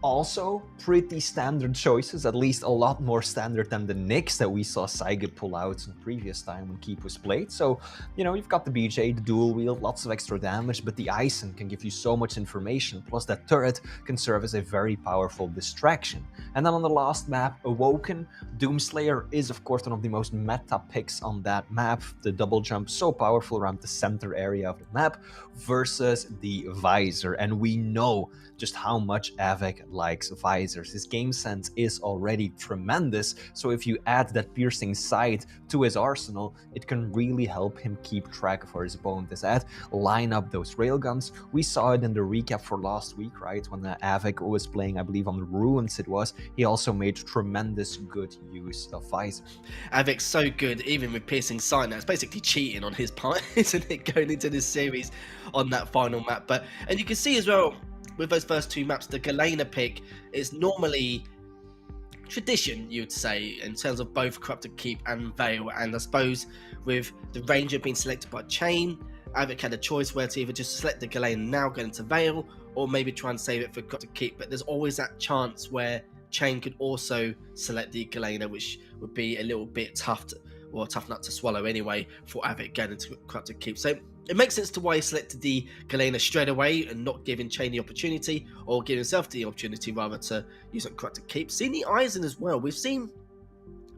Also, pretty standard choices, at least a lot more standard than the Nyx that we saw Saigip pull out in the previous time when Keep was played. So, you know, you've got the BJ, the dual wield, lots of extra damage, but the Eisen can give you so much information, plus that turret can serve as a very powerful distraction. And then on the last map, Awoken, Doomslayer is of course one of the most meta picks on that map. The double jump so powerful around the center area of the map versus the Visor, and we know just how much Avec likes visors. His game sense is already tremendous, so if you add that piercing sight to his arsenal, it can really help him keep track of where his opponent is at, line up those railguns. We saw it in the recap for last week, right, when Avec was playing, I believe on the Ruins it was, he also made tremendous good use of visor. Avic's so good, even with piercing sight. Now it's basically cheating on his part, isn't it, going into this series on that final map. But and you can see as well, with those first 2 maps, the Galena pick is normally tradition, you would say, in terms of both Corrupted Keep and Veil. And I suppose with the Ranger being selected by Chain, Avec had a choice where to either just select the Galena now, go into Veil, or maybe try and save it for Corrupted Keep. But there's always that chance where Chain could also select the Galena, which would be a little bit tough nut to swallow anyway for Avec going into Corrupted Keep. So it makes sense to why he selected the Galena straight away and not giving Chain the opportunity, or giving himself the opportunity rather, to use it Corrupted Keep. Seeing the Eisen as well, we've seen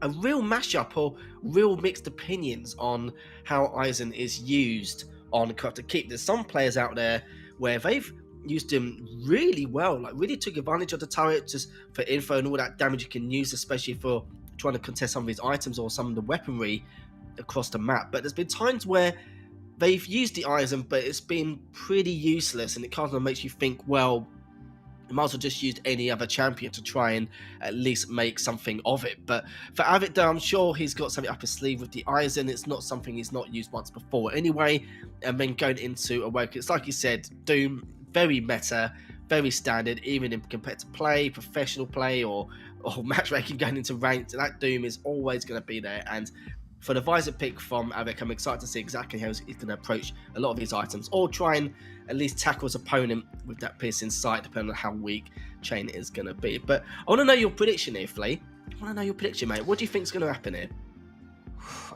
a real mashup or real mixed opinions on how Eisen is used on Corrupted Keep. There's some players out there where they've used him really well, like really took advantage of the turret just for info and all that damage you can use, especially for trying to contest some of his items or some of the weaponry across the map. But there's been times where they've used the item, but it's been pretty useless, and it kind of makes you think, well, you might as well just use any other champion to try and at least make something of it. But for Avid, though, I'm sure he's got something up his sleeve with the Eisen. It's not something he's not used once before anyway. And then going into Awake, it's like you said, Doom, very meta, very standard, even in competitive play, professional play, or matchmaking going into ranked. That Doom is always going to be there. And for the visor pick from Avik, I'm excited to see exactly how he's going to approach a lot of these items, or try and at least tackle his opponent with that piercing sight, depending on how weak Chain is going to be. But I want to know your prediction here, Flea. I want to know your prediction, mate. What do you think is going to happen here?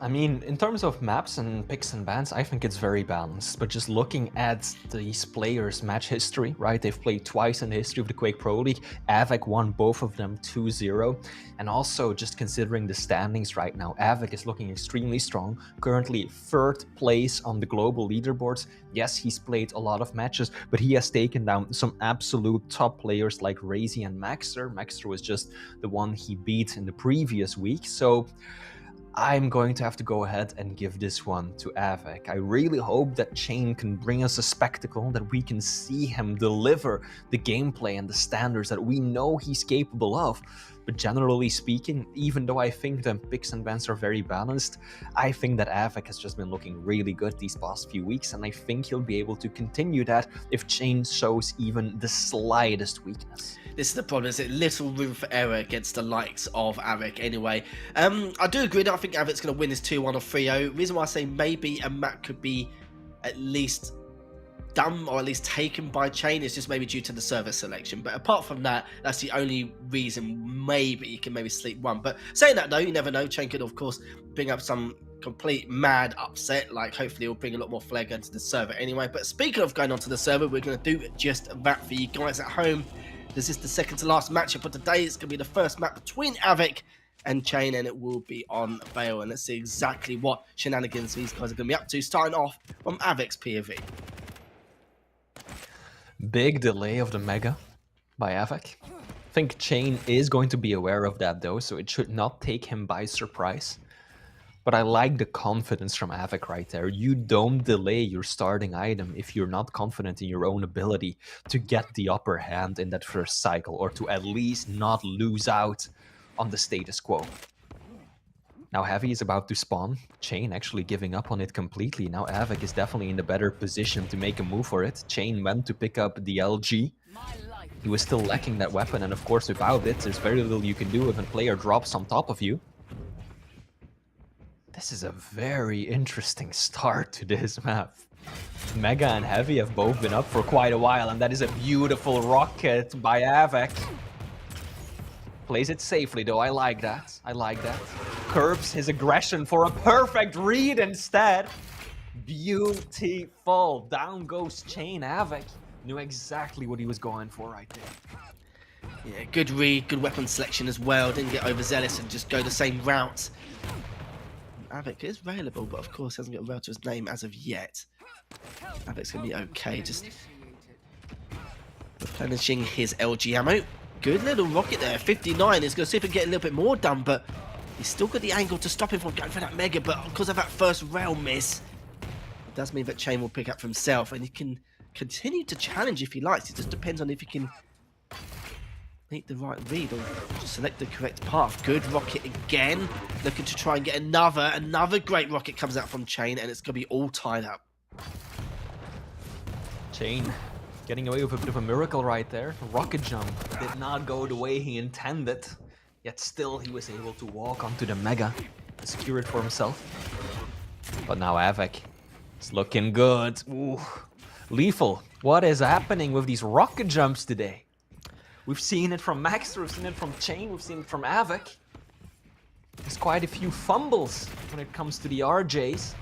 I mean, in terms of maps and picks and bans, I think it's very balanced. But just looking at these players' match history, right? They've played twice in the history of the Quake Pro League. Avik won both of them 2-0. And also, just considering the standings right now, Avik is looking extremely strong. Currently 3rd place on the global leaderboards. Yes, he's played a lot of matches, but he has taken down some absolute top players like Razy and Maxer. Maxer was just the one he beat in the previous week. So I'm going to have to go ahead and give this one to Avik. I really hope that Chain can bring us a spectacle, that we can see him deliver the gameplay and the standards that we know he's capable of. But generally speaking, even though I think the picks and bans are very balanced, I think that Avik has just been looking really good these past few weeks, and I think he'll be able to continue that if Chain shows even the slightest weakness. This is the problem, is it? Little room for error against the likes of Avik anyway. I do agree that I think Avik's going to win this 2-1 or 3-0. Reason why I say maybe a map could be at least done or at least taken by Chain is just maybe due to the server selection. But apart from that, that's the only reason maybe you can maybe sleep one. But saying that though, you never know. Chain could of course bring up some complete mad upset, like hopefully it'll bring a lot more flair going to the server anyway. But speaking of going on to the server, we're going to do just that for you guys at home. This is the second to last matchup of the day. It's going to be the first map between Avik and Chain, and it will be on Vale. And let's see exactly what shenanigans these guys are going to be up to, starting off from Avik's POV. Big delay of the Mega by Avik. I think Chain is going to be aware of that though, so it should not take him by surprise. But I like the confidence from Avik right there. You don't delay your starting item if you're not confident in your own ability to get the upper hand in that first cycle, or to at least not lose out on the status quo. Now Heavy is about to spawn. Chain actually giving up on it completely. Now Avik is definitely in the better position to make a move for it. Chain went to pick up the LG. He was still lacking that weapon, and of course without it, there's very little you can do if a player drops on top of you. This is a very interesting start to this map. Mega and Heavy have both been up for quite a while, and that is a beautiful rocket by Avik. Plays it safely though, I like that. I like that. Curbs his aggression for a perfect read instead. Beautiful. Down goes Chain. Avik knew exactly what he was going for right there. Yeah, good read, good weapon selection as well. Didn't get overzealous and just go the same route. Avik is available, but of course hasn't got a route to his name as of yet. Avik's going to be okay, just replenishing his LG ammo. Good little rocket there, 59. He's going to see if he can get a little bit more done, but he's still got the angle to stop him from going for that Mega, but because of that first rail miss, it does mean that Chain will pick up for himself, and he can continue to challenge if he likes. It just depends on if he can make the right read or select the correct path. Good rocket again, looking to try and get another great rocket comes out from Chain, and it's going to be all tied up. Chain getting away with a bit of a miracle right there. Rocket jump did not go the way he intended, yet still he was able to walk onto the Mega and secure it for himself. But now Avik is looking good. Ooh. Lethal, what is happening with these rocket jumps today? We've seen it from Maxter, we've seen it from Chain, we've seen it from Avik. There's quite a few fumbles when it comes to the RJs.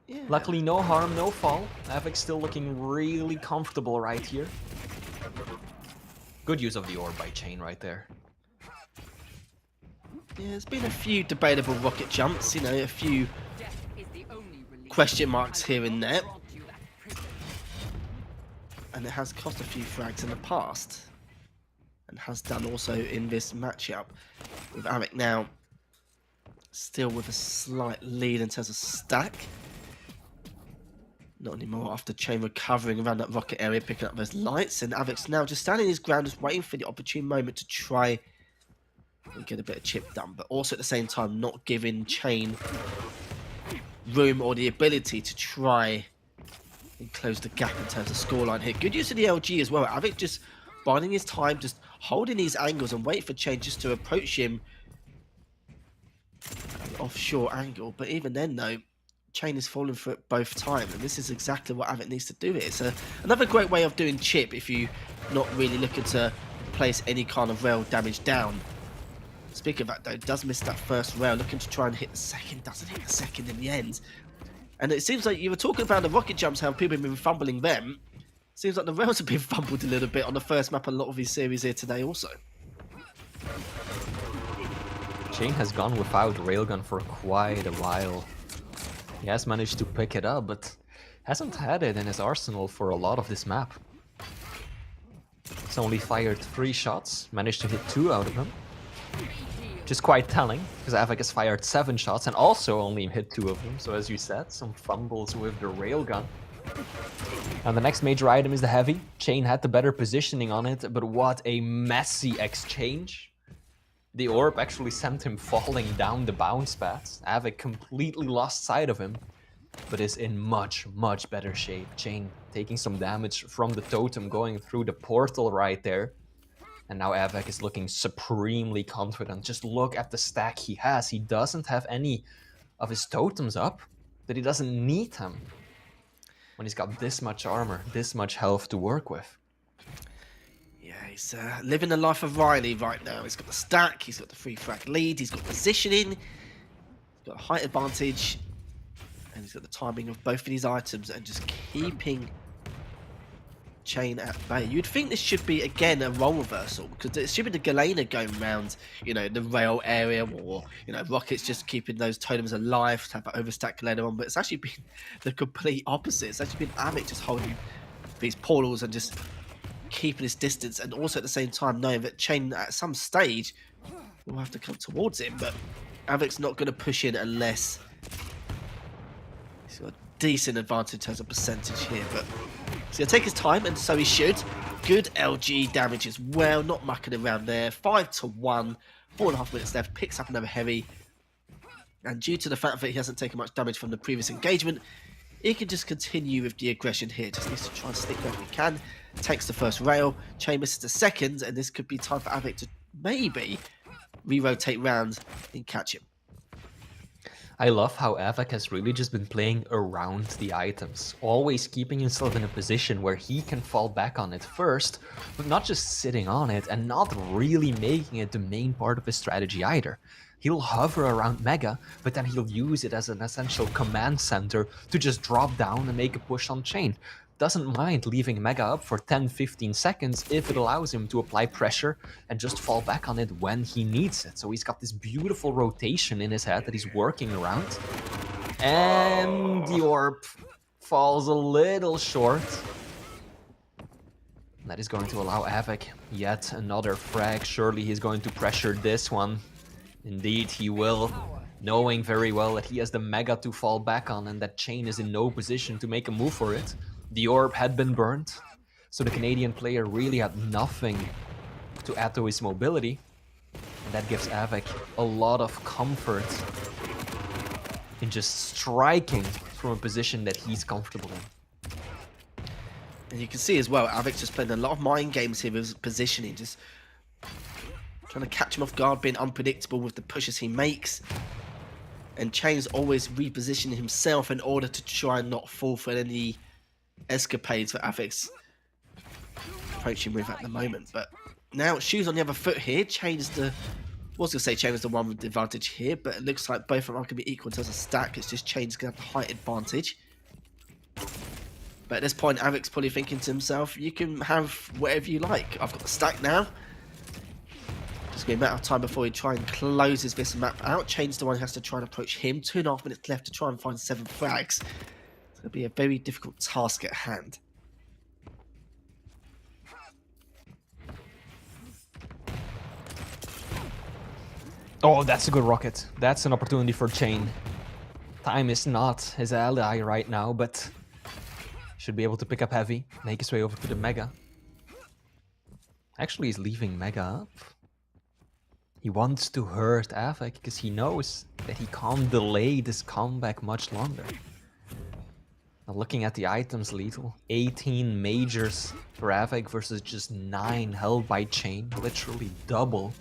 Yeah. Luckily, no harm, no fall. Avik's still looking really comfortable right here. Good use of the orb by Chain right there. Yeah, there's been a few debatable rocket jumps, you know, a few question marks here and there. And it has cost a few frags in the past. and has done also in this matchup. With Avik now still with a slight lead in terms of stack. Not anymore after Chain recovering around that rocket area, picking up those lights. And Avik's now just standing his ground, just waiting for the opportune moment to try and get a bit of chip done. But also at the same time, not giving Chain room or the ability to try and close the gap in terms of scoreline here. Good use of the LG as well. Avik just biding his time, just holding these angles and wait for Chain just to approach him at an offshore angle. But even then, though, Chain is falling for it both times, and this is exactly what Avik needs to do here. It's another great way of doing chip if you're not really looking to place any kind of rail damage down. Speaking of that, though, does miss that first rail, looking to try and hit the second, doesn't hit the second in the end. And it seems like you were talking about the rocket jumps, how people have been fumbling them. Seems like the rails have been fumbled a little bit on the first map, a lot of these series here today also. Chain has gone without railgun for quite a while. He has managed to pick it up, but hasn't had it in his arsenal for a lot of this map. He's only fired 3 shots, managed to hit 2 out of them. Which is quite telling, because Avik has fired 7 shots and also only hit 2 of them. So as you said, some fumbles with the railgun. And the next major item is the heavy. Chain had the better positioning on it, but what a messy exchange. The orb actually sent him falling down the bounce pads. Avik completely lost sight of him, but is in much, much better shape. Chain taking some damage from the totem going through the portal right there. And now Avik is looking supremely confident. Just look at the stack he has. He doesn't have any of his totems up, but he doesn't need them when he's got this much armor, this much health to work with. Yeah, he's living the life of Riley right now. He's got the stack, he's got the 3 frag lead, he's got positioning, he's got a height advantage, and he's got the timing of both of these items and just keeping Chain at bay. You'd think this should be, again, a role reversal, because it should be the Galena going around, you know, the rail area, or, you know, Rockets just keeping those totems alive to have an overstack Galena on, but it's actually been the complete opposite. It's actually been Avik just holding these portals and just keeping his distance, and also at the same time knowing that Chain at some stage will have to come towards him, but Avik's not going to push in unless he's got a decent advantage in terms of percentage here, but he's going to take his time, and so he should. Good LG damage as well, not mucking around there. 5-1, 4.5 minutes left, picks up another heavy, and due to the fact that he hasn't taken much damage from the previous engagement, he can just continue with the aggression here. Just needs to try and stick wherever he can. Takes the first rail, Chain misses the second, and this could be time for Avik to maybe re-rotate round and catch him. I love how Avik has really just been playing around the items, always keeping himself in a position where he can fall back on it first, but not just sitting on it and not really making it the main part of his strategy either. He'll hover around Mega, but then he'll use it as an essential command center to just drop down and make a push on Chain. Doesn't mind leaving Mega up for 10-15 seconds if it allows him to apply pressure and just fall back on it when he needs it. So he's got this beautiful rotation in his head that he's working around. And the orb falls a little short. That is going to allow Avik yet another frag. Surely he's going to pressure this one. Indeed he will, knowing very well that he has the Mega to fall back on and that Chain is in no position to make a move for it. The orb had been burned, so the Canadian player really had nothing to add to his mobility. And that gives Avik a lot of comfort in just striking from a position that he's comfortable in. And you can see as well, Avik's just playing a lot of mind games here with his positioning, just trying to catch him off guard, being unpredictable with the pushes he makes. And Chain's always repositioning himself in order to try and not fall for any escapades that Avik's approaching with at the moment. But now Shoes on the other foot here. Chain was going to say Chain was the one with the advantage here, but it looks like both of them are going to be equal in terms of stack. It's just Chain's going to have the height advantage. But at this point, Avik's probably thinking to himself, you can have whatever you like. I've got the stack now. Just going to be a matter of time before he try and closes this map out. Chain's the one who has to try and approach him. 2.5 minutes left to try and find 7 frags. It'll be a very difficult task at hand. Oh, that's a good rocket. That's an opportunity for Chain. Time is not his ally right now, but should be able to pick up Heavy, make his way over to the Mega. Actually, he's leaving Mega up. He wants to hurt Avik because he knows that he can't delay this comeback much longer. Now, looking at the items, Lethal, 18 majors for Avik versus just 9 held by Chain, literally double,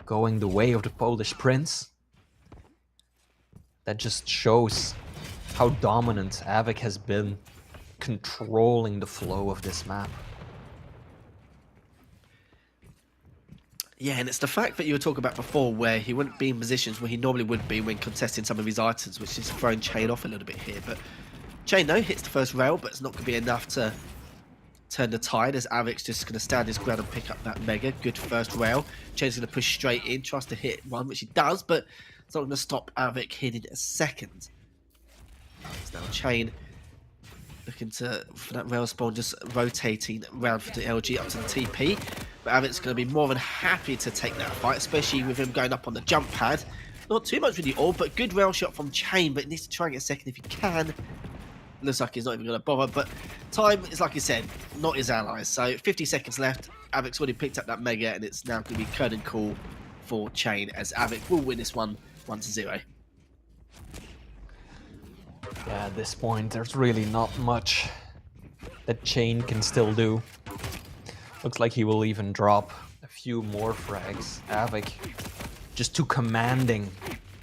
going the way of the Polish Prince. That just shows how dominant Avik has been controlling the flow of this map. Yeah, and it's the fact that you were talking about before where he wouldn't be in positions where he normally would be when contesting some of his items, which is throwing Chain off a little bit here. But Chain, though, hits the first rail, but it's not going to be enough to turn the tide as Avik's just going to stand his ground and pick up that Mega. Good first rail. Chain's going to push straight in, tries to hit one, which he does, but it's not going to stop Avik hitting a second. It's now Chain looking for that rail spawn, just rotating around for the LG up to the TP. But Avik's going to be more than happy to take that fight, especially with him going up on the jump pad. Not too much with the orb, but good rail shot from Chain, but he needs to try and get a second if he can. Looks like he's not even going to bother, but time is, like you said, not his ally. So 50 seconds left. Avik's already picked up that Mega, and it's now going to be curtain call for Chain, as Avik will win this one 1-0. Yeah, at this point, there's really not much that Chain can still do. Looks like he will even drop a few more frags. Avik, just too commanding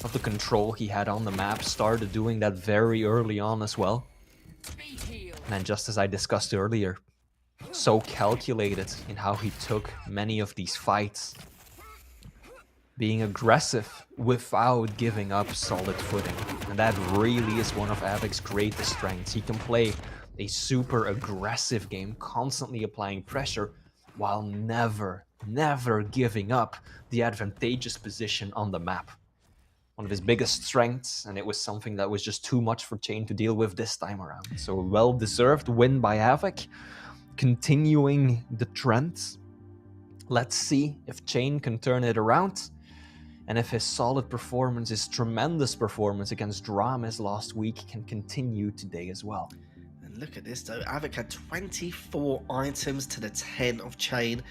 of the control he had on the map, started doing that very early on as well. And just as I discussed earlier, so calculated in how he took many of these fights. Being aggressive without giving up solid footing. And that really is one of Avik's greatest strengths. He can play a super aggressive game, constantly applying pressure, while never giving up the advantageous position on the map. One of his biggest strengths, and it was something that was just too much for Chain to deal with this time around. So a well-deserved win by Avik, continuing the trend. Let's see if Chain can turn it around, and if his solid performance, his tremendous performance against Dramis last week can continue today as well. And look at this though, Avik had 24 items to the 10 of Chain.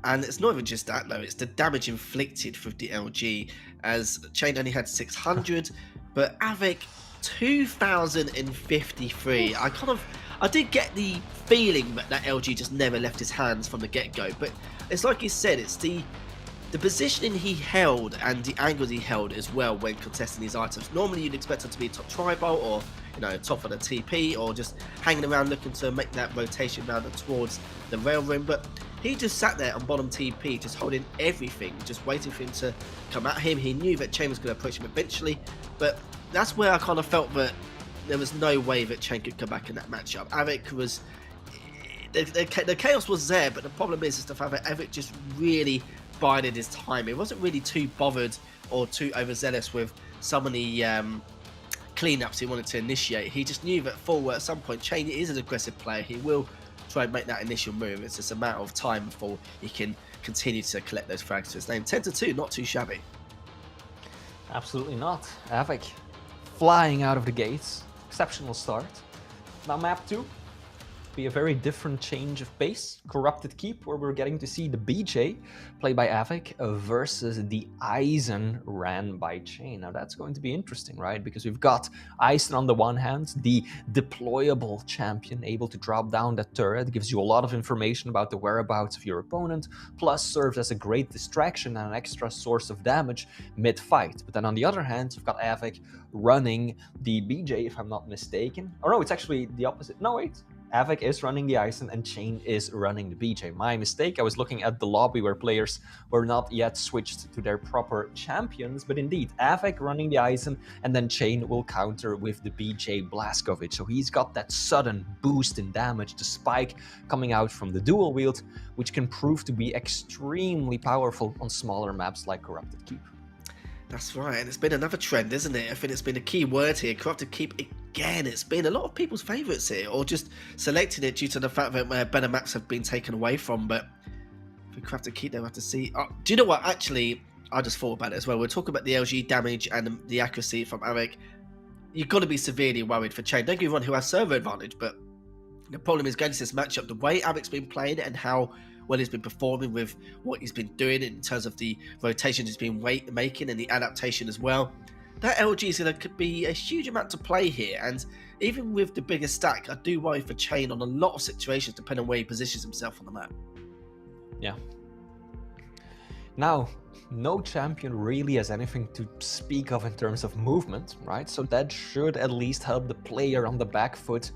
And it's not even just that though, it's the damage inflicted with the LG, as Chain only had 600, but Avik 2,053. I did get the feeling that LG just never left his hands from the get-go, but it's like you said, it's the positioning he held and the angles he held as well when contesting these items. Normally you'd expect him to be top tribal or, you know, top of the TP, or just hanging around looking to make that rotation round towards the rail rim, but he just sat there on bottom TP, just holding everything, just waiting for him to come at him. He knew that Chain was going to approach him eventually, but that's where I kind of felt that there was no way that Chain could come back in that matchup. Avik was... The chaos was there, but the problem is the fact that Avik just really bided his time. He wasn't really too bothered or too overzealous with some of the cleanups he wanted to initiate. He just knew that forward at some point, Chain is an aggressive player. He will try and make that initial move. It's just a matter of time before he can continue to collect those frags to his name. 10-2, not too shabby. Absolutely not. Avik flying out of the gates. Exceptional start. Now map 2. Be a very different change of pace. Corrupted Keep, where we're getting to see the BJ played by Avik versus the Eisen ran by Chain. Now that's going to be interesting, right? Because we've got Eisen on the one hand, the deployable champion, able to drop down that turret, gives you a lot of information about the whereabouts of your opponent, plus serves as a great distraction and an extra source of damage mid-fight. But then on the other hand, you've got Avik running the BJ, if I'm not mistaken. Or no, it's actually the opposite. No, wait. Avik is running the Eisen and Chain is running the BJ. My mistake, I was looking at the lobby where players were not yet switched to their proper champions, but indeed, Avik running the Eisen, and then Chain will counter with the BJ Blazkowicz. So he's got that sudden boost in damage, the spike coming out from the dual wield, which can prove to be extremely powerful on smaller maps like Corrupted Keep. That's right, and it's been another trend, isn't it? I think it's been a key word here. Corrupted Keep, again, it's been a lot of people's favourites here, or just selecting it due to the fact that better maps have been taken away from. But for Corrupted Keep, they'll have to see. Do you know what? Actually, I just thought about it as well. We're talking about the LG damage and the accuracy from Avik. You've got to be severely worried for Chain. Don't get me wrong, who has server advantage, but the problem is going to this matchup, the way Avik's been playing and how well he's been performing with what he's been doing in terms of the rotations he's been making and the adaptation as well. That LG is going to be a huge amount to play here, and even with the bigger stack, I do worry for Chain on a lot of situations depending on where he positions himself on the map. Yeah. Now, no champion really has anything to speak of in terms of movement, right? So that should at least help the player on the back foot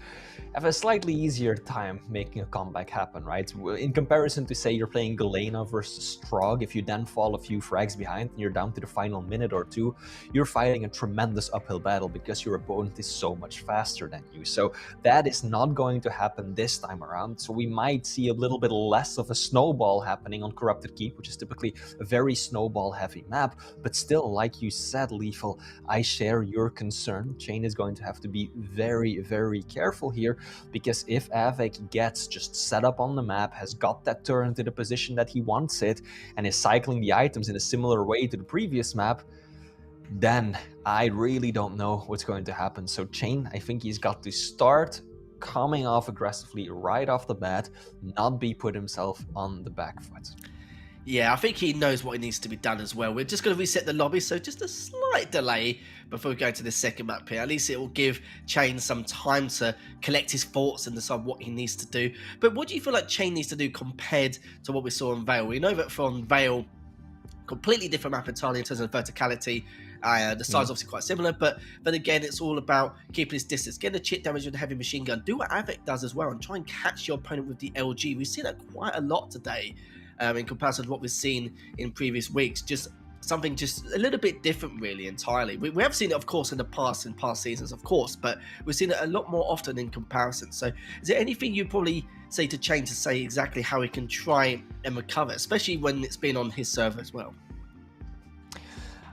have a slightly easier time making a comeback happen, right? In comparison to, say, you're playing Galena versus Strog, if you then fall a few frags behind and you're down to the final minute or two, you're fighting a tremendous uphill battle because your opponent is so much faster than you. So that is not going to happen this time around. So we might see a little bit less of a snowball happening on Corrupted Keep, which is typically a very snowball-heavy map. But still, like you said, Lethal, I share your concern. Chain is going to have to be very, very careful here, because if Avik gets just set up on the map, has got that turret into the position that he wants it, and is cycling the items in a similar way to the previous map, then I really don't know what's going to happen. So Chain, I think he's got to start coming off aggressively right off the bat, not be put himself on the back foot. Yeah, I think he knows what needs to be done as well. We're just going to reset the lobby, so just a slight delay before we go to the second map here. At least it will give Chain some time to collect his thoughts and decide what he needs to do. But what do you feel like Chain needs to do compared to what we saw on Vale? We know that from Vale, completely different map entirely in terms of verticality. The size obviously quite similar, but again, it's all about keeping his distance, getting the chip damage with the heavy machine gun. Do what Avik does as well and try and catch your opponent with the LG. We've seen that quite a lot today. In comparison to what we've seen in previous weeks, just something just a little bit different really entirely. We have seen it of course in past seasons of course, but we've seen it a lot more often in comparison. So is there anything you'd probably say to Chain to say exactly how he can try and recover, especially when it's been on his server as well?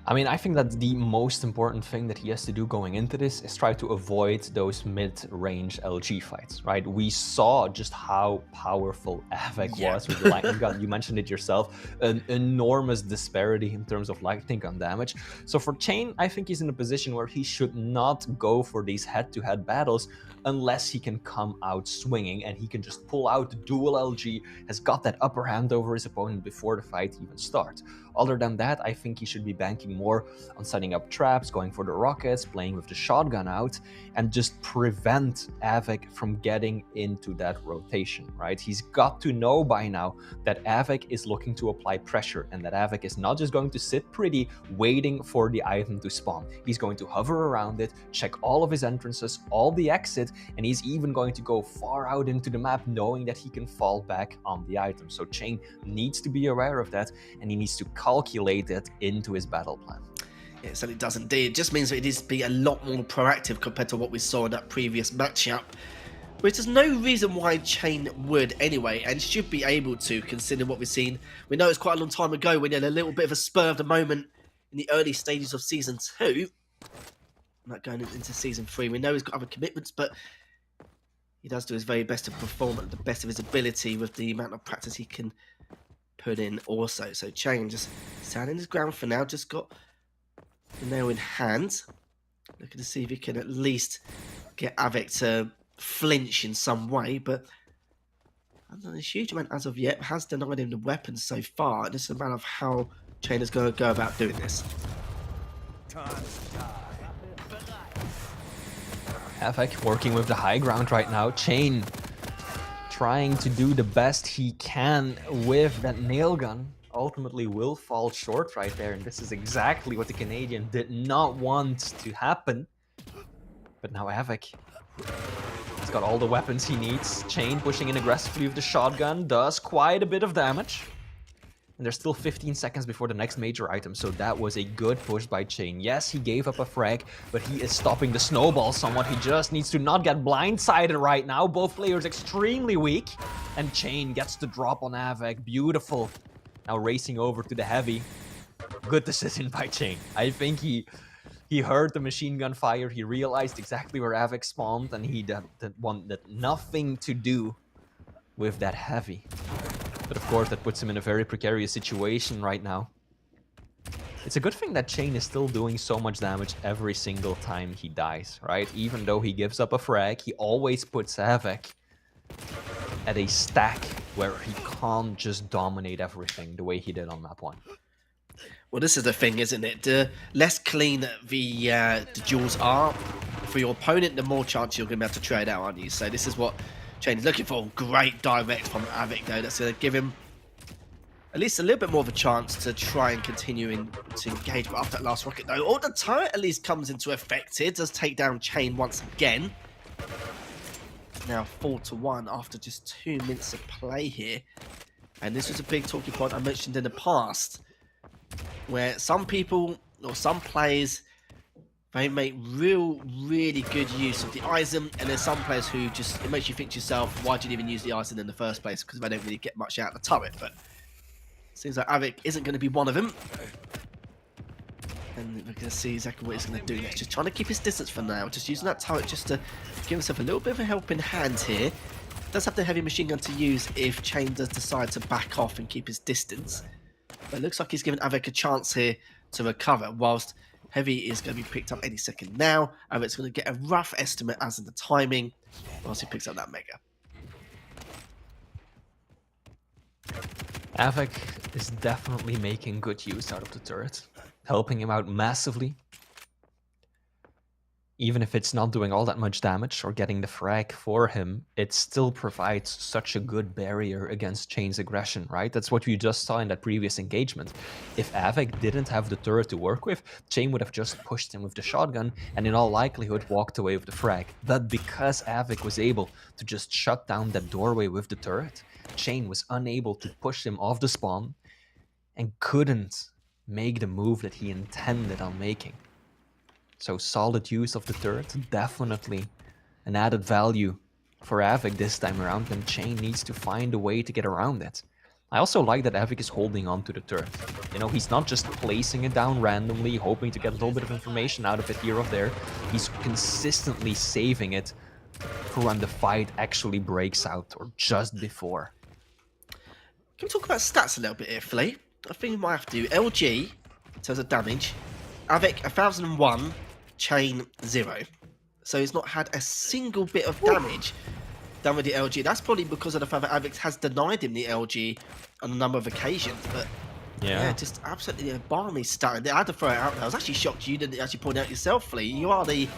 I mean, I think that the most important thing that he has to do going into this is try to avoid those mid-range LG fights, right? We saw just how powerful Avik was with the lightning gun. You mentioned it yourself, an enormous disparity in terms of lightning gun damage. So for Chain, I think he's in a position where he should not go for these head-to-head battles unless he can come out swinging and he can just pull out the dual LG, has got that upper hand over his opponent before the fight even starts. Other than that, I think he should be banking more on setting up traps, going for the rockets, playing with the shotgun out, and just prevent Avik from getting into that rotation, right? He's got to know by now that Avik is looking to apply pressure and that Avik is not just going to sit pretty waiting for the item to spawn. He's going to hover around it, check all of his entrances, all the exits, and he's even going to go far out into the map knowing that he can fall back on the item. So Chain needs to be aware of that, and he needs to calculate it into his battle plan. It certainly does indeed. It just means that it needs to be a lot more proactive compared to what we saw in that previous matchup, which there's no reason why Chain would anyway, and should be able to, considering what we've seen. We know it's quite a long time ago when he had a little bit of a spur of the moment in the early stages of Season 2. Not going into Season 3. We know he's got other commitments, but he does do his very best to perform at the best of his ability with the amount of practice he can put in also. So Chain just standing his ground for now, just got the nail in hand, looking to see if he can at least get Avik to flinch in some way, but not done a huge amount as of yet. Has denied him the weapons so far. It's a matter of how Chain is going to go about doing this. Avik working with the high ground right now. Chain trying to do the best he can with that nail gun. Ultimately will fall short right there, and this is exactly what the Canadian did not want to happen. But now Avik, he's got all the weapons he needs. Chain pushing in aggressively with the shotgun, does quite a bit of damage. And there's still 15 seconds before the next major item, so that was a good push by Chain. Yes, he gave up a frag, but he is stopping the snowball somewhat. He just needs to not get blindsided right now. Both players extremely weak, and Chain gets the drop on Avik. Beautiful. Now racing over to the heavy. Good decision by Chain. I think he heard the machine gun fire. He realized exactly where Avik spawned, and he wanted nothing to do with that heavy. But of course, that puts him in a very precarious situation right now. It's a good thing that Chain is still doing so much damage every single time he dies, right? Even though he gives up a frag, he always puts Havoc at a stack where he can't just dominate everything the way he did on map 1. Well, this is the thing, isn't it? The less clean the duels are for your opponent, the more chance you're going to be able to trade out, aren't you? So this is what Chain is looking for. Great direct from Havoc, though. That's going to give him at least a little bit more of a chance to try and continue to engage. But after that last rocket, though, all the turret at least comes into effect. It does take down Chain once again. Now 4-1 after just 2 minutes of play here. And this was a big talking point I mentioned in the past, where some people or some players, they make really good use of the ISM, and there's some players who just, it makes you think to yourself, why did you even use the ISM in the first place? Because they don't really get much out of the turret. But seems like Havoc isn't going to be one of them. And we're going to see exactly what he's going to do next. Just trying to keep his distance for now. Just using that turret just to give himself a little bit of a helping hand here. Does have the heavy machine gun to use if Chain does decide to back off and keep his distance. But it looks like he's given Havoc a chance here to recover, whilst Heavy is going to be picked up any second now. Havoc's going to get a rough estimate as in the timing, whilst he picks up that Mega. Havoc is definitely making good use out of the turret, helping him out massively. Even if it's not doing all that much damage or getting the frag for him, it still provides such a good barrier against Chain's aggression, right? That's what we just saw in that previous engagement. If Havoc didn't have the turret to work with, Chain would have just pushed him with the shotgun and in all likelihood walked away with the frag. But because Havoc was able to just shut down that doorway with the turret, Chain was unable to push him off the spawn and couldn't make the move that he intended on making. So solid use of the turret, definitely an added value for Havoc this time around, and Chain needs to find a way to get around it. I also like that Havoc is holding on to the turret. You know, he's not just placing it down randomly, hoping to get a little bit of information out of it here or there. He's consistently saving it for when the fight actually breaks out, or just before. Can we talk about stats a little bit here, Flea? I think we might have to do LG in terms of damage. Havoc 1001, Chain 0. So he's not had a single bit of damage done with the LG. That's probably because of the fact that Havoc has denied him the LG on a number of occasions. But yeah, just absolutely balmy stat. I had to throw it out there. I was actually shocked you didn't actually point out yourself, Flea. You are the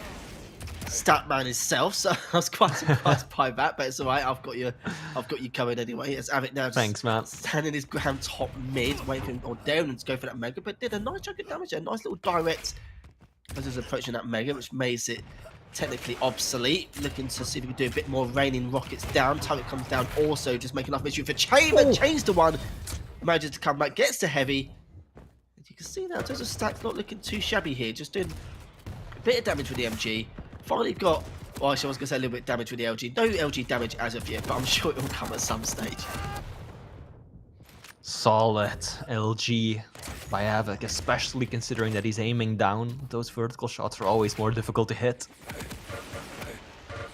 stat man himself, so I was quite surprised by that. But it's all right. I've got you covered anyway. As Havoc now, thanks, man, standing his ground top mid, waiting for him or down and to go for that Mega, but did a nice chunk of damage, a nice little direct as he's approaching that Mega, which makes it technically obsolete. Looking to see if we can do a bit more raining rockets down. Turret comes down, also just making enough issue for Chain, but Chain's the one manages to come back, gets to Heavy. As you can see now, in terms of stats, not looking too shabby here, just doing a bit of damage with the MG. Finally got, well, actually I was going to say a little bit of damage with the LG. No LG damage as of yet, but I'm sure it will come at some stage. Solid LG by Havoc, especially considering that he's aiming down. Those vertical shots are always more difficult to hit.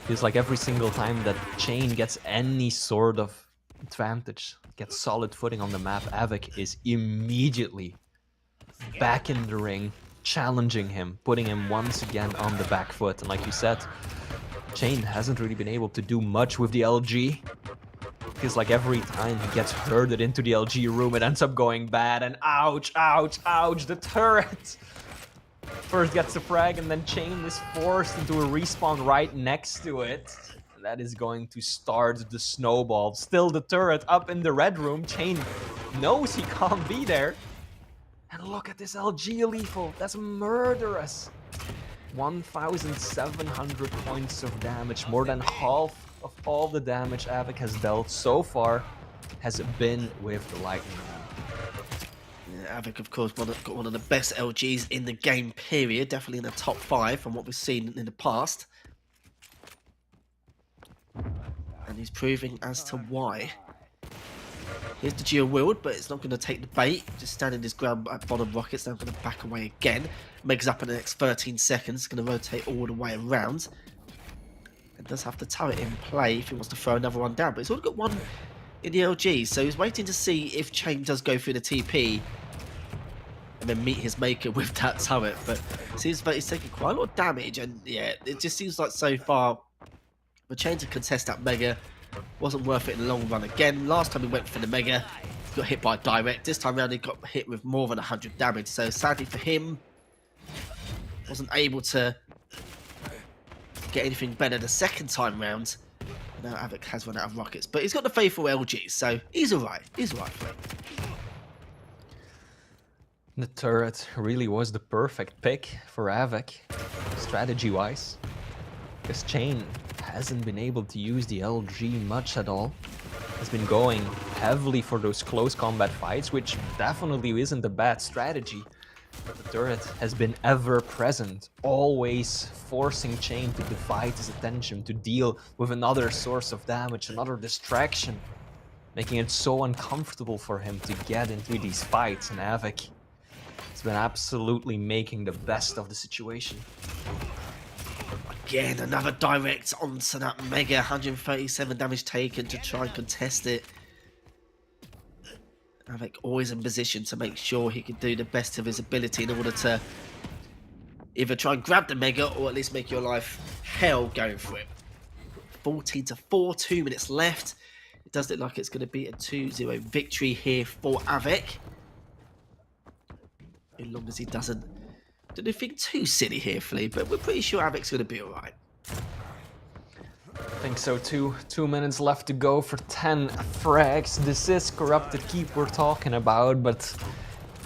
Feels like every single time that Chain gets any sort of advantage, gets solid footing on the map, Havoc is immediately back in the ring, challenging him, putting him once again on the back foot. And like you said, Chain hasn't really been able to do much with the LG. Feels like every time he gets herded into the LG room, it ends up going bad, and ouch, ouch, ouch, the turret! First gets the frag, and then Chain is forced into a respawn right next to it. And that is going to start the snowball. Still the turret up in the red room. Chain knows he can't be there. And look at this LG lethal, that's murderous. 1,700 points of damage, more than half of all the damage Havoc has dealt so far has been with the Lightning Round. Yeah, Havoc, of course, got one of the best LGs in the game, period. Definitely in the top 5 from what we've seen in the past. And he's proving as to why. Here's the dual wield, but it's not going to take the bait. Just standing his ground at bottom rockets. Now going to back away again. Megs up in the next 13 seconds. Going to rotate all the way around. And does have the turret in play if he wants to throw another one down. But he's already got one in the LG. So he's waiting to see if Chain does go through the TP. and then meet his maker with that turret. But it seems that he's taking quite a lot of damage, and yeah, it just seems like so far the chain to contest that Mega wasn't worth it in the long run. Again, last time he went for the Mega, he got hit by a direct. This time around, he got hit with more than 100 damage. So sadly for him, wasn't able to get anything better the second time round. Now Avic has run out of rockets, but he's got the faithful LG, so he's alright. He's alright for it. The turret really was the perfect pick for Avic, strategy-wise, because Chain hasn't been able to use the LG much at all. Has been going heavily for those close combat fights, which definitely isn't a bad strategy. But the turret has been ever present, always forcing Chain to divide his attention, to deal with another source of damage, another distraction, making it so uncomfortable for him to get into these fights. And Avic has been absolutely making the best of the situation. Again, another direct onto that Mega, 137 damage taken to try and contest it. Avic always in position to make sure he can do the best of his ability in order to either try and grab the Mega or at least make your life hell going for it. 14-4, 2 minutes left. It does look like it's going to be a 2-0 victory here for Avic. As long as he doesn't do anything too silly here, Flea, but we're pretty sure Avic's going to be alright. I think so too. 2 minutes left to go for 10 frags. This is Corrupted Keep we're talking about, but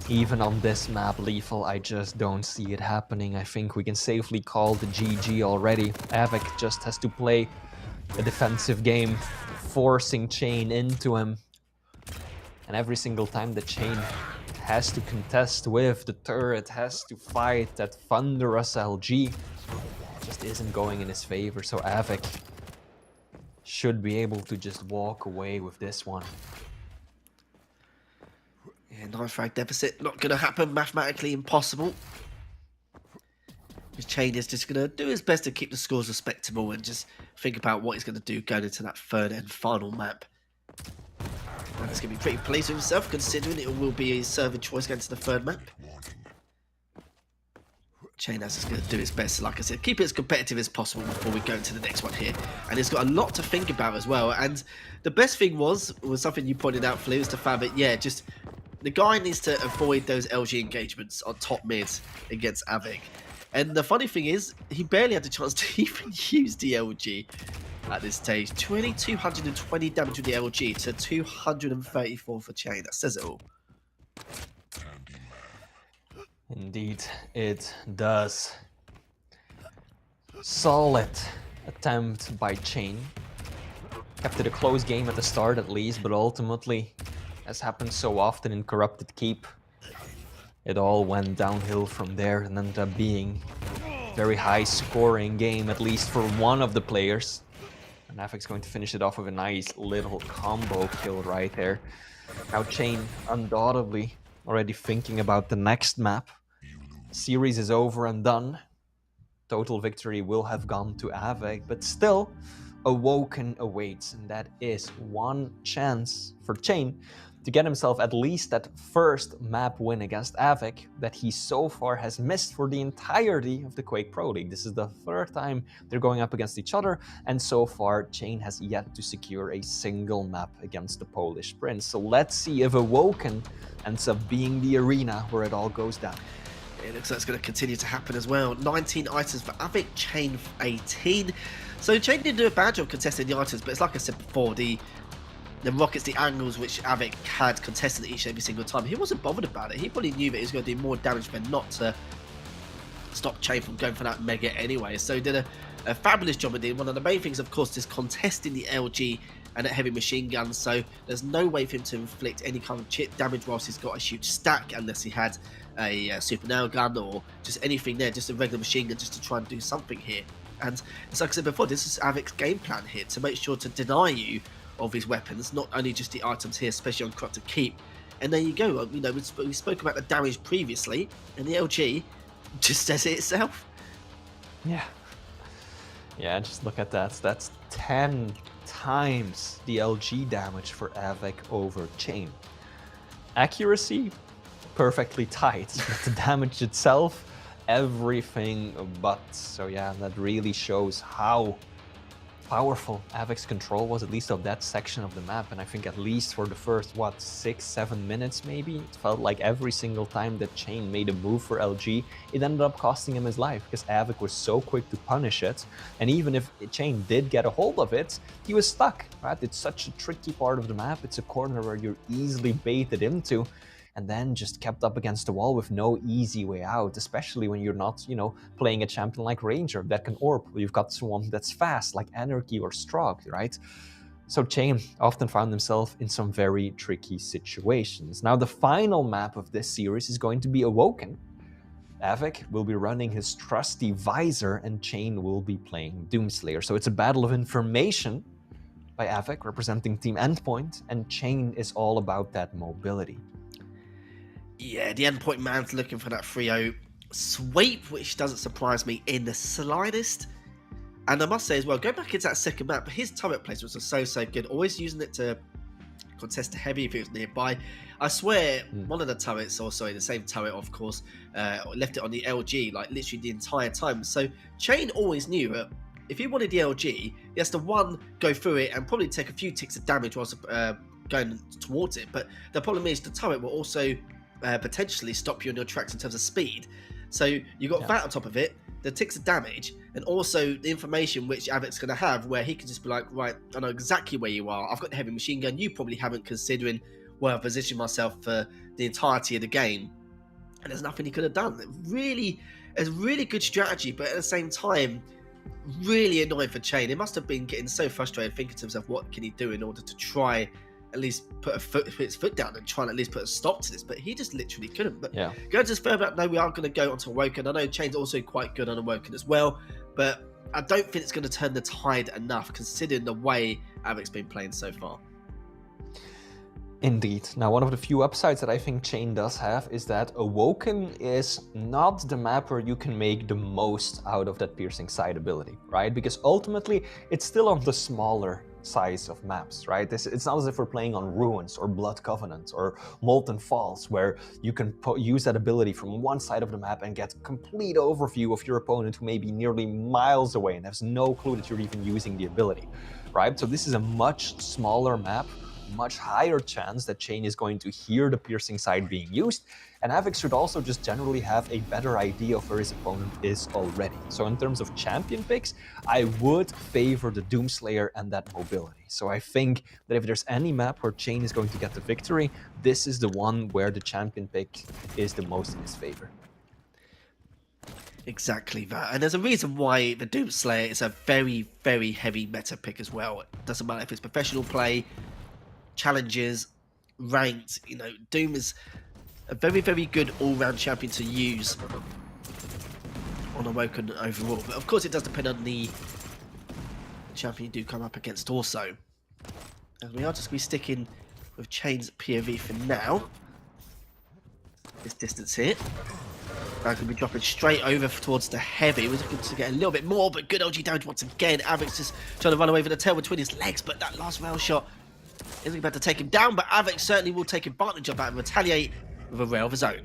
even on this map, Lethal, I just don't see it happening. I think we can safely call the GG already. Avic just has to play a defensive game, forcing Chain into him. And every single time the Chain has to contest with, the turret has to fight that thunderous LG, it just isn't going in his favor. So Avic should be able to just walk away with this one. Yeah, 9 frag deficit, not going to happen, mathematically impossible. His Chain is just going to do his best to keep the scores respectable and just think about what he's going to do going into that third and final map. And he's going to be pretty pleased with himself, considering it will be his server choice going to the third map. Chain is just going to do his best, like I said, keep it as competitive as possible before we go into the next one here. And he's got a lot to think about as well. And the best thing was something you pointed out, Flea, was the fact that, yeah, just the guy needs to avoid those LG engagements on top mid against Avic. And the funny thing is, he barely had the chance to even use the LG at this stage. 2,220 damage with the LG to 234 for Chain. That says it all. Indeed, it does. Solid attempt by Chain. Kept it a close game at the start at least, but ultimately, as happens so often in Corrupted Keep, it all went downhill from there and ended up being a very high scoring game, at least for one of the players. And Avic's going to finish it off with a nice little combo kill right there. Now Chain undoubtedly already thinking about the next map. Series is over and done. Total victory will have gone to Avic, but still, Awoken awaits, and that is one chance for Chain to get himself at least that first map win against Avic that he so far has missed for the entirety of the Quake Pro League. This is the third time they're going up against each other, and so far Chain has yet to secure a single map against the Polish Prince. So let's see if Awoken ends up being the arena where it all goes down. It looks like it's going to continue to happen as well. 19 items for Avic, Chain 18. So Chain didn't do a bad job contesting the items, but it's like I said before, the rockets, the angles which Avic had contested each and every single time, he wasn't bothered about it. He probably knew that he was going to do more damage than not to stop Chain from going for that Mega anyway. So he did a fabulous job indeed. One of the main things, of course, is contesting the LG and that heavy machine gun, so there's no way for him to inflict any kind of chip damage whilst he's got a huge stack, unless he had a super nail gun or just anything there, just a regular machine gun just to try and do something here. And it's like I said before, this is Avic's game plan here, to make sure to deny you of his weapons, not only just the items here, especially on Corrupted Keep. And there you go, you know, we spoke about the damage previously, and the LG just says it itself. Yeah, just look at that. That's 10 times the LG damage for Avic over Chain. Accuracy, perfectly tight. But the damage itself, everything but. So yeah, that really shows how powerful Avic's control was, at least of that section of the map. And I think at least for the first, what, 6-7 minutes maybe, it felt like every single time that Chain made a move for LG, it ended up costing him his life, because Avic was so quick to punish it. And even if Chain did get a hold of it, he was stuck, right? It's such a tricky part of the map. It's a corner where you're easily baited into, and then just kept up against the wall with no easy way out, especially when you're not, playing a champion like Ranger that can orb. You've got someone that's fast, like Anarchy or Strog, right? So Chain often found himself in some very tricky situations. Now, the final map of this series is going to be Awoken. Avic will be running his trusty Visor, and Chain will be playing Doomslayer. So it's a battle of information by Avic, representing Team Endpoint, and Chain is all about that mobility. Yeah, the Endpoint man's looking for that 3-0 sweep, which doesn't surprise me in the slightest. And I must say as well, go back into that second map, his turret placements are so good. Always using it to contest the heavy if it was nearby. I swear, one of the turrets, or sorry, the same turret, of course, left it on the LG, like literally the entire time. So Chain always knew that if he wanted the LG, he has to, one, go through it and probably take a few ticks of damage whilst going towards it. But the problem is the turret will also potentially stop you in your tracks in terms of speed. So you got that on top of it, the ticks of damage, and also the information which Avic's going to have, where he can just be like, right, I know exactly where you are. I've got the heavy machine gun. You probably haven't, considering where I've positioned myself for the entirety of the game. And there's nothing he could have done. It's really good strategy, but at the same time, really annoying for Chain. He must have been getting so frustrated, thinking to himself, what can he do in order to try at least put his foot down and try and at least put a stop to this, but he just literally couldn't. But going to further up, no, we are going to go onto Awoken. I know Chain's also quite good on Awoken as well, but I don't think it's going to turn the tide enough, considering the way Avic's been playing so far. Indeed. Now, one of the few upsides that I think Chain does have is that Awoken is not the map where you can make the most out of that piercing sight ability, right? Because ultimately, it's still on the smaller size of maps, right? It's not as if we're playing on Ruins or Blood Covenant or Molten Falls, where you can use that ability from one side of the map and get complete overview of your opponent who may be nearly miles away and has no clue that you're even using the ability, right? So this is a much smaller map, much higher chance that Chain is going to hear the piercing sight being used, and Avic should also just generally have a better idea of where his opponent is already. So in terms of champion picks, I would favor the Doomslayer and that mobility. So I think that if there's any map where Chain is going to get the victory, this is the one where the champion pick is the most in his favor. Exactly that. And there's a reason why the Doomslayer is a very, very heavy meta pick as well. It doesn't matter if it's professional play, challenges, ranked, Doom is a very, very good all-round champion to use on Awoken overall. But of course it does depend on the champion you do come up against also. And we are just going to be sticking with Chain's POV for now. This distance here. I'm going to be dropping straight over towards the heavy. We're looking to get a little bit more, but good LG damage once again. Avic's just trying to run away with the tail between his legs, but that last rail shot isn't about to take him down, but Avic certainly will take advantage of that and retaliate with a rail of his own.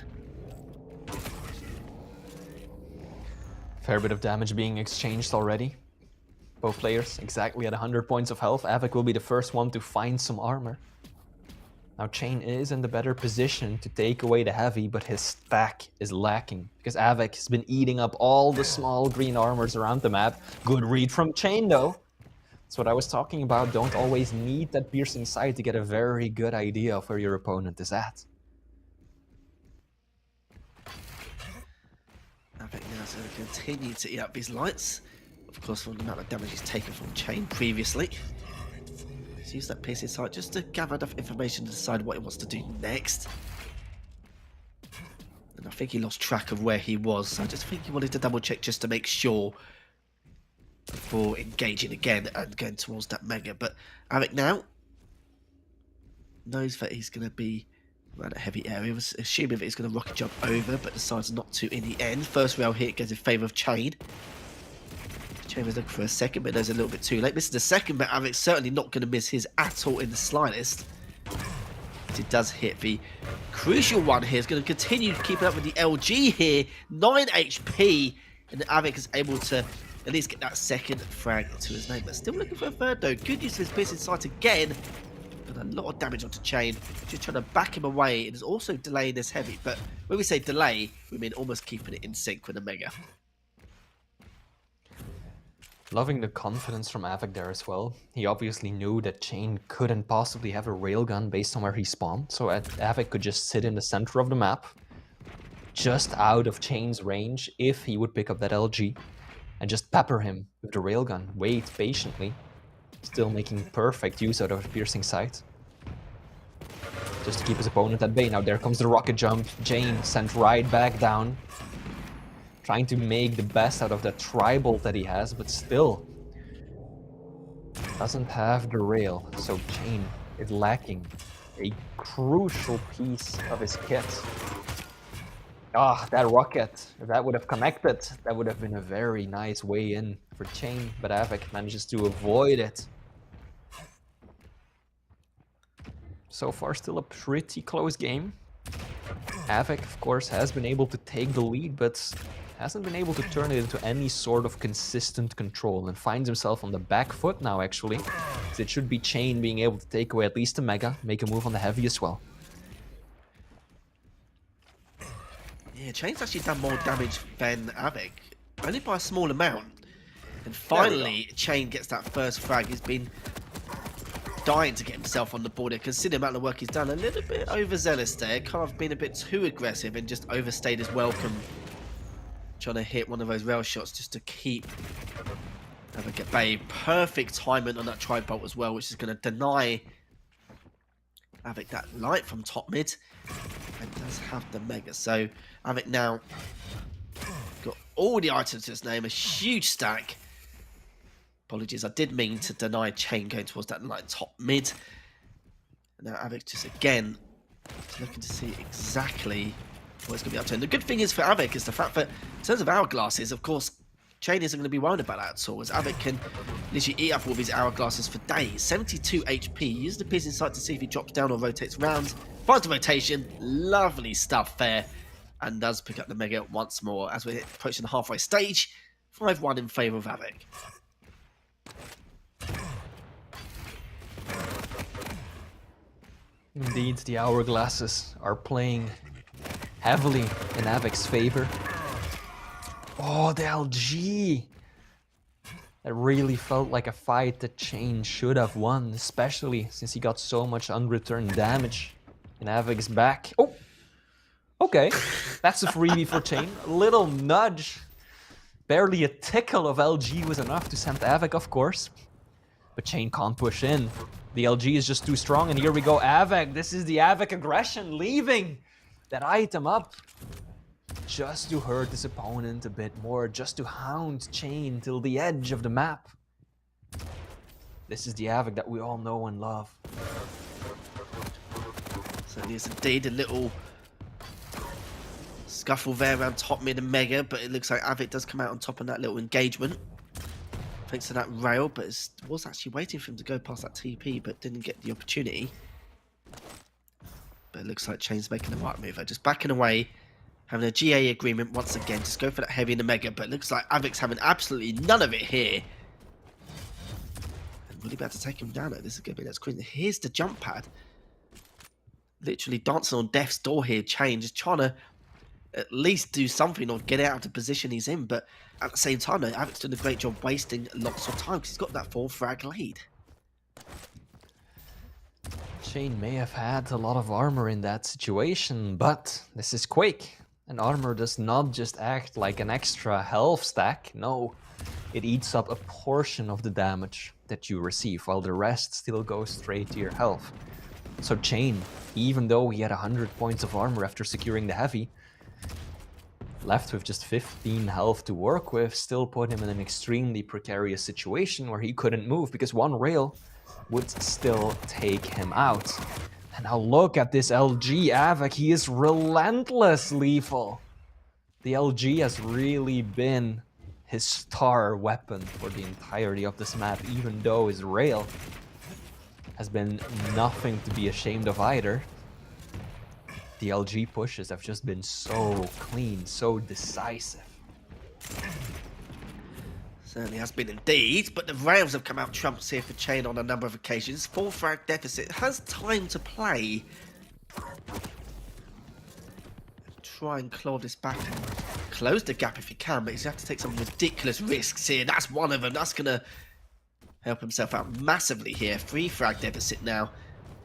Fair bit of damage being exchanged already. Both players exactly at 100 points of health. Avic will be the first one to find some armor. Now Chain is in the better position to take away the heavy, but his stack is lacking because Avic has been eating up all the small green armors around the map. Good read from Chain though. That's what I was talking about. Don't always need that piercing sight to get a very good idea of where your opponent is at. Avic now is going to continue to eat up his lights. Of course, from the amount of damage he's taken from Chain previously. He's used that piercing sight just to gather enough information to decide what he wants to do next. And I think he lost track of where he was, so I just think he wanted to double check just to make sure before engaging again and going towards that mega. But Avic now knows that he's going to be around a heavy area. I was assuming that he's going to rocket jump over, but decides not to in the end. First rail hit goes in favour of Chain. Chain was looking for a second, but knows a little bit too late. Misses the second, but Avic's certainly not going to miss his at all in the slightest. But it does hit. The crucial one here is going to continue keeping up with the LG here. 9 HP. And Avik is able to at least get that second frag to his name. But still looking for a third though. Good use of his piercing sight again. Got a lot of damage onto Chain. Just trying to back him away. It is also delaying this heavy. But when we say delay, we mean almost keeping it in sync with the Mega. Loving the confidence from Avik there as well. He obviously knew that Chain couldn't possibly have a railgun based on where he spawned, so Avik could just sit in the center of the map, just out of Chain's range if he would pick up that LG, and just pepper him with the railgun, wait patiently, still making perfect use out of the piercing sight. Just to keep his opponent at bay. Now there comes the rocket jump, Chain sent right back down. Trying to make the best out of that tribal that he has, but still doesn't have the rail. So Chain is lacking a crucial piece of his kit. Ah, that rocket, if that would have connected, that would have been a very nice way in for Chain, but Avik manages to avoid it. So far, still a pretty close game. Avik, of course, has been able to take the lead, but hasn't been able to turn it into any sort of consistent control and finds himself on the back foot now, actually. So it should be Chain being able to take away at least the Mega, make a move on the Heavy as well. Yeah, Chain's actually done more damage than Avik, only by a small amount. And finally, Chain gets that first frag. He's been dying to get himself on the board here, considering the amount of work he's done. A little bit overzealous there, kind of been a bit too aggressive and just overstayed his welcome. Trying to hit one of those rail shots just to keep Avik at bay. Perfect timing on that tri-bolt as well, which is going to deny Avik that light from top mid. And does have the Mega. So Avik now got all the items to his name, a huge stack. Apologies, I did mean to deny Chain going towards that light top mid. And now Avik just again looking to see exactly what it's going to be up to. And the good thing is for Avik is the fact that in terms of hourglasses, of course, Chain isn't going to be worried about that at all, as Avik can literally eat up all these hourglasses for days. 72 HP, uses the piercing sight to see if he drops down or rotates rounds. Finds the rotation, lovely stuff there, and does pick up the Mega once more as we're approaching the halfway stage. 5-1 in favour of Avik. Indeed, the hourglasses are playing heavily in Avik's favor. Oh, the LG! It really felt like a fight that Chain should have won, especially since he got so much unreturned damage in Avik's back. Oh! Okay, that's a freebie for Chain. A little nudge. Barely a tickle of LG was enough to send Avik, of course. But Chain can't push in. The LG is just too strong, and here we go, Avik. This is the Avik aggression, leaving that item up just to hurt his opponent a bit more, just to hound Chain till the edge of the map. This is the Avik that we all know and love. So there's indeed a little scuffle there around top mid and Mega, but it looks like Avik does come out on top of that little engagement. Thanks to that rail, but it was actually waiting for him to go past that TP, but didn't get the opportunity. But it looks like Chain's making the right move. They're just backing away, having a GA agreement once again. Just go for that heavy in the Mega, but it looks like Avik's having absolutely none of it here. And really about to take him down. This is going to be that's crazy. Here's the jump pad. Literally dancing on death's door here. Chain just trying to at least do something or get out of the position he's in, but at the same time, though, Avik's done a great job wasting lots of time because he's got that 4 frag lead. Chain may have had a lot of armor in that situation, but this is Quake. And armor does not just act like an extra health stack, no. It eats up a portion of the damage that you receive, while the rest still goes straight to your health. So Chain, even though he had 100 points of armor after securing the heavy, left with just 15 health to work with, still put him in an extremely precarious situation where he couldn't move because one rail would still take him out. And now look at this LG Avik, he is relentless lethal. The LG has really been his star weapon for the entirety of this map, even though his rail has been nothing to be ashamed of either. The LG pushes have just been so clean, so decisive. Certainly has been indeed, but the Rails have come out trumps here for Chain on a number of occasions. 4 frag deficit, has time to play. Try and claw this back and close the gap if he can, but he's going to have to take some ridiculous risks here. That's one of them. That's going to help himself out massively here. 3 frag deficit now.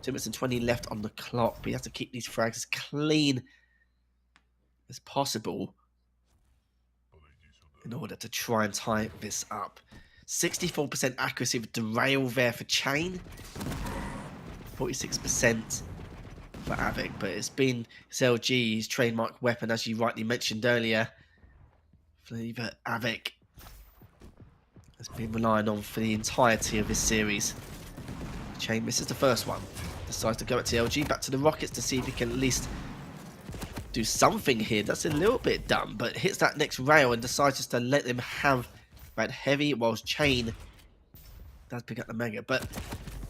2 minutes and 20 left on the clock, but he has to keep these frags as clean as possible in order to try and tie this up. 64% accuracy with derail there for Chain. 46% for Avic, but it's been his LG's trademark weapon, as you rightly mentioned earlier. Flavor Avic has been relying on for the entirety of this series. Chain misses the first one. Decides to go at LG, back to the Rockets to see if he can at least do something here. That's a little bit dumb, but hits that next rail and decides just to let them have that heavy, whilst Chain does pick up the Mega. But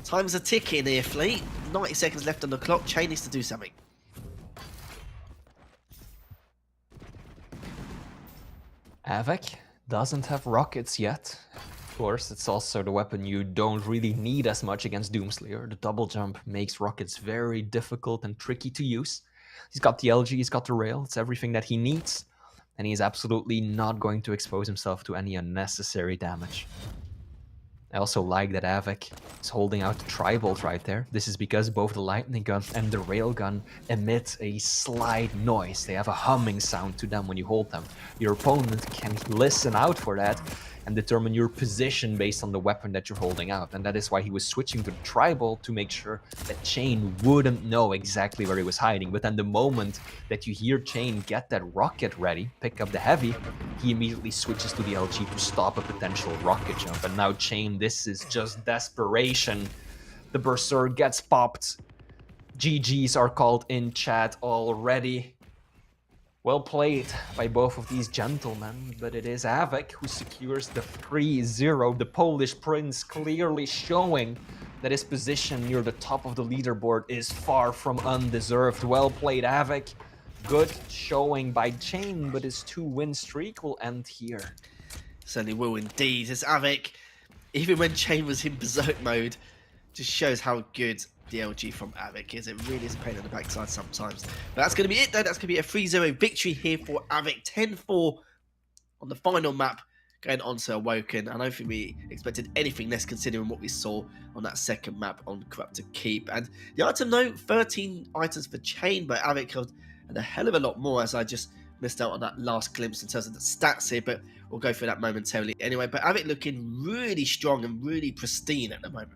time's a ticking here, Fleet. 90 seconds left on the clock. Chain needs to do something. Avic doesn't have rockets yet. Of course, it's also the weapon you don't really need as much against Doomslayer. The double jump makes rockets very difficult and tricky to use. He's got the LG, he's got the rail, it's everything that he needs. And he's absolutely not going to expose himself to any unnecessary damage. I also like that Avic is holding out the tri-bolt right there. This is because both the lightning gun and the railgun emit a slight noise. They have a humming sound to them when you hold them. Your opponent can listen out for that and determine your position based on the weapon that you're holding out. And that is why he was switching to the tri-bolt to make sure that Chain wouldn't know exactly where he was hiding. But then the moment that you hear Chain get that rocket ready, pick up the heavy, he immediately switches to the LG to stop a potential rocket jump. And now Chain, this is just desperation. The Berserk gets popped. GGs are called in chat already. Well played by both of these gentlemen, but it is Avic who secures the 3-0. The Polish Prince clearly showing that his position near the top of the leaderboard is far from undeserved. Well played, Avic. Good showing by Chain, but his 2-win streak will end here. Certainly will indeed. As Avic, even when Chain was in Berserk mode, just shows how good the LG from Avic is. It really is a pain in the backside sometimes. But that's going to be it though. That's going to be a 3-0 victory here for Avic. 10-4 on the final map going on to Awoken. I don't think we expected anything less considering what we saw on that second map on Corrupted Keep. And the item note, 13 items for Chain, but Avic had a hell of a lot more, as I just missed out on that last glimpse in terms of the stats here, but we'll go through that momentarily anyway. But Avic looking really strong and really pristine at the moment.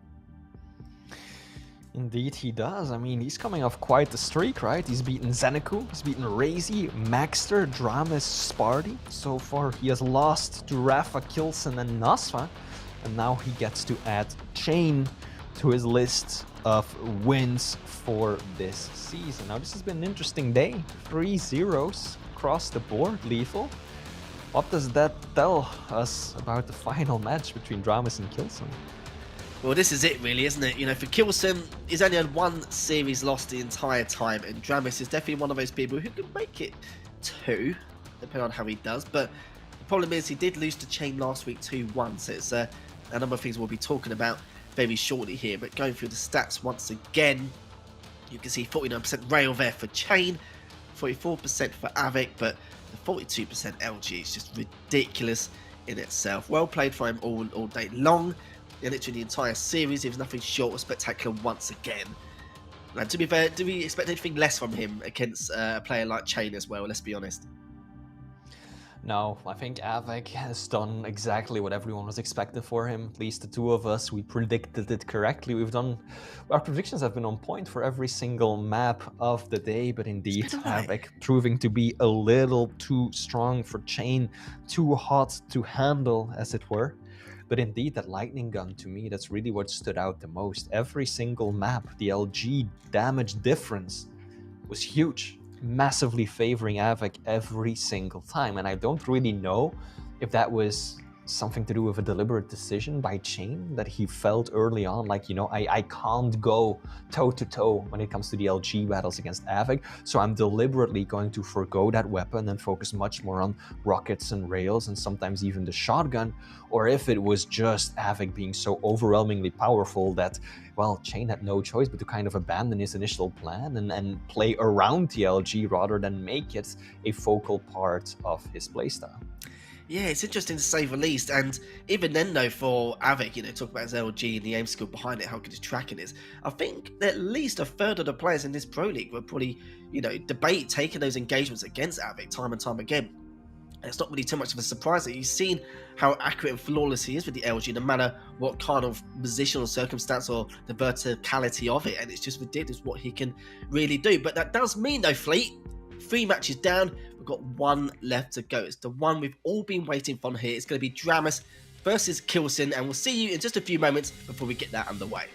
Indeed he does. I mean, he's coming off quite the streak, right? He's beaten Zeniku, he's beaten Razy, Maxter, Dramis, Sparty. So far he has lost to Rafa, Kilson and Nasfa. And now he gets to add Chain to his list of wins for this season. Now this has been an interesting day. 3 zeros across the board, Lethal. What does that tell us about the final match between Dramis and Kilson? Well, this is it really, isn't it? You know, for Kilson, he's only had 1 series lost the entire time, and Dramis is definitely one of those people who can make it 2, depending on how he does. But the problem is he did lose to Chain last week 2-1, so it's a number of things we'll be talking about very shortly here. But going through the stats once again, you can see 49% rail there for Chain, 44% for Avic, but the 42% LG is just ridiculous in itself. Well played for him all day long. Yeah, literally the entire series, it was nothing short of spectacular once again. And to be fair, do we expect anything less from him against a player like Chain as well? Let's be honest. No, I think Avic has done exactly what everyone was expecting for him. At least the two of us, we predicted it correctly. Our predictions have been on point for every single map of the day, but indeed, Avic proving to be a little too strong for Chain, too hot to handle, as it were. But indeed, that lightning gun, to me, that's really what stood out the most. Every single map, the LG damage difference was huge, massively favoring Avic every single time. And I don't really know if that was something to do with a deliberate decision by Chain that he felt early on, like, I can't go toe-to-toe when it comes to the LG battles against Avic, so I'm deliberately going to forgo that weapon and focus much more on rockets and rails and sometimes even the shotgun, or if it was just Avic being so overwhelmingly powerful that, well, Chain had no choice but to kind of abandon his initial plan and play around the LG rather than make it a focal part of his playstyle. Yeah, it's interesting to say the least. And even then, though, for Avic, talk about his LG and the aim skill behind it, how good his tracking is. I think that at least a third of the players in this Pro League will probably, debate taking those engagements against Avic time and time again. And it's not really too much of a surprise that you've seen how accurate and flawless he is with the LG, no matter what kind of positional circumstance or the verticality of it. And it's just ridiculous what he can really do. But that does mean, though, Fleet, 3 matches down. We've got 1 left to go. It's the one we've all been waiting for here. It's going to be Dramus versus Kilson, and we'll see you in just a few moments before we get that underway.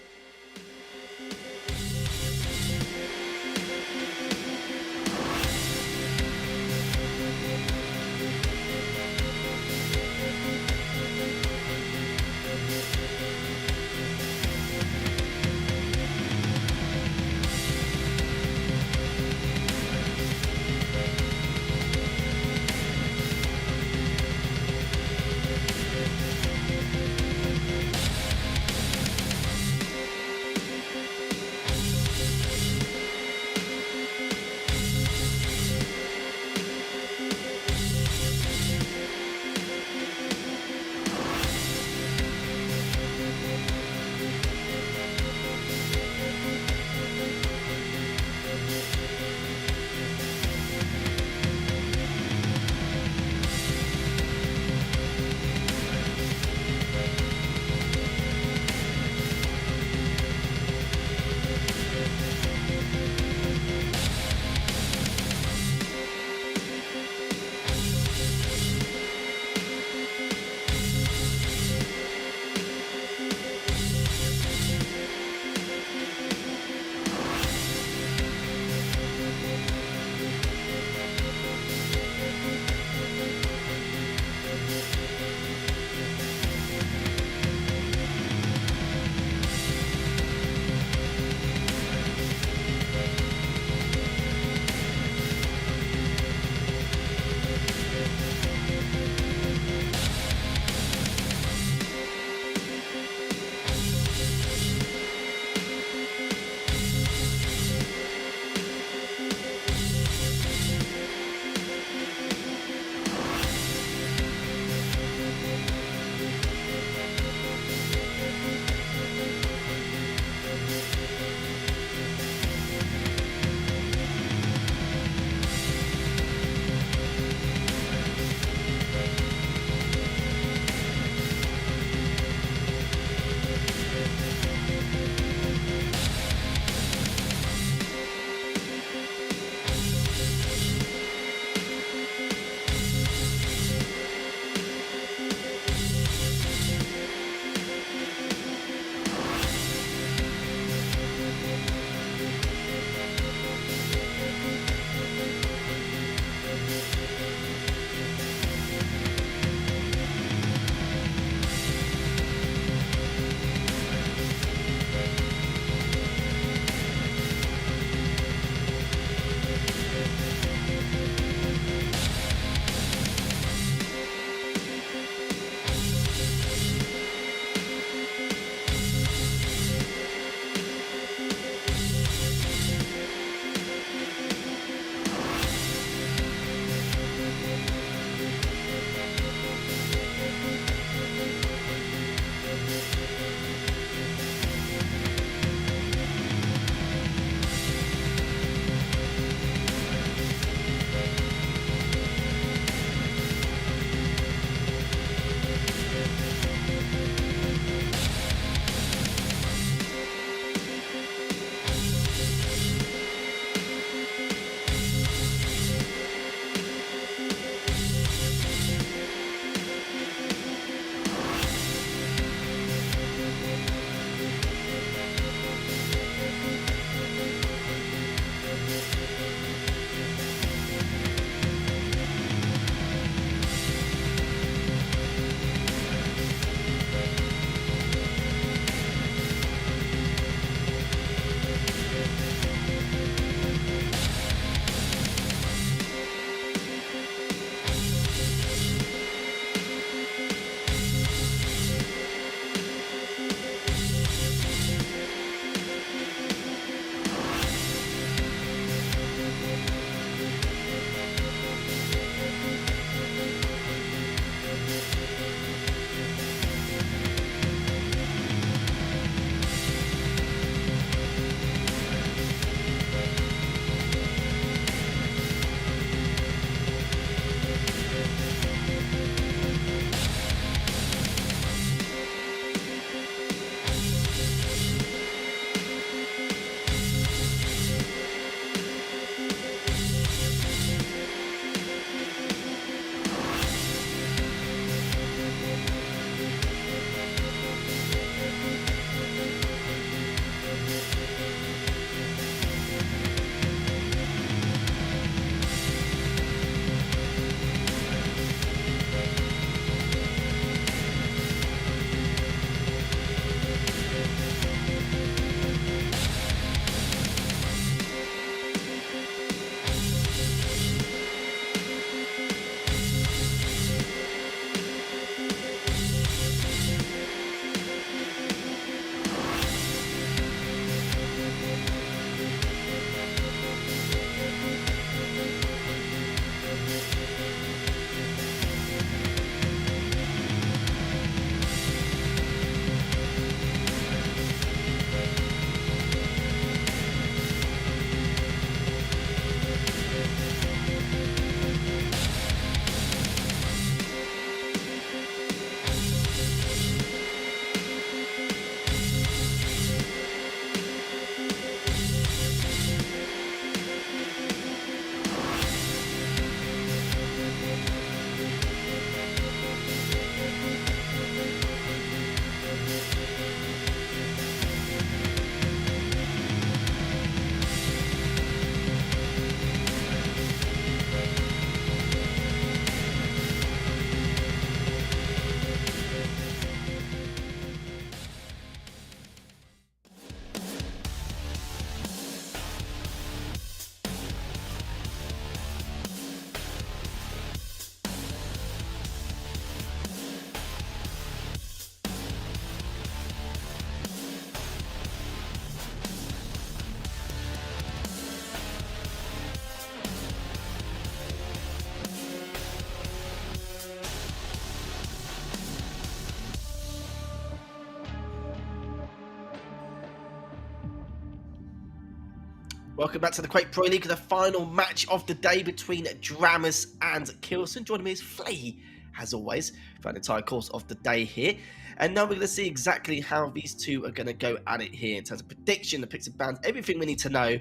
Welcome back to the Quake Pro League, the final match of the day between Dramus and Kilson. Joining me is Flay, as always, for the entire course of the day here. And now we're going to see exactly how these two are going to go at it here in terms of prediction, the picks and bans, everything we need to know,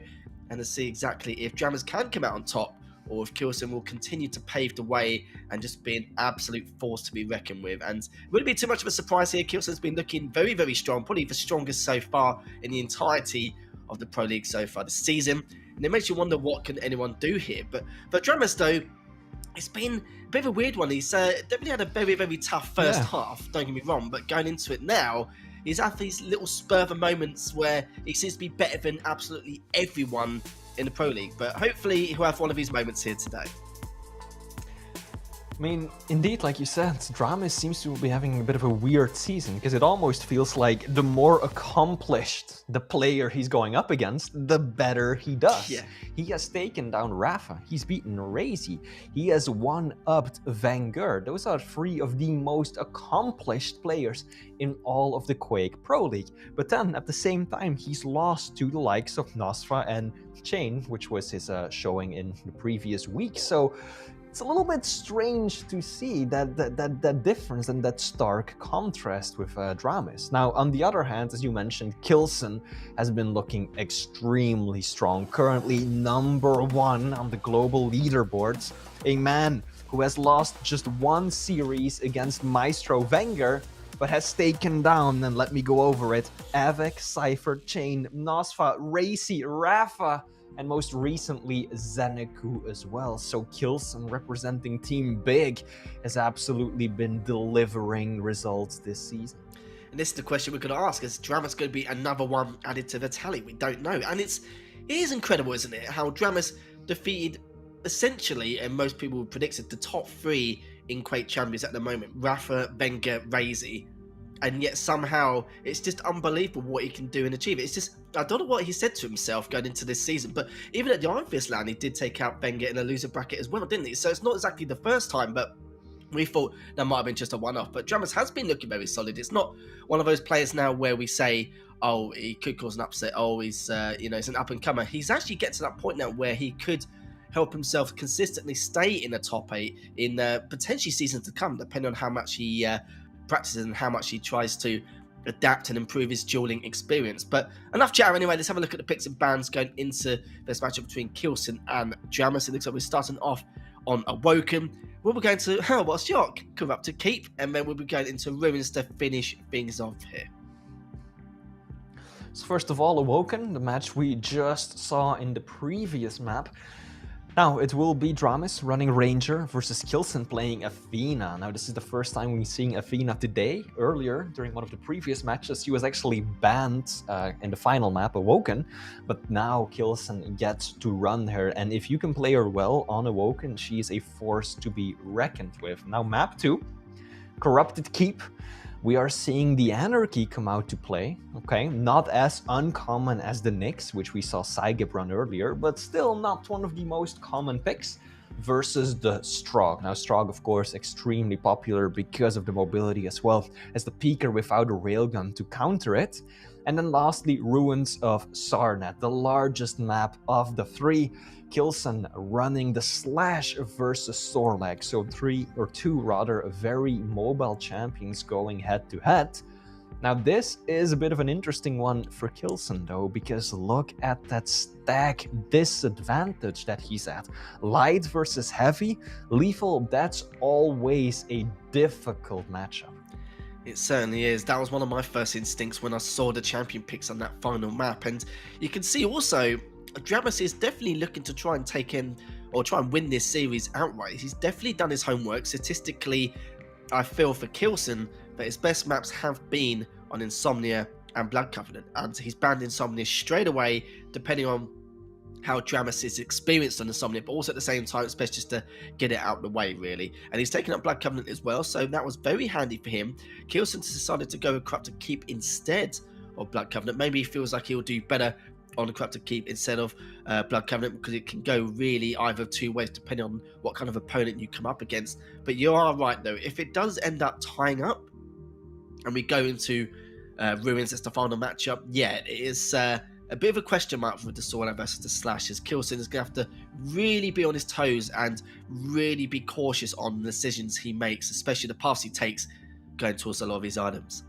and to see exactly if Dramus can come out on top or if Kilson will continue to pave the way and just be an absolute force to be reckoned with. And it wouldn't be too much of a surprise here. Kilson's been looking very, very strong, probably the strongest so far in the entirety of the Pro League so far this season, and it makes you wonder what can anyone do here. But Dramus, though, it's been a bit of a weird one. He's definitely had a very, very tough first half, don't get me wrong, but going into it now, he's had these little spur of moments where he seems to be better than absolutely everyone in the Pro League, but hopefully he'll have one of these moments here today. I mean, indeed, like you said, Dramus seems to be having a bit of a weird season, because it almost feels like the more accomplished the player he's going up against, the better he does. Yeah. He has taken down Rafa, he's beaten Razy, he has one-upped Vanguard. Those are three of the most accomplished players in all of the Quake Pro League. But then, at the same time, he's lost to the likes of Nasra and Chain, which was his showing in the previous week. So it's a little bit strange to see that difference and that stark contrast with Dramus. Now, on the other hand, as you mentioned, Kilson has been looking extremely strong, currently #1 on the global leaderboards. A man who has lost just one series against Maestro Wenger, but has taken down, and let me go over it, Avec, Cypher, Chain, Nosfa, Racy, Rafa, and most recently Zeneku as well. So Kilson, representing Team Big, has absolutely been delivering results this season. And this is the question we're going to ask: is Dramus going to be another one added to the tally? We don't know. And it is incredible, isn't it, how Dramus defeated essentially, and most people predicted, the top three in Quake champions at the moment: Rafa, Wenger, Razy. And yet somehow it's just unbelievable what he can do and achieve. It's just, I don't know what he said to himself going into this season, but even at the Iron Fist LAN, he did take out Wenger in a loser bracket as well, didn't he? So it's not exactly the first time, but we thought that might have been just a one-off. But Dramus has been looking very solid. It's not one of those players now where we say, oh, he could cause an upset, oh, he's he's an up-and-comer. He's actually getting to that point now where he could help himself consistently stay in the top 8 in potentially seasons to come, depending on how much he practices and how much he tries to adapt and improve his dueling experience. But enough chat anyway, let's have a look at the picks and bans going into this matchup between Kilson and Dramus. It looks like we're starting off on Awoken. We'll be going to what's your Corrupted Keep, and then we'll be going into Ruins to finish things off here. So first of all, Awoken, the match we just saw in the previous map. Now, it will be Dramus running Ranger versus Kilson playing Athena. Now, this is the first time we're seeing Athena today. Earlier, during one of the previous matches, she was actually banned in the final map, Awoken. But now Kilson gets to run her. And if you can play her well on Awoken, she is a force to be reckoned with. Now, map 2, Corrupted Keep. We are seeing the Anarchy come out to play, okay? Not as uncommon as the Nyx, which we saw Saigib run earlier, but still not one of the most common picks, versus the Strogg. Now, Strogg, of course, extremely popular because of the mobility as well as the Peeker without a railgun to counter it. And then lastly, Ruins of Sarnet, the largest map of the three. Kilson running the Slash versus Sorlag, so two very mobile champions going head to head. Now this is a bit of an interesting one for Kilson though, because look at that stack disadvantage that he's at. Light versus heavy, lethal, that's always a difficult matchup. It certainly is. That was one of my first instincts when I saw the champion picks on that final map, and you can see also Dramus is definitely looking to try and take in or try and win this series outright. He's definitely done his homework. Statistically, I feel for Kilson that his best maps have been on Insomnia and Blood Covenant, and he's banned Insomnia straight away, depending on how Dramus is experienced on Insomnia, but also at the same time it's best just to get it out of the way, really. And he's taken up Blood Covenant as well, so that was very handy for him. Kilson decided to go with Corrupted Keep instead of Blood Covenant. Maybe he feels like he'll do better on the Corrupted Keep instead of Blood Covenant, because it can go really either two ways depending on what kind of opponent you come up against. But you are right though, if it does end up tying up and we go into Ruins as the final matchup, yeah, it is a bit of a question mark with the Solo versus the Slash, as Kilson is going to have to really be on his toes and really be cautious on the decisions he makes, especially the paths he takes going towards a lot of his items.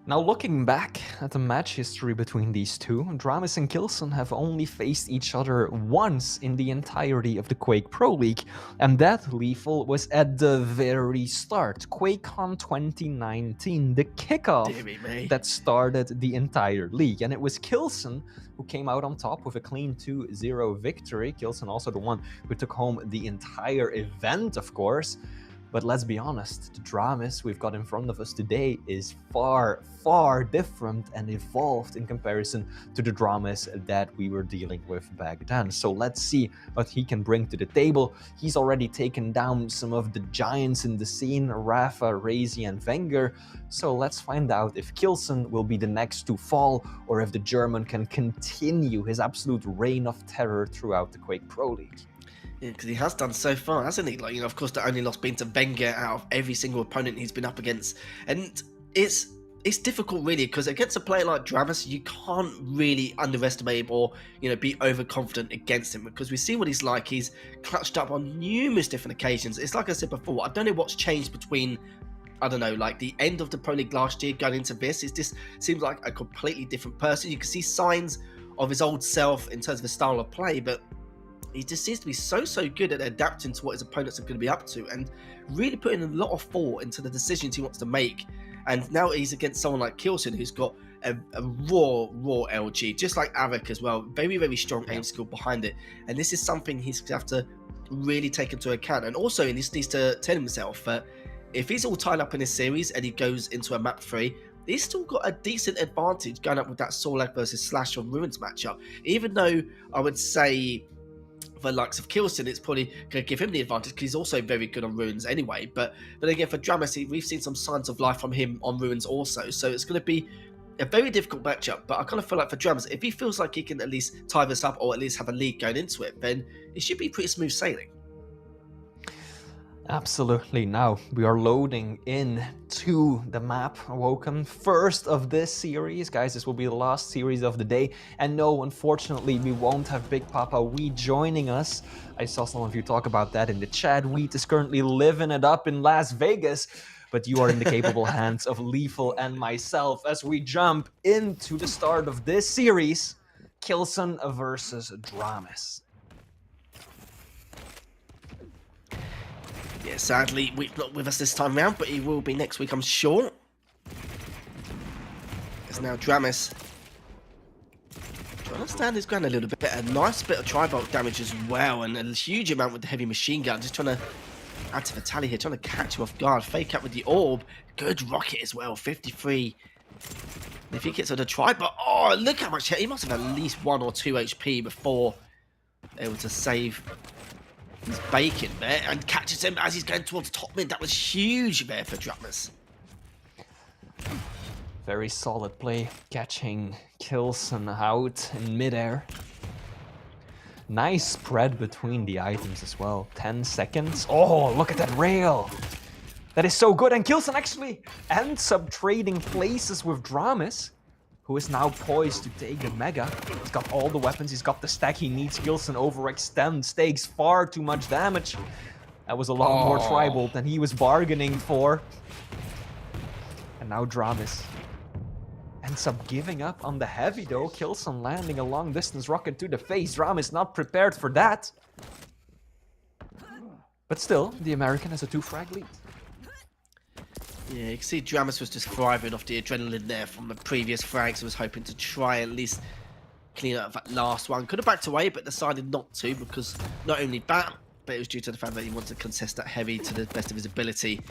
Now, looking back at the match history between these two, Dramis and Kilson have only faced each other once in the entirety of the Quake Pro League, and that, Lethal, was at the very start, QuakeCon 2019, the kickoff that started the entire league. And it was Kilson who came out on top with a clean 2-0 victory. Kilson also the one who took home the entire event, of course. But let's be honest, the Dramis we've got in front of us today is far, far different and evolved in comparison to the Dramis that we were dealing with back then. So let's see what he can bring to the table. He's already taken down some of the giants in the scene, Rafa, Razy, and Wenger. So let's find out if Kilson will be the next to fall, or if the German can continue his absolute reign of terror throughout the Quake Pro League. Yeah, because he has done so far, hasn't he? Like, of course, the only loss being to Wenger out of every single opponent he's been up against. And it's difficult, really, because against a player like Dramis, you can't really underestimate him or, be overconfident against him, because we see what he's like. He's clutched up on numerous different occasions. It's like I said before, I don't know what's changed between, I don't know, like the end of the Pro League last year going into this. It just seems like a completely different person. You can see signs of his old self in terms of his style of play, but he just seems to be so good at adapting to what his opponents are going to be up to and really putting a lot of thought into the decisions he wants to make. And now he's against someone like Kilson, who's got a raw LG, just like Avik as well. Very, very strong aim skill behind it. And this is something he's going to have to really take into account. And also, he needs to tell himself that if he's all tied up in his series and he goes into a map 3, he's still got a decent advantage going up with that Sorlag versus Slash on Ruins matchup. Even though I would say, for the likes of Kilson, it's probably going to give him the advantage because he's also very good on Ruins anyway. But again, for Dramis, we've seen some signs of life from him on Ruins also. So it's going to be a very difficult matchup. But I kind of feel like for Dramis, if he feels like he can at least tie this up or at least have a lead going into it, then it should be pretty smooth sailing. Absolutely. Now we are loading in to the map Awoken, first of this series. Guys, this will be the last series of the day. And no, unfortunately, we won't have Big Papa Wheat joining us. I saw some of you talk about that in the chat. Wheat is currently living it up in Las Vegas, but you are in the capable hands of Lethal and myself as we jump into the start of this series, Kilson versus Dramis. Yeah, sadly, Wheat's not with us this time round, but he will be next week, I'm sure. It's now Dramis trying to stand his ground a little bit. A nice bit of tri-bolt damage as well, and a huge amount with the heavy machine gun. Just trying to add to the tally here, trying to catch him off guard. Fake out with the orb. Good rocket as well, 53. If he gets on the tri-bolt, oh, look how much he must have at least 1 or 2 HP before able to save his bacon there, and catches him as he's going towards top mid. That was huge there for Dramis. Very solid play, catching Kilson out in midair. Nice spread between the items as well. 10 seconds. Oh, look at that rail. That is so good. And Kilson actually ends up trading places with Dramis, who is now poised to take the Mega. He's got all the weapons, he's got the stack he needs. Kilson overextends, takes far too much damage. That was a lot more tribal than he was bargaining for. And now Dramis ends up giving up on the heavy though. Kilson landing a long distance rocket to the face. Dramis not prepared for that. But still, the American has a 2-frag lead. Yeah, you can see Dramis was just thriving off the adrenaline there from the previous frags. He was hoping to try at least clean up that last one. Could have backed away, but decided not to, because not only that, but it was due to the fact that he wanted to contest that heavy to the best of his ability.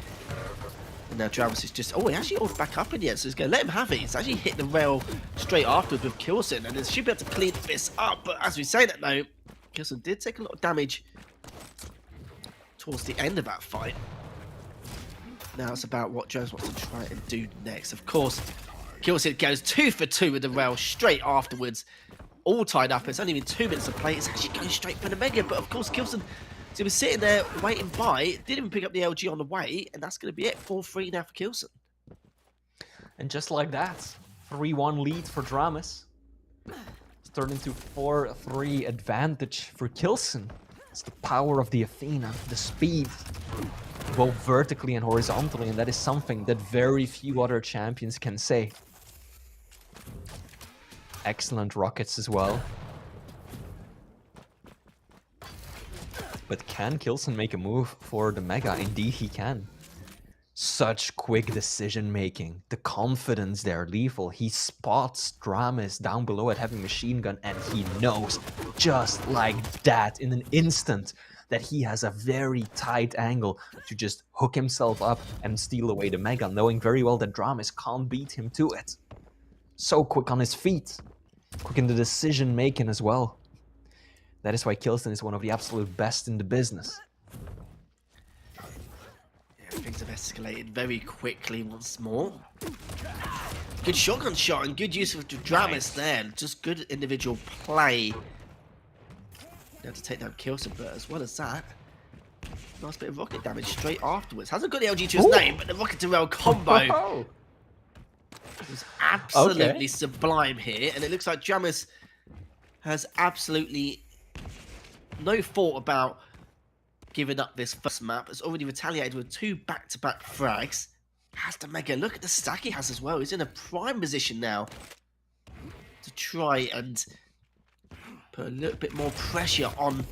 And now Dramis is just... Oh, he actually ult back up in the end, so he's going to let him have it. He's actually hit the rail straight afterwards with Kilson, and he should be able to clean this up. But as we say that though, Kilson did take a lot of damage towards the end of that fight. Now it's about what Jones wants to try and do next. Of course, Kilson goes 2 for 2 with the rail straight afterwards. All tied up. It's only been 2 minutes of play. It's actually going straight for the Mega. But of course, Kilson, so he was sitting there waiting by. Didn't even pick up the LG on the way. And that's going to be it. 4-3 now for Kilson. And just like that, 3-1 lead for Dramas. It's turned into 4-3 advantage for Kilson. It's the power of the Athena, the speed, both vertically and horizontally, and that is something that very few other champions can say. Excellent rockets as well. But can Kilson make a move for the Mega? Indeed he can. Such quick decision making, the confidence there, lethal. He spots Dramas down below at having machine gun, and he knows just like that in an instant that he has a very tight angle to just hook himself up and steal away the Mega, knowing very well that Dramas can't beat him to it. So quick on his feet, quick in the decision making as well. That is why Kilson is one of the absolute best in the business. Things have escalated very quickly once more. Good shotgun shot and good use of the Dramas there. Just good individual play. Now to take down Kilson, but as well as that, nice bit of rocket damage straight afterwards. Hasn't got the LG to his name, but the rocket to rail combo was absolutely sublime here. And it looks like Dramas has absolutely no thought about giving up this first map. Has already retaliated with 2 back-to-back frags. Has the Mega. Look at the stack he has as well. He's in a prime position now to try and put a little bit more pressure on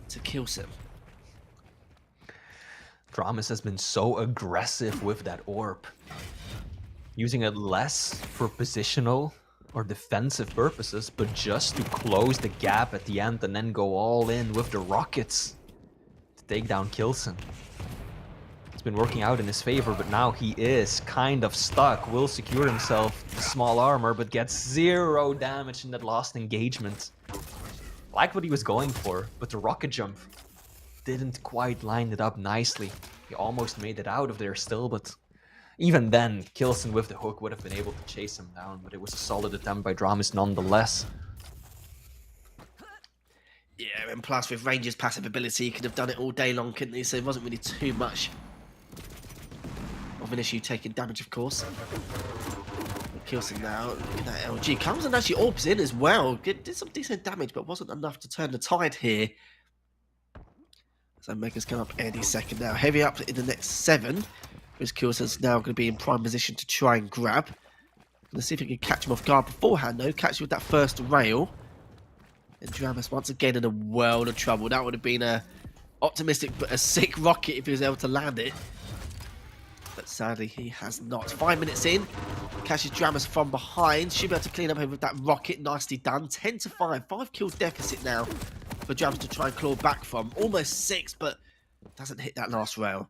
to Kilson. Dramas has been so aggressive with that orb, using it less for positional or defensive purposes, but just to close the gap at the end and then go all in with the rockets to take down Kilson. It's been working out in his favor, but now he is kind of stuck. Will secure himself the small armor, but gets 0 damage in that last engagement. Like what he was going for, but the rocket jump didn't quite line it up nicely. He almost made it out of there still, but even then, Kilson with the hook would have been able to chase him down, but it was a solid attempt by Dramas nonetheless. Yeah, and plus with Ranger's passive ability, he could have done it all day long, couldn't he? So it wasn't really too much of an issue taking damage, of course. Kilson now, look at that LG. Comes and actually orbs in as well. Did some decent damage, but wasn't enough to turn the tide here. So Mega's come up any second now. Heavy up in the next 7. Whereas Kilson's now going to be in prime position to try and grab. Let's see if he can catch him off guard beforehand, though. Catch him with that first rail. And Dramas once again in a world of trouble. That would have been a optimistic but a sick rocket if he was able to land it. But sadly, he has not. 5 minutes in. Catches Dramas from behind. Should be able to clean up with that rocket. Nicely done. 10-5. 5 kill deficit now for Dramas to try and claw back from. Almost 6, but doesn't hit that last rail.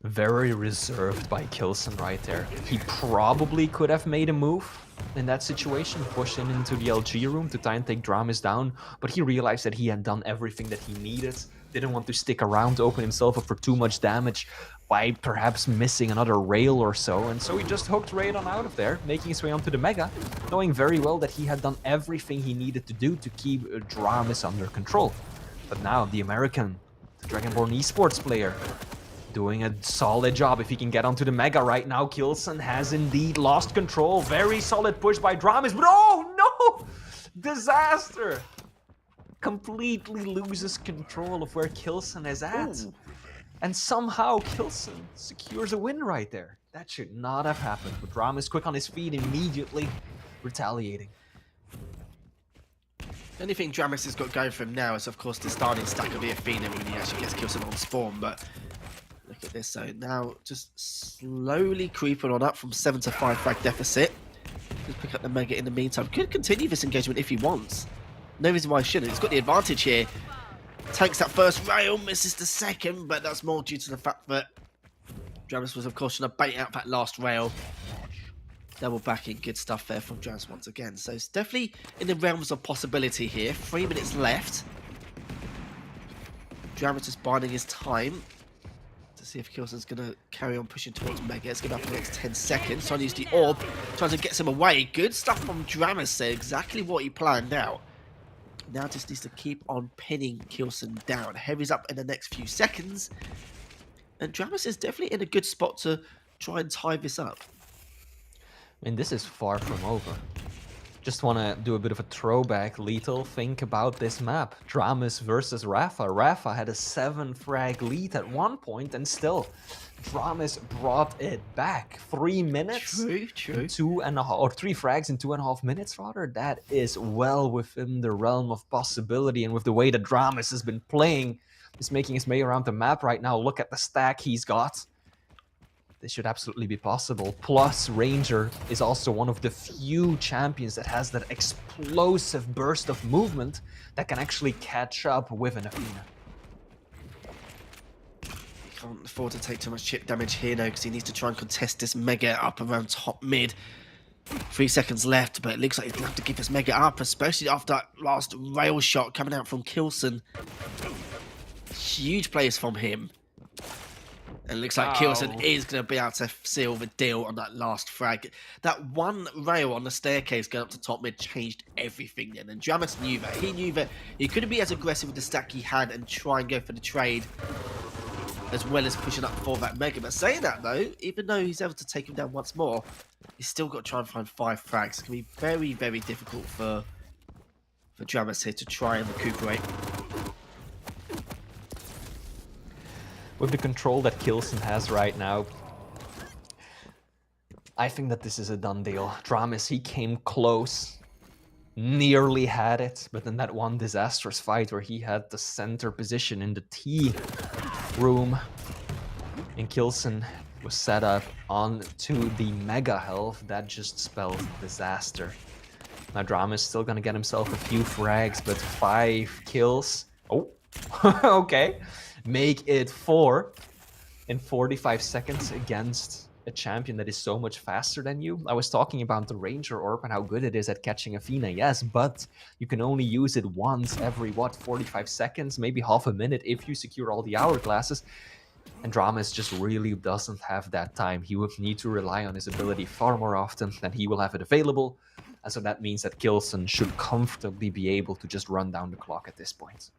Very reserved by Kilson right there. He probably could have made a move in that situation, push in into the LG room to try and take Dramas down, but he realized that he had done everything that he needed. Didn't want to stick around to open himself up for too much damage by perhaps missing another rail or so, and so he just hooked right on out of there, making his way onto the Mega, knowing very well that he had done everything he needed to do to keep Dramas under control. But now the American, the Dragonborn esports player, doing a solid job. If he can get onto the Mega right now, Kilson has indeed lost control. Very solid push by Dramas, but oh no! Disaster! Completely loses control of where Kilson is at. Ooh. And somehow Kilson secures a win right there. That should not have happened, but Dramas quick on his feet, immediately retaliating. The only thing Dramas has got going for him now is, of course, the starting stack of the Athena when he actually gets Kilson on spawn, but look at this, so now just slowly creeping on up from 7 to 5 frag deficit. Just pick up the Mega in the meantime. Could continue this engagement if he wants. No reason why he shouldn't. He's got the advantage here. Takes that first rail, misses the second, but that's more due to the fact that Dramas was, of course, trying to bait out that last rail. Double backing, good stuff there from Dramas once again. So it's definitely in the realms of possibility here. 3 minutes left. Dramas just biding his time to see if Kilson's going to carry on pushing towards Mega. It's going to be up in the next 10 seconds. Trying to use the orb, trying to get him away. Good stuff from Dramas there. Exactly what he planned out. Now just needs to keep on pinning Kilson down. Heavy's up in the next few seconds. And Dramas is definitely in a good spot to try and tie this up. I mean, this is far from over. Just want to do a bit of a throwback, Lethal. Think about this map. Dramus versus Rafa. Rafa had a 7-frag lead at one point, and still, Dramus brought it back. 3 minutes? True. 2.5, or 3 frags in 2.5 minutes, rather. That is well within the realm of possibility, and with the way that Dramus has been playing, is making his way around the map right now. Look at the stack he's got. This should absolutely be possible. Plus, Ranger is also one of the few champions that has that explosive burst of movement that can actually catch up with an Athena. He can't afford to take too much chip damage here, though, because he needs to try and contest this Mega up around top mid. 3 seconds left, but it looks like he's going to have to give this Mega up, especially after that last rail shot coming out from Kilson. Huge plays from him. And it looks like Kilson is going to be able to seal the deal on that last frag. That one rail on the staircase going up to top mid changed everything then. And Dramus knew that. He knew that he couldn't be as aggressive with the stack he had and try and go for the trade, as well as pushing up for that Mega. But saying that, though, even though he's able to take him down once more, he's still got to try and find 5 frags. It's going to be very, very difficult for Dramus here to try and recuperate. With the control that Kilson has right now, I think that this is a done deal. Dramus, he came close, nearly had it, but in that one disastrous fight where he had the center position in the T room, and Kilson was set up onto the Mega Health, that just spelled disaster. Now Dramus still gonna get himself a few frags, but 5 kills. Oh, okay. Make it 4 in 45 seconds against a champion that is so much faster than you. I was talking about the Ranger Orb and how good it is at catching Athena, yes, but you can only use it once every, 45 seconds, maybe half a minute if you secure all the hourglasses. And Dramus just really doesn't have that time. He would need to rely on his ability far more often than he will have it available. And so that means that Kilson should comfortably be able to just run down the clock at this point.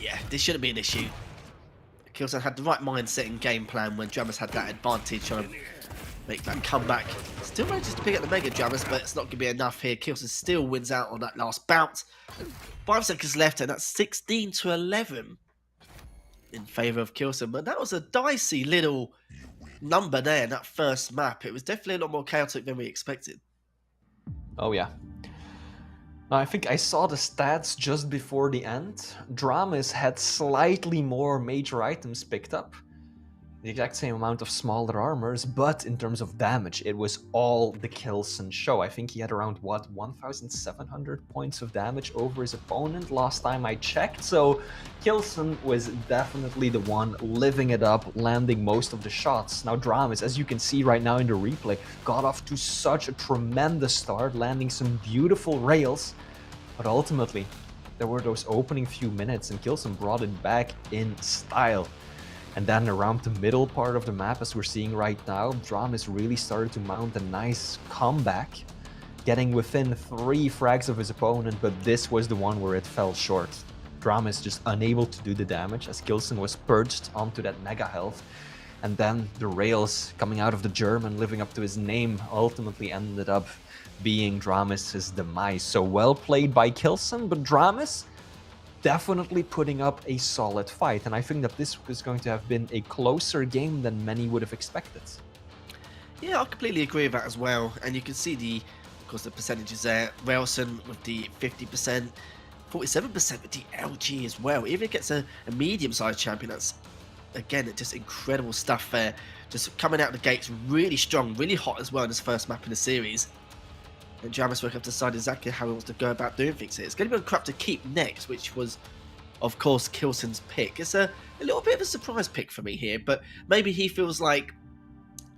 Yeah, this shouldn't be an issue. Kilson had the right mindset and game plan when Dramus had that advantage trying to make that comeback. Still manages to pick up the Mega Dramus, but it's not going to be enough here. Kilson still wins out on that last bout. 5 seconds left, and that's 16-11 in favour of Kilson. But that was a dicey little number there in that first map. It was definitely a lot more chaotic than we expected. Oh yeah. Now, I think I saw the stats just before the end. Dramus had slightly more major items picked up. The exact same amount of smaller armors, but in terms of damage, it was all the Kilson show. I think he had around, 1,700 points of damage over his opponent last time I checked. So Kilson was definitely the one living it up, landing most of the shots. Now Dramus, as you can see right now in the replay, got off to such a tremendous start, landing some beautiful rails. But ultimately, there were those opening few minutes and Kilson brought it back in style. And then around the middle part of the map, as we're seeing right now, Dramus really started to mount a nice comeback, getting within 3 frags of his opponent, but this was the one where it fell short. Dramus just unable to do the damage as Kilson was purged onto that Mega Health. And then the rails coming out of the German, living up to his name, ultimately ended up being Dramus' demise. So well played by Kilson, but Dramus definitely putting up a solid fight, and I think that this was going to have been a closer game than many would have expected. Yeah, I completely agree with that as well, and you can see of course, the percentages there. Railson with the 50%, 47% with the LG as well. Even if it gets a medium-sized champion, that's, again, just incredible stuff there. Just coming out the gates really strong, really hot as well in this first map in the series. And Dramus will have to decide exactly how he wants to go about doing things here. It's going to be on Corrupted Keep next, which was, of course, Kilson's pick. It's a little bit of a surprise pick for me here, but maybe he feels like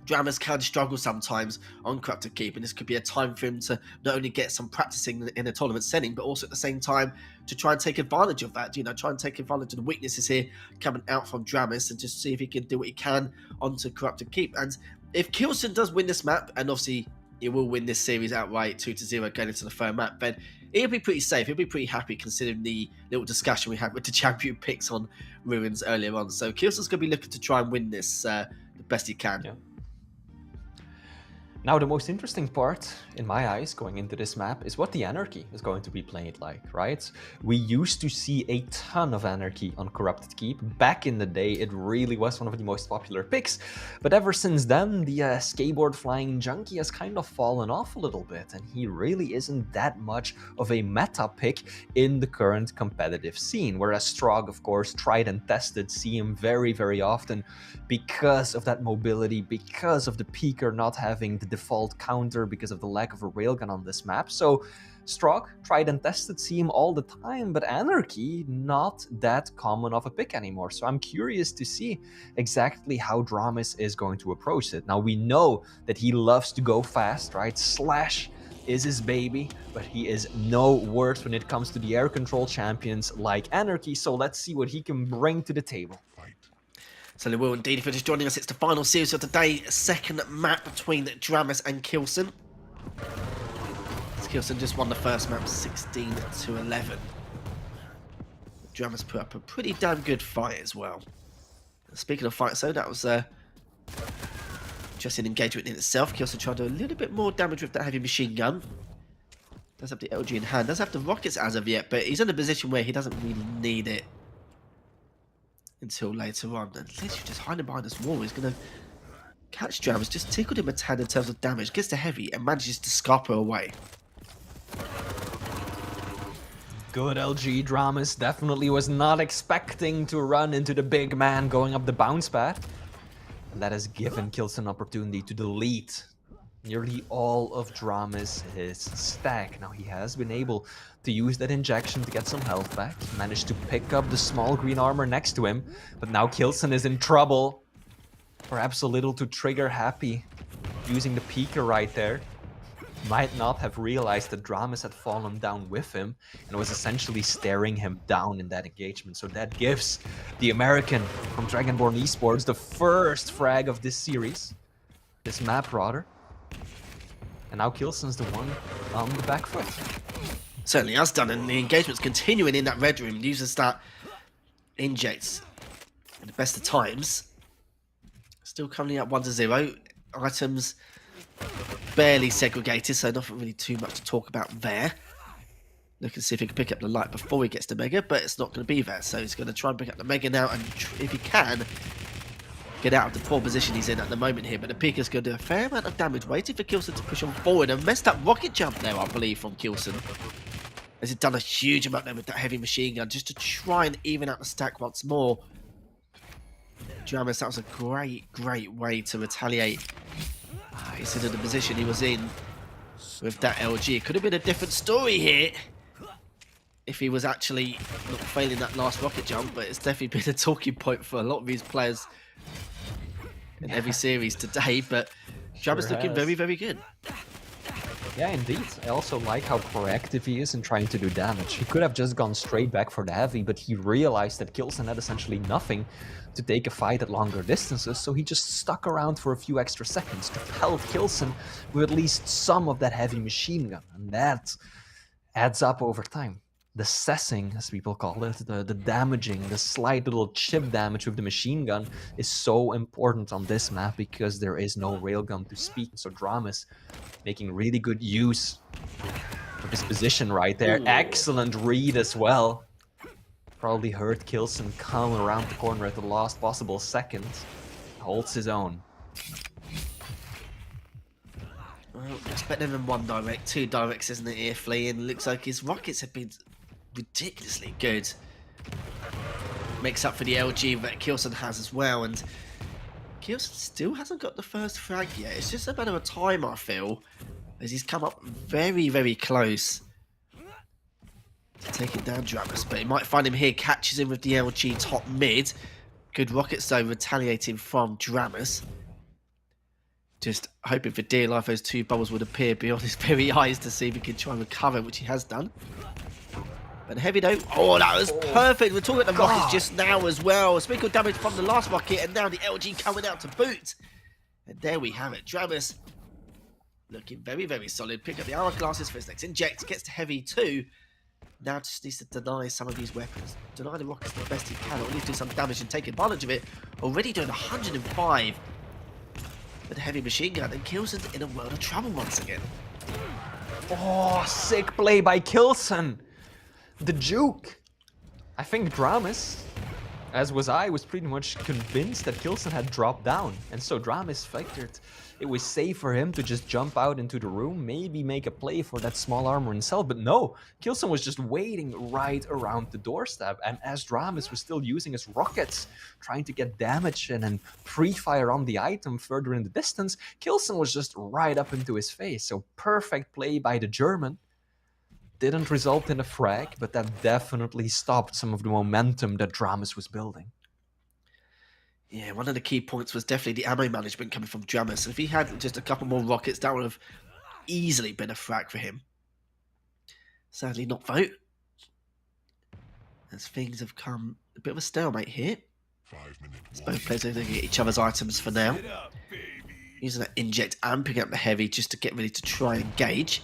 Dramus can struggle sometimes on Corrupted Keep, and this could be a time for him to not only get some practicing in a tournament setting, but also at the same time to try and take advantage of that. You know, try and take advantage of the weaknesses here coming out from Dramus and just see if he can do what he can onto Corrupted Keep. And if Kilson does win this map, and obviously he will win this series outright 2-0 going into the third map, then he'll be pretty safe. He'll be pretty happy considering the little discussion we had with the champion picks on Ruins earlier on. So Kilson's going to be looking to try and win this the best he can. Yeah. Now, the most interesting part, in my eyes, going into this map is what the Anarchy is going to be played like, right? We used to see a ton of Anarchy on Corrupted Keep. Back in the day, it really was one of the most popular picks, but ever since then, the skateboard flying junkie has kind of fallen off a little bit, and he really isn't that much of a meta pick in the current competitive scene, whereas Strog, of course, tried and tested, see him very, very often because of that mobility, because of the Peaker not having the default counter, because of the lack of a railgun on this map. So Strog tried and tested, see him all the time, but Anarchy, not that common of a pick anymore. So I'm curious to see exactly how Dramis is going to approach it. Now, we know that he loves to go fast, right? Slash is his baby, but he is no worse when it comes to the air control champions like Anarchy. So let's see what he can bring to the table. So, will indeed, if you're just joining us, it's the final series of today. Second map between Dramis and Kilson. Kilson just won the first map 16-11. Dramis put up a pretty damn good fight as well. Speaking of fights, though, that was just an engagement in itself. Kilson tried to do a little bit more damage with that heavy machine gun. Does have the LG in hand, does have the rockets as of yet, but he's in a position where he doesn't really need it until later on. And literally just hiding behind this wall, he's going to catch Dramis, just tickled him a tad in terms of damage, gets to heavy and manages to scarper away. Good LG. Dramis definitely was not expecting to run into the big man going up the bounce pad. And that has given Kilson an opportunity to delete nearly all of Dramis' stack. Now, he has been able to use that injection to get some health back. Managed to pick up the small green armor next to him. But now Kilson is in trouble. Perhaps a little too trigger happy using the Peaker right there. Might not have realized that Dramis had fallen down with him and was essentially staring him down in that engagement. So that gives the American from Dragonborn Esports the first frag of this series. This map, rather. And now Kilson's the one on the back foot. Certainly has done, and the engagement's continuing in that red room. Uses that injects at the best of times. Still coming up 1-0. Items barely segregated, so nothing really too much to talk about there. Look and see if he can pick up the light before he gets to Mega, but it's not going to be there. So he's going to try and pick up the Mega now, and if he can, get out of the poor position he's in at the moment here. But the Peaker's going to do a fair amount of damage, waiting for Kilson to push on forward. And messed up rocket jump there, I believe, from Kilson. Has it done a huge amount there with that heavy machine gun, just to try and even out the stack once more. Dramis, that was a great way to retaliate. He's in the position he was in with that LG. It could have been a different story here if he was actually not failing that last rocket jump, but it's definitely been a talking point for a lot of these players in every series today. But Dramis looking very, very good. Yeah, indeed. I also like how proactive he is in trying to do damage. He could have just gone straight back for the heavy, but he realized that Kilson had essentially nothing to take a fight at longer distances, so he just stuck around for a few extra seconds to help Kilson with at least some of that heavy machine gun, and that adds up over time. The cessing, as people call it, the damaging, the slight little chip damage with the machine gun is so important on this map because there is no railgun to speak. So Dramis making really good use of his position right there. Ooh. Excellent read as well. Probably heard Kilson come around the corner at the last possible second. Holds his own. Well, it's better than one direct, two directs, isn't it, here, Flea? And looks like his rockets have been ridiculously good. Makes up for the LG that Kilson has as well, and Kilson still hasn't got the first frag yet. It's just a matter of time, I feel, as he's come up very, very close to taking down Dramis, but he might find him here, catches him with the LG top mid. Good rockets though, retaliating from Dramis. Just hoping for dear life those two bubbles would appear beyond his very eyes to see if he can try and recover, which he has done. But heavy though, oh, that was perfect. We're talking about the rockets just now as well. Sprinkle damage from the last rocket, and now the LG coming out to boot. And there we have it. Dramis looking very, very solid. Pick up the armor classes for his next inject. Gets to heavy too. Now just needs to deny some of these weapons. Deny the rockets the best he can, or at least do some damage and take advantage of it. Already doing 105 with a heavy machine gun, and Kilson's in a world of trouble once again. Oh, sick play by Kilson. The juke. I think Dramus, as was I, was pretty much convinced that Kilson had dropped down. And so Dramus figured it was safe for him to just jump out into the room, maybe make a play for that small armor himself. But no, Kilson was just waiting right around the doorstep. And as Dramus was still using his rockets, trying to get damage in and pre-fire on the item further in the distance, Kilson was just right up into his face. So perfect play by the German. Didn't result in a frag, but that definitely stopped some of the momentum that Dramus was building. Yeah, one of the key points was definitely the ammo management coming from Dramus. If he had just a couple more rockets, that would have easily been a frag for him. Sadly not vote. As things have come a bit of a stalemate here. 5 minutes. Both players are going to get each other's items for now. Using that inject and picking up the heavy just to get ready to try and engage.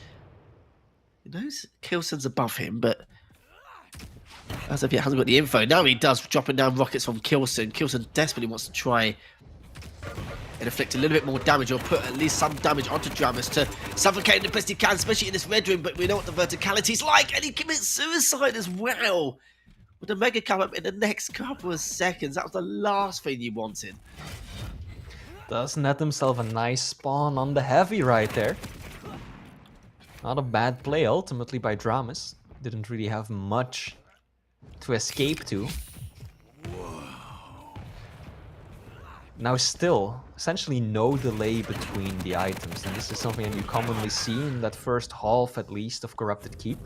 He knows Kilson's above him, but as if he hasn't got the info. Now he does, dropping down rockets from Kilson. Kilson desperately wants to try and inflict a little bit more damage or put at least some damage onto Dramus to suffocate him the best he can, especially in this red room. But we know what the verticality's like, and he commits suicide as well. With the mega come up in the next couple of seconds, that was the last thing you wanted. Does net himself a nice spawn on the heavy right there. Not a bad play ultimately by Dramus. Didn't really have much to escape to. Now still, essentially no delay between the items. And this is something that you commonly see in that first half at least of Corrupted Keep.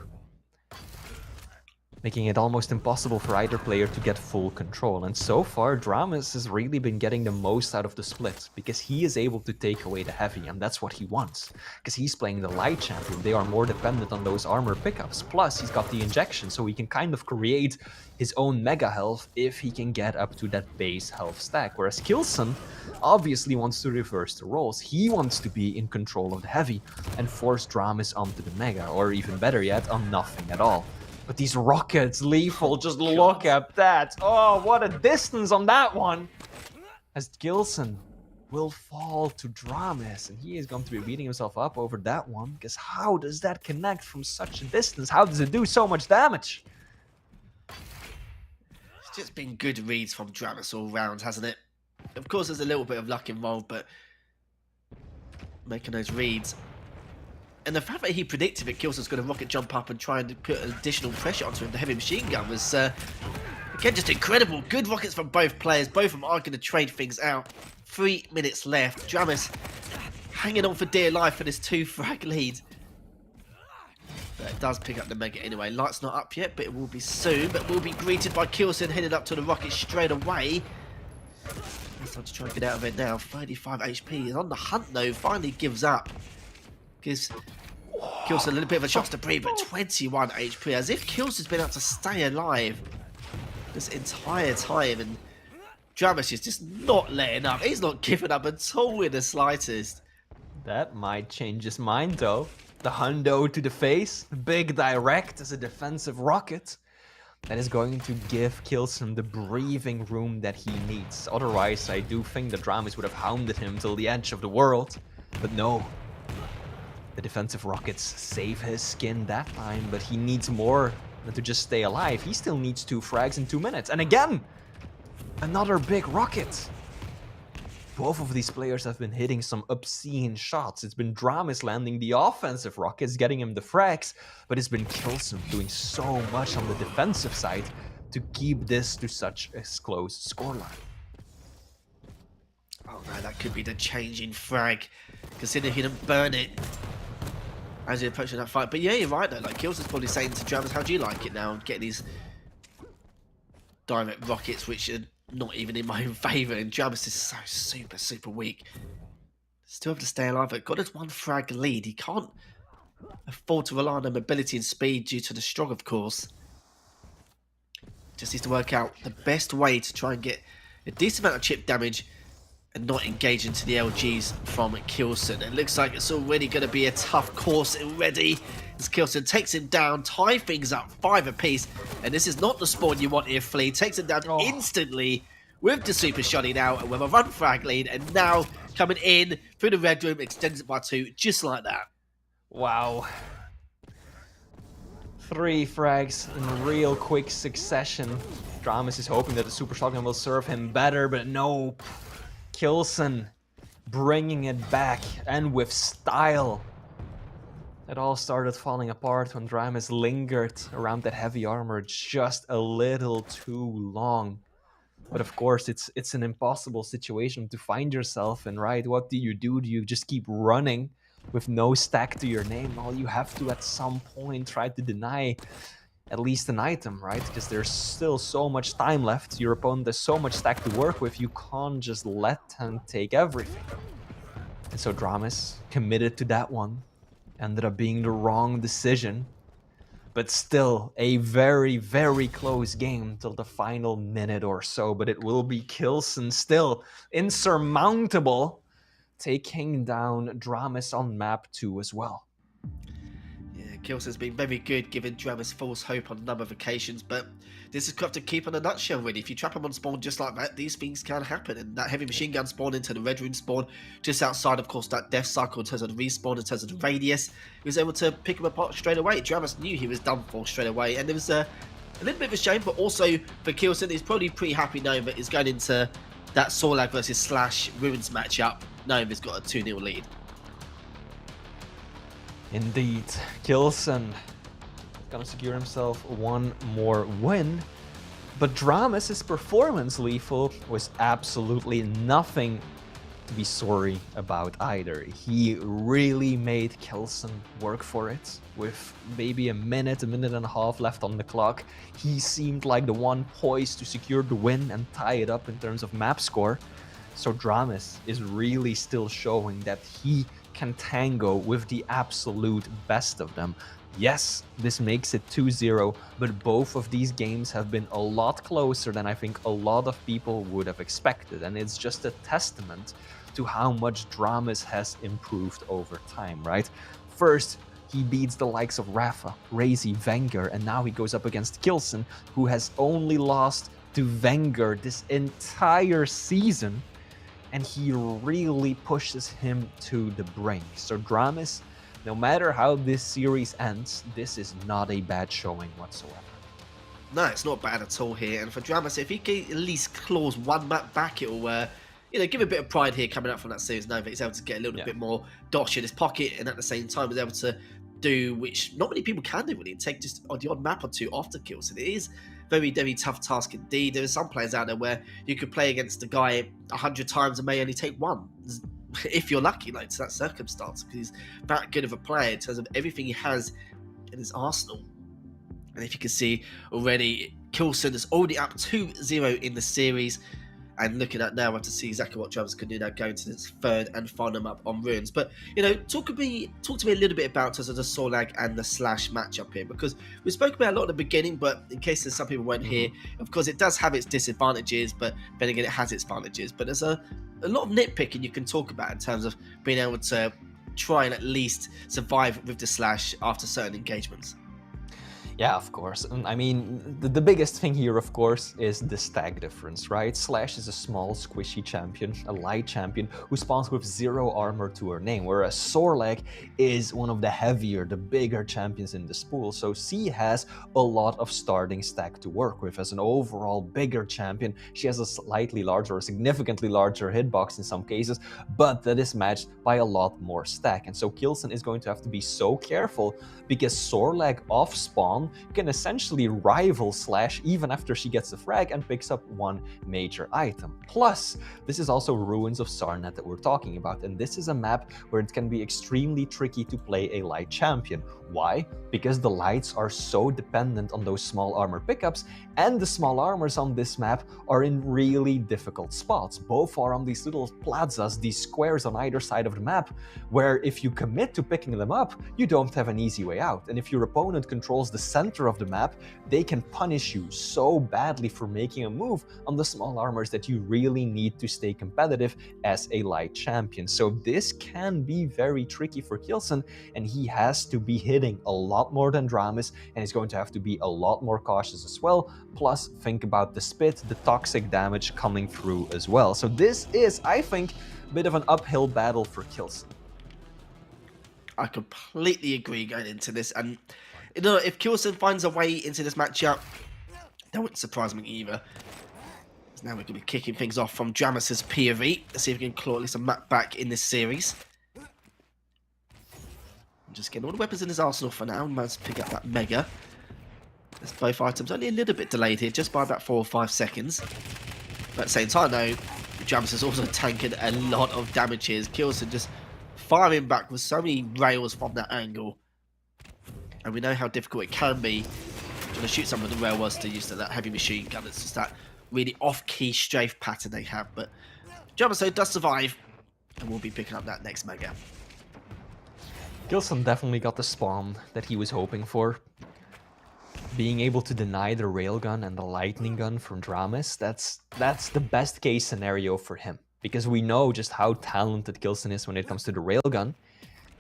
Making it almost impossible for either player to get full control. And so far, Dramus has really been getting the most out of the split, because he is able to take away the heavy, and that's what he wants. Because he's playing the light champion, they are more dependent on those armor pickups. Plus, he's got the injection, so he can kind of create his own mega health if he can get up to that base health stack. Whereas Kilson obviously wants to reverse the roles. He wants to be in control of the heavy and force Dramus onto the mega, or even better yet, on nothing at all. But these rockets, lethal, just look at that. Oh, what a distance on that one. As Gilson will fall to Dramus, and he is going to be beating himself up over that one, because how does that connect from such a distance? How does it do so much damage? It's just been good reads from Dramus all round, hasn't it? Of course, there's a little bit of luck involved, but making those reads. And the fact that he predicted that Kilson's going to rocket jump up and try and put additional pressure onto him, the heavy machine gun, was, again, just incredible. Good rockets from both players. Both of them are going to trade things out. 3 minutes left. Dramus hanging on for dear life for this 2-frag lead. But it does pick up the mega anyway. Light's not up yet, but it will be soon. But will be greeted by Kilson headed up to the rocket straight away. It's time to try and get out of it now. 35 HP. He's on the hunt, though. Finally gives up. Gives Kilson a little bit of a chance to breathe, but 21 HP, as if Kilson's been able to stay alive this entire time, and Dramus is just not letting up. He's not giving up at all in the slightest. That might change his mind, though. The hundo to the face, big direct as a defensive rocket. That is going to give Kilson the breathing room that he needs. Otherwise, I do think that Dramus would have hounded him till the edge of the world. But no. The defensive rockets save his skin that time, but he needs more than to just stay alive. He still needs 2 frags in 2 minutes. And again, another big rocket. Both of these players have been hitting some obscene shots. It's been Dramus landing the offensive rockets, getting him the frags, but it's been Kilson doing so much on the defensive side to keep this to such a close scoreline. Oh no, that could be the change in frag. Consider he didn't burn it as he approaching that fight. But yeah, you're right though. Like Kilson's probably saying to Dramus, "How do you like it now? Getting these direct rockets, which are not even in my own favour." And Dramus is so super weak. Still have to stay alive. But got his 1 frag lead. He can't afford to rely on their mobility and speed due to the strong, of course. Just needs to work out the best way to try and get a decent amount of chip damage and not engage into the LGs from Kilson. It looks like it's already going to be a tough course already as Kilson takes him down, tie things up 5 apiece, and this is not the spawn you want here, Flea. Takes him down instantly with the super shotty now and with a 1 frag lead, and now coming in through the red room, extends it by 2, just like that. Wow. 3 frags in real quick succession. Dramus is hoping that the Super Shotgun will serve him better, but no. Kilson bringing it back, and with style. It all started falling apart when Dramus lingered around that heavy armor just a little too long. But of course, it's an impossible situation to find yourself in, right? What do? Do you just keep running with no stack to your name? Well, you have to at some point try to deny at least an item, right? Because there's still so much time left. Your opponent has so much stack to work with. You can't just let them take everything. And so Dramus committed to that one. Ended up being the wrong decision. But still, a very, very close game till the final minute or so. But it will be Kilson still insurmountable, taking down Dramus on map 2 as well. Yeah, Kilson's been very good, giving Dramus false hope on a number of occasions, but this is got to keep in a nutshell, really. If you trap him on spawn just like that, these things can happen. And that heavy machine gun spawn into the red room spawn, just outside, of course, that death cycle in terms of the respawn, in terms of the radius, he was able to pick him apart straight away. Dramus knew he was done for straight away, and there was a little bit of a shame, but also for Kilson, he's probably pretty happy knowing that he's going into that Sorlag versus Slash Ruins matchup, knowing he's got a 2-0 lead. Indeed, Kilson gonna secure himself one more win. But Dramus' performance, Lethal, was absolutely nothing to be sorry about either. He really made Kilson work for it. With maybe a minute and a half left on the clock, he seemed like the one poised to secure the win and tie it up in terms of map score. So Dramus is really still showing that he can tango with the absolute best of them. Yes, this makes it 2-0, but both of these games have been a lot closer than I think a lot of people would have expected, and it's just a testament to how much Dramus has improved over time, right? First, he beats the likes of Rafa, Razy, Wenger, and now he goes up against Kilson, who has only lost to Wenger this entire season, and he really pushes him to the brink. So Dramus, no matter how this series ends, this is not a bad showing whatsoever. No, it's not bad at all here. And for Dramus, if he can at least claws one map back, it'll give a bit of pride here coming up from that series. Now that he's able to get a little bit more dosh in his pocket, and at the same time, he's able to do, which not many people can do really, and take just the odd map or two off the kills. And it is very, very tough task indeed. There are some players out there where you could play against a guy 100 times and may only take one, if you're lucky, like, to that circumstance, because he's that good of a player in terms of everything he has in his arsenal. And if you can see already, Kilson is already up 2-0 in the series. And looking at now, I have to see exactly what Dramus can do now going to this third and final map on Ruins. But, talk to me a little bit about the Sorlag and the Slash matchup here, because we spoke about a lot at the beginning, but in case there's some people weren't here, of course, it does have its disadvantages, but then again, it has its advantages. But there's a lot of nitpicking you can talk about in terms of being able to try and at least survive with the Slash after certain engagements. Yeah, of course. I mean, the biggest thing here, of course, is the stack difference, right? Slash is a small, squishy champion, a light champion, who spawns with 0 armor to her name, whereas Sorlag is one of the heavier, the bigger champions in this pool, so she has a lot of starting stack to work with. As an overall bigger champion, she has a slightly larger or significantly larger hitbox in some cases, but that is matched by a lot more stack. And so Kilson is going to have to be so careful, because Sorlag off spawn can essentially rival Slash even after she gets the frag and picks up one major item. Plus, this is also Ruins of Sarnet that we're talking about, and this is a map where it can be extremely tricky to play a light champion. Why? Because the lights are so dependent on those small armor pickups, and the small armors on this map are in really difficult spots. Both are on these little plazas, these squares on either side of the map, where if you commit to picking them up, you don't have an easy way out. And if your opponent controls the center of the map, they can punish you so badly for making a move on the small armors that you really need to stay competitive as a light champion. So this can be very tricky for Kilson, and he has to be hitting a lot more than Dramus, and he's going to have to be a lot more cautious as well. Plus, think about the spit, the toxic damage coming through as well. So this is, I think, bit of an uphill battle for Kilson. I completely agree going into this. And, you know, if Kilson finds a way into this matchup, that wouldn't surprise me either. Now we're going to be kicking things off from Dramus's POV. Let's see if we can claw at least a map back in this series. I'm just getting all the weapons in his arsenal for now. Managed to pick up that Mega. There's both items only a little bit delayed here, just by about 4 or 5 seconds. But at the same time, though, Dramus is also tanking a lot of damage here. Kilson just firing back with so many rails from that angle. And we know how difficult it can be trying to shoot some of the rail was to use that heavy machine gun. It's just that really off-key strafe pattern they have. But Dramus does survive, and we'll be picking up that next Mega. Kilson definitely got the spawn that he was hoping for. Being able to deny the railgun and the lightning gun from Dramus, that's the best case scenario for him. Because we know just how talented Kilson is when it comes to the railgun.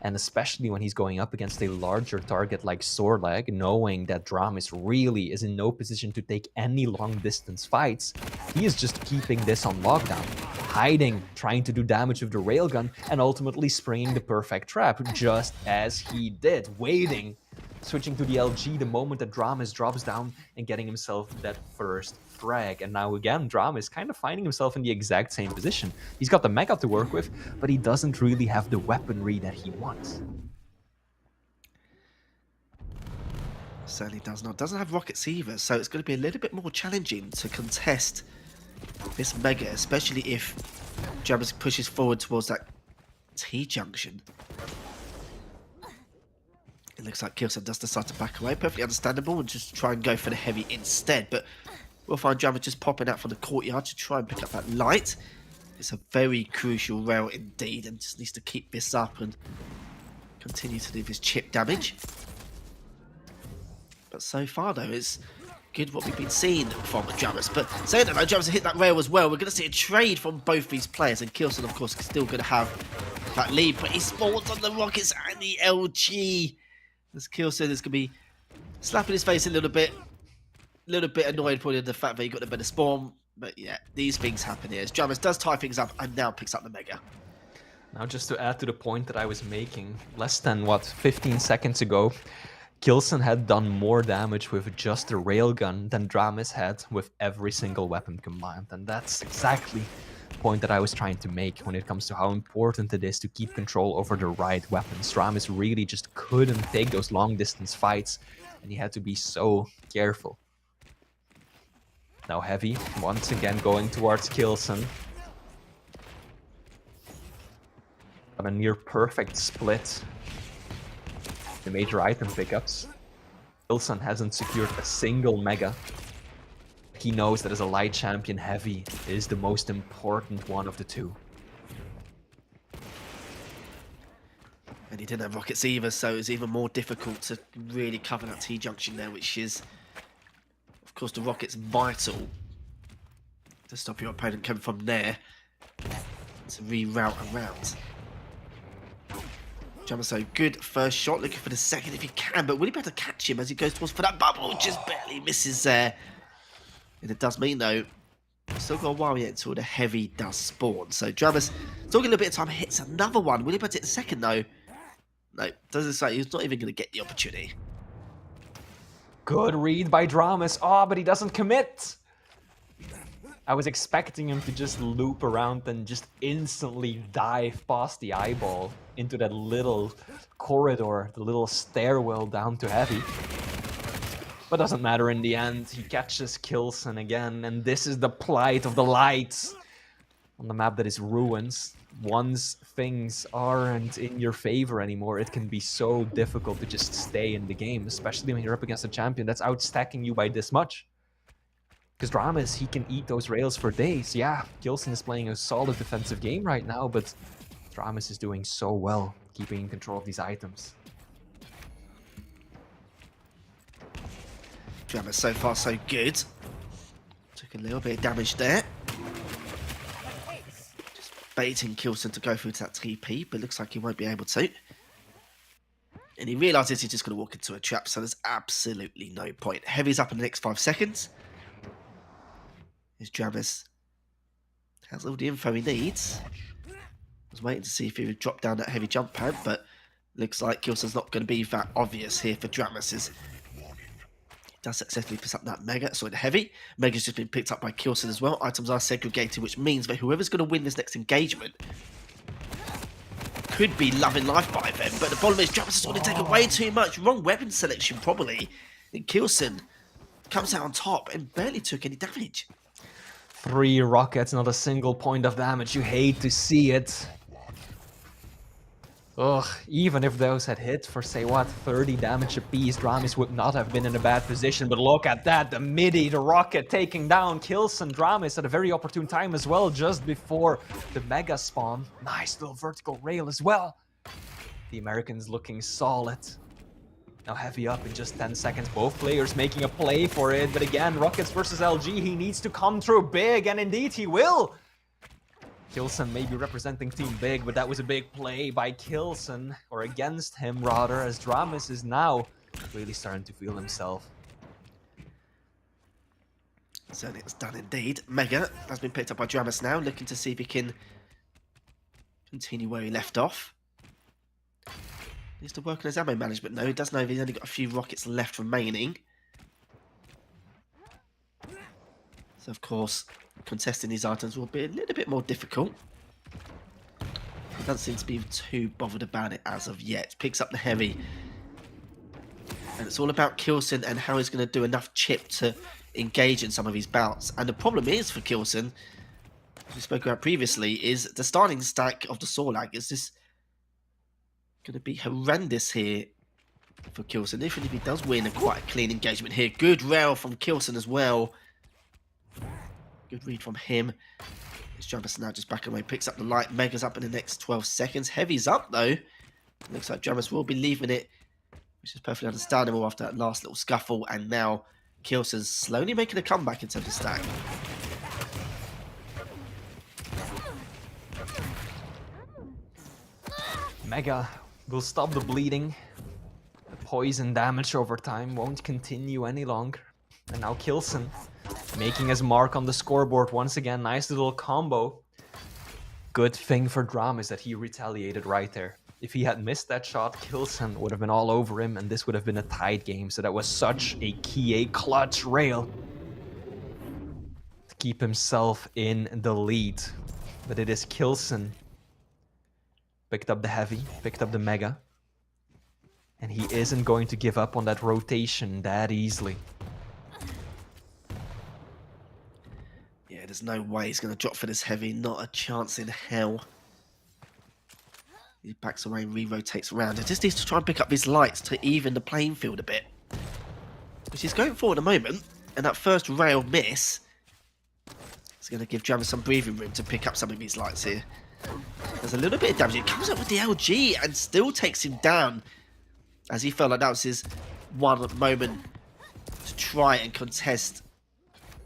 And especially when he's going up against a larger target like Sorlag, knowing that Dramus really is in no position to take any long-distance fights, he is just keeping this on lockdown, hiding, trying to do damage with the railgun, and ultimately springing the perfect trap, just as he did, waiting, switching to the LG the moment that Dramus drops down and getting himself that first frag. And now again, Dramus is kind of finding himself in the exact same position. He's got the Mega to work with, but he doesn't really have the weaponry that he wants. Certainly does not. Doesn't have rockets either, so it's going to be a little bit more challenging to contest this Mega, especially if Dramus pushes forward towards that T-junction. It looks like Kilson does decide to back away. Perfectly understandable, and just try and go for the heavy instead. But we'll find Dramus just popping out from the courtyard to try and pick up that light. It's a very crucial rail indeed, and just needs to keep this up and continue to do his chip damage. But so far, though, it's good what we've been seeing from Dramus. But saying that, though, Dramus hit that rail as well. We're going to see a trade from both these players, and Kilson, of course, is still going to have that lead. But he spawns on the rockets and the LG. As Kilson is going to be slapping his face a little bit annoyed probably at the fact that he got a better spawn. But yeah, these things happen here. As Dramus does tie things up and now picks up the Mega. Now, just to add to the point that I was making, less than, 15 seconds ago, Kilson had done more damage with just the railgun than Dramus had with every single weapon combined. And that's exactly the point that I was trying to make when it comes to how important it is to keep control over the right weapons. Dramus really just couldn't take those long-distance fights, and he had to be so careful. Now Heavy, once again going towards Kilson. Got a near perfect split. The major item pickups. Kilson hasn't secured a single Mega. He knows that as a light champion, Heavy is the most important one of the two. And he didn't have rockets either, so it's even more difficult to really cover that T-junction there, which is, of course, the rockets vital to stop your opponent coming from there to reroute around. Dramus, good first shot, looking for the second if he can, but will he be able to catch him as he goes towards for that bubble? Just barely misses there. And it does mean, though, we've still got a while yet until the Heavy does spawn. So Dramus, talking a little bit of time, hits another one. Will he be able to hit the second, though? No, doesn't say he's not even going to get the opportunity. Good read by Dramus. Oh, but he doesn't commit. I was expecting him to just loop around and just instantly dive past the eyeball into that little corridor, the little stairwell down to Heavy. But doesn't matter in the end. He catches Kilson again, and this is the plight of the lights on the map that is ruins. Once things aren't in your favor anymore, it can be so difficult to just stay in the game, especially when you're up against a champion that's outstacking you by this much. Because Dramus, he can eat those rails for days. Yeah, Kilson is playing a solid defensive game right now, but Dramus is doing so well, keeping in control of these items. Dramus so far so good. Took a little bit of damage there. Just baiting Kilson to go through to that TP, but looks like he won't be able to. And he realises he's just going to walk into a trap, so there's absolutely no point. Heavy's up in the next 5 seconds. Here's Dramus. Has all the info he needs. was waiting to see if he would drop down that heavy jump pad, but looks like Kilson's not going to be that obvious here for Dramus. Does successfully pick up that Mega, sorry, the heavy. Mega's just been picked up by Kilson as well. Items are segregated, which means that whoever's going to win this next engagement could be loving life by them. But the problem is Dramus has already taken way too much. Wrong weapon selection, probably. And Kilson comes out on top and barely took any damage. 3 rockets, not a single point of damage. You hate to see it. Ugh, even if those had hit for, say what, 30 damage apiece, Dramus would not have been in a bad position. But look at that, the midi, the rocket taking down Kilson. Dramus at a very opportune time as well, just before the Mega spawn. Nice little vertical rail as well. The Americans looking solid. Now heavy up in just 10 seconds, both players making a play for it. But again, Rockets versus LG, he needs to come through big, and indeed he will. Kilson may be representing Team Big, but that was a big play by Kilson, or against him rather, as Dramus is now really starting to feel himself. So it's done indeed. Mega has been picked up by Dramus now, looking to see if he can continue where he left off. Needs to work on his ammo management though. He does know he's only got a few rockets left remaining. So of course, contesting these items will be a little bit more difficult. He doesn't seem to be too bothered about it as of yet. Picks up the heavy. And it's all about Kilson and how he's going to do enough chip to engage in some of his bouts. And the problem is for Kilson, as we spoke about previously, is the starting stack of the Sorlag is just going to be horrendous here for Kilson. Even if he does win a quite clean engagement here. Good rail from Kilson as well. Good read from him. His Dramus now just back away, picks up the light. Mega's up in the next 12 seconds. Heavy's up though. Looks like Dramus will be leaving it, which is perfectly understandable after that last little scuffle. And now Kilson's slowly making a comeback in terms of stack. Mega will stop the bleeding. The poison damage over time won't continue any longer. And now Kilson making his mark on the scoreboard once again. Nice little combo. Good thing for Dramus that he retaliated right there. If he had missed that shot, Kilson would have been all over him, and this would have been a tied game. So that was such a key, a clutch rail to keep himself in the lead. But it is Kilson. Picked up the heavy, picked up the Mega. And he isn't going to give up on that rotation that easily. Yeah, there's no way he's going to drop for this heavy. Not a chance in hell. He backs away and re-rotates around. He just needs to try and pick up his lights to even the playing field a bit. Which he's going for at the moment. And that first rail miss is going to give Dramus some breathing room to pick up some of his lights here. There's a little bit of damage. He comes up with the LG and still takes him down. As he felt like that was his one moment to try and contest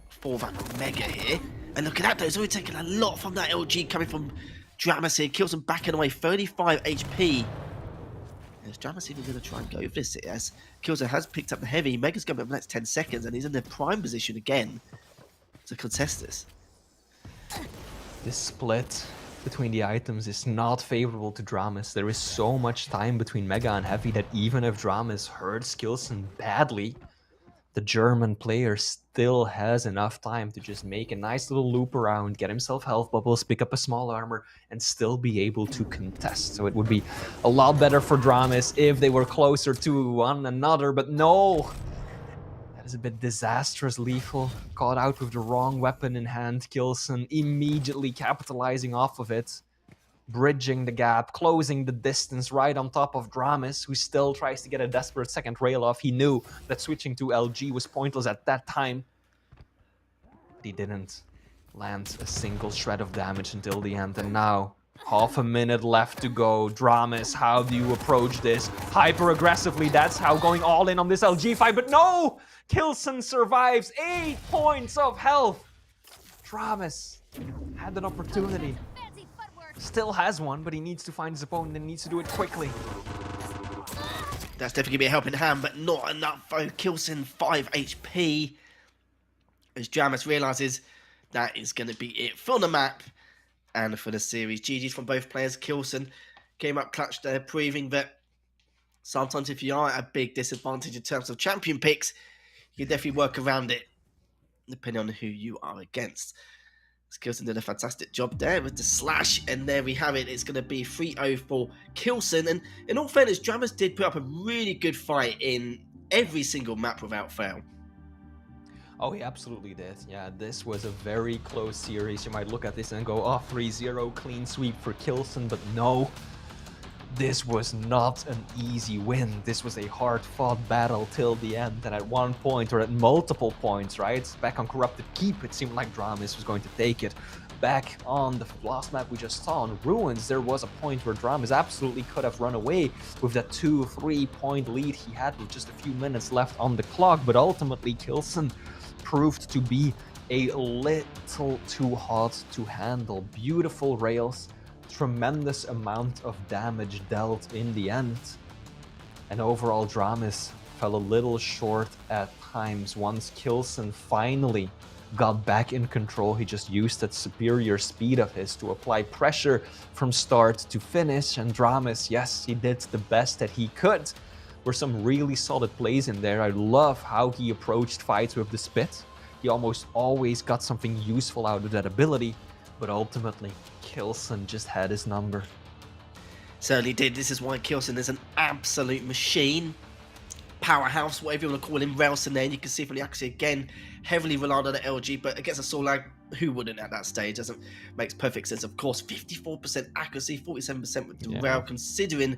for that Mega here. And look at that though, he's already taken a lot from that LG coming from Dramus here. Kills him backing away, 35 HP. Is Dramus even going to try and go with this? As Kilson has picked up the heavy, Mega's going up the next 10 seconds and he's in the prime position again to contest this. This split between the items is not favorable to Dramus. There is so much time between Mega and Heavy that even if Dramus hurts Kilson badly, the German player still has enough time to just make a nice little loop around, get himself health bubbles, pick up a small armor, and still be able to contest. So it would be a lot better for Dramus if they were closer to one another, but no! That is a bit disastrous. Lethal caught out with the wrong weapon in hand. Kilson immediately capitalizing off of it. Bridging the gap, closing the distance right on top of Dramus, who still tries to get a desperate second rail off. He knew that switching to LG was pointless at that time. But he didn't land a single shred of damage until the end. And now, half a minute left to go. Dramus, how do you approach this? Hyper aggressively, that's how going all in on this LG fight. But no! Kilson survives, 8 points of health. Dramus had an opportunity. Still has one, but he needs to find his opponent and needs to do it quickly. That's definitely going to be a helping hand, but not enough for Kilson, 5 HP. As Dramus realises that is going to be it for the map. and for the series. GG's from both players. Kilson came up clutch there, proving that sometimes if you are at a big disadvantage in terms of champion picks, you can definitely work around it, depending on who you are against. Kilson did a fantastic job there with the slash, and there we have it. It's going to be 3-0 for Kilson. And in all fairness, Dramas did put up a really good fight in every single map without fail. Oh, he absolutely did. Yeah, this was a very close series. You might look at this and go, oh, 3-0 clean sweep for Kilson, but no. This was not an easy win. This was a hard-fought battle till the end, and at one point, or at multiple points, right? Back on Corrupted Keep, it seemed like Dramis was going to take it. Back on the last map we just saw on Ruins, there was a point where Dramis absolutely could have run away with that 2-3 point lead he had with just a few minutes left on the clock, but ultimately Kilson proved to be a little too hot to handle. Beautiful rails, tremendous amount of damage dealt in the end, and overall Dramis fell a little short at times. Once Kilson finally got back in control, he just used that superior speed of his to apply pressure from start to finish, and Dramis, yes, he did the best that he could. Were some really solid plays in there. I love how he approached fights with the spit. He almost always got something useful out of that ability, but ultimately Kilson just had his number. Certainly did. This is why Kilson is an absolute machine. Powerhouse, whatever you want to call him, Relson there. And you can see from the accuracy again, heavily relied on the LG, but against a Solag, who wouldn't at that stage? Makes perfect sense. Of course, 54% accuracy, 47% with the rail, considering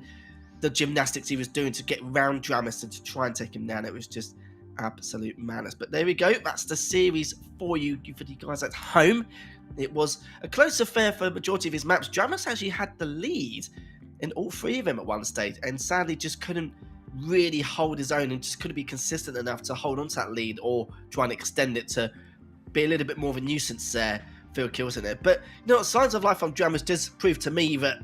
the gymnastics he was doing to get round Dramis and to try and take him down. It was just absolute madness. But there we go. That's the series for you guys at home. It was a close affair for the majority of his maps. Dramis actually had the lead in all three of them at one stage, and sadly just couldn't really hold his own and just couldn't be consistent enough to hold on to that lead or try and extend it to be a little bit more of a nuisance there. Phil Kilson there. But you know what, signs of life from Dramis does prove to me that,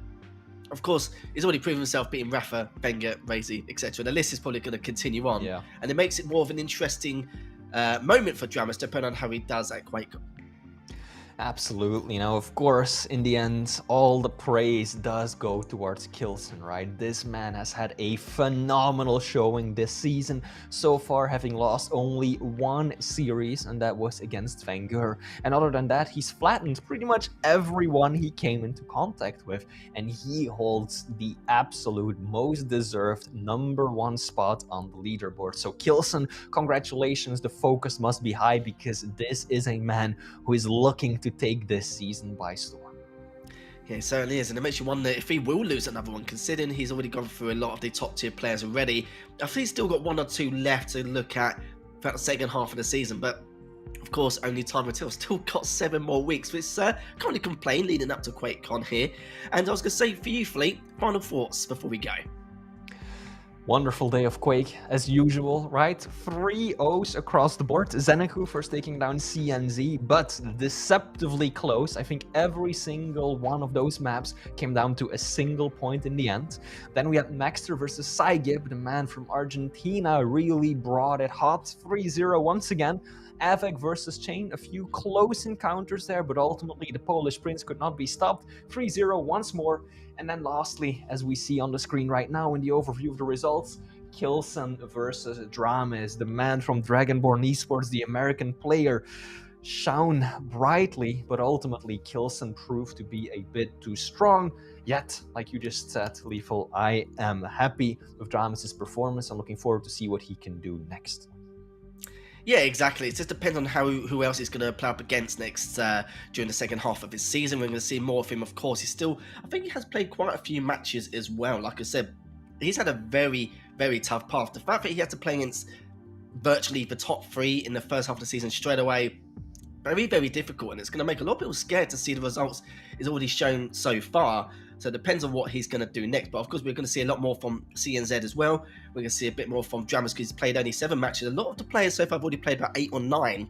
of course, he's already proven himself beating Rafa, Wenger, Razy, etc. The list is probably going to continue on. Yeah. And it makes it more of an interesting moment for Dramis, depending on how he does at Quake. Absolutely. Now, of course, in the end, all the praise does go towards Kilson, right? This man has had a phenomenal showing this season, so far having lost only one series, and that was against Wenger. And other than that, he's flattened pretty much everyone he came into contact with, and he holds the absolute most deserved #1 spot on the leaderboard. So Kilson, congratulations. The focus must be high, because this is a man who is looking to take this season by storm. Yeah, it certainly is, and it makes you wonder if he will lose another one, considering he's already gone through a lot of the top tier players already. I think he's still got one or two left to look at throughout the second half of the season, but of course, only time will tell. Still got 7 more weeks, which can't really complain leading up to QuakeCon here. And I was going to say, for you, Fleet, final thoughts before we go. Wonderful day of Quake, as usual, right? 3 O's across the board. Zeneku first taking down CNZ, but deceptively close. I think every single one of those maps came down to a single point in the end. Then we had Maxter versus Saigib, the man from Argentina really brought it hot. 3-0 once again. Avek versus Chain, a few close encounters there, but ultimately the Polish Prince could not be stopped. 3-0 once more. And then lastly, as we see on the screen right now in the overview of the results, Kilson versus Dramis, the man from Dragonborn Esports, the American player, shone brightly, but ultimately Kilson proved to be a bit too strong. Yet, like you just said, Lethal, I am happy with Dramis' performance. I'm looking forward to see what he can do next. Yeah, exactly. It just depends on who else he's going to play up against next during the second half of his season. We're going to see more of him, of course. I think he has played quite a few matches as well. Like I said, he's had a very, very tough path. The fact that he had to play against virtually the top 3 in the first half of the season straight away, very, very difficult. And it's going to make a lot of people scared to see the results he's already shown so far. So it depends on what he's going to do next. But of course, we're going to see a lot more from CNZ as well. We're going to see a bit more from Dramis because he's played only 7 matches. A lot of the players so far have already played about 8 or 9.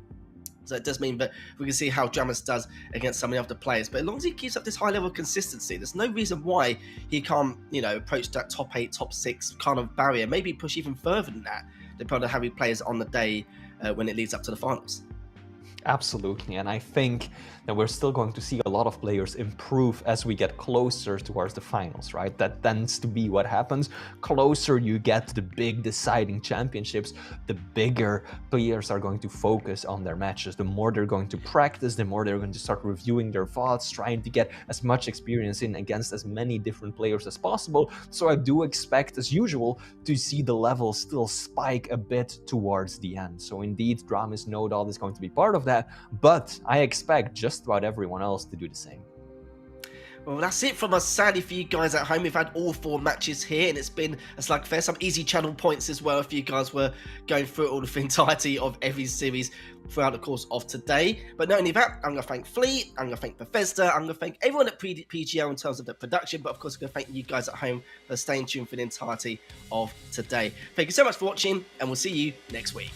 So it does mean that we can see how Dramis does against some of the other players. But as long as he keeps up this high level of consistency, there's no reason why he can't, approach that top 8, top 6 kind of barrier. Maybe push even further than that, depending on how he plays on the day when it leads up to the finals. Absolutely, and I think that we're still going to see a lot of players improve as we get closer towards the finals, right? That tends to be what happens. Closer you get to the big deciding championships, the bigger players are going to focus on their matches. The more they're going to practice, the more they're going to start reviewing their VODs, trying to get as much experience in against as many different players as possible. So I do expect, as usual, to see the level still spike a bit towards the end. So indeed, Dramis No Doubt is going to be part of that. But I expect just about everyone else to do the same. Well, that's it from us, sadly, for you guys at home. We've had all 4 matches here, and it's been a slugfest. Some easy channel points as well if you guys were going through all the entirety of every series throughout the course of today. But not only that, I'm going to thank Fleet, I'm going to thank Bethesda, I'm going to thank everyone at PGL in terms of the production, but of course I'm going to thank you guys at home for staying tuned for the entirety of today. Thank you so much for watching, and we'll see you next week.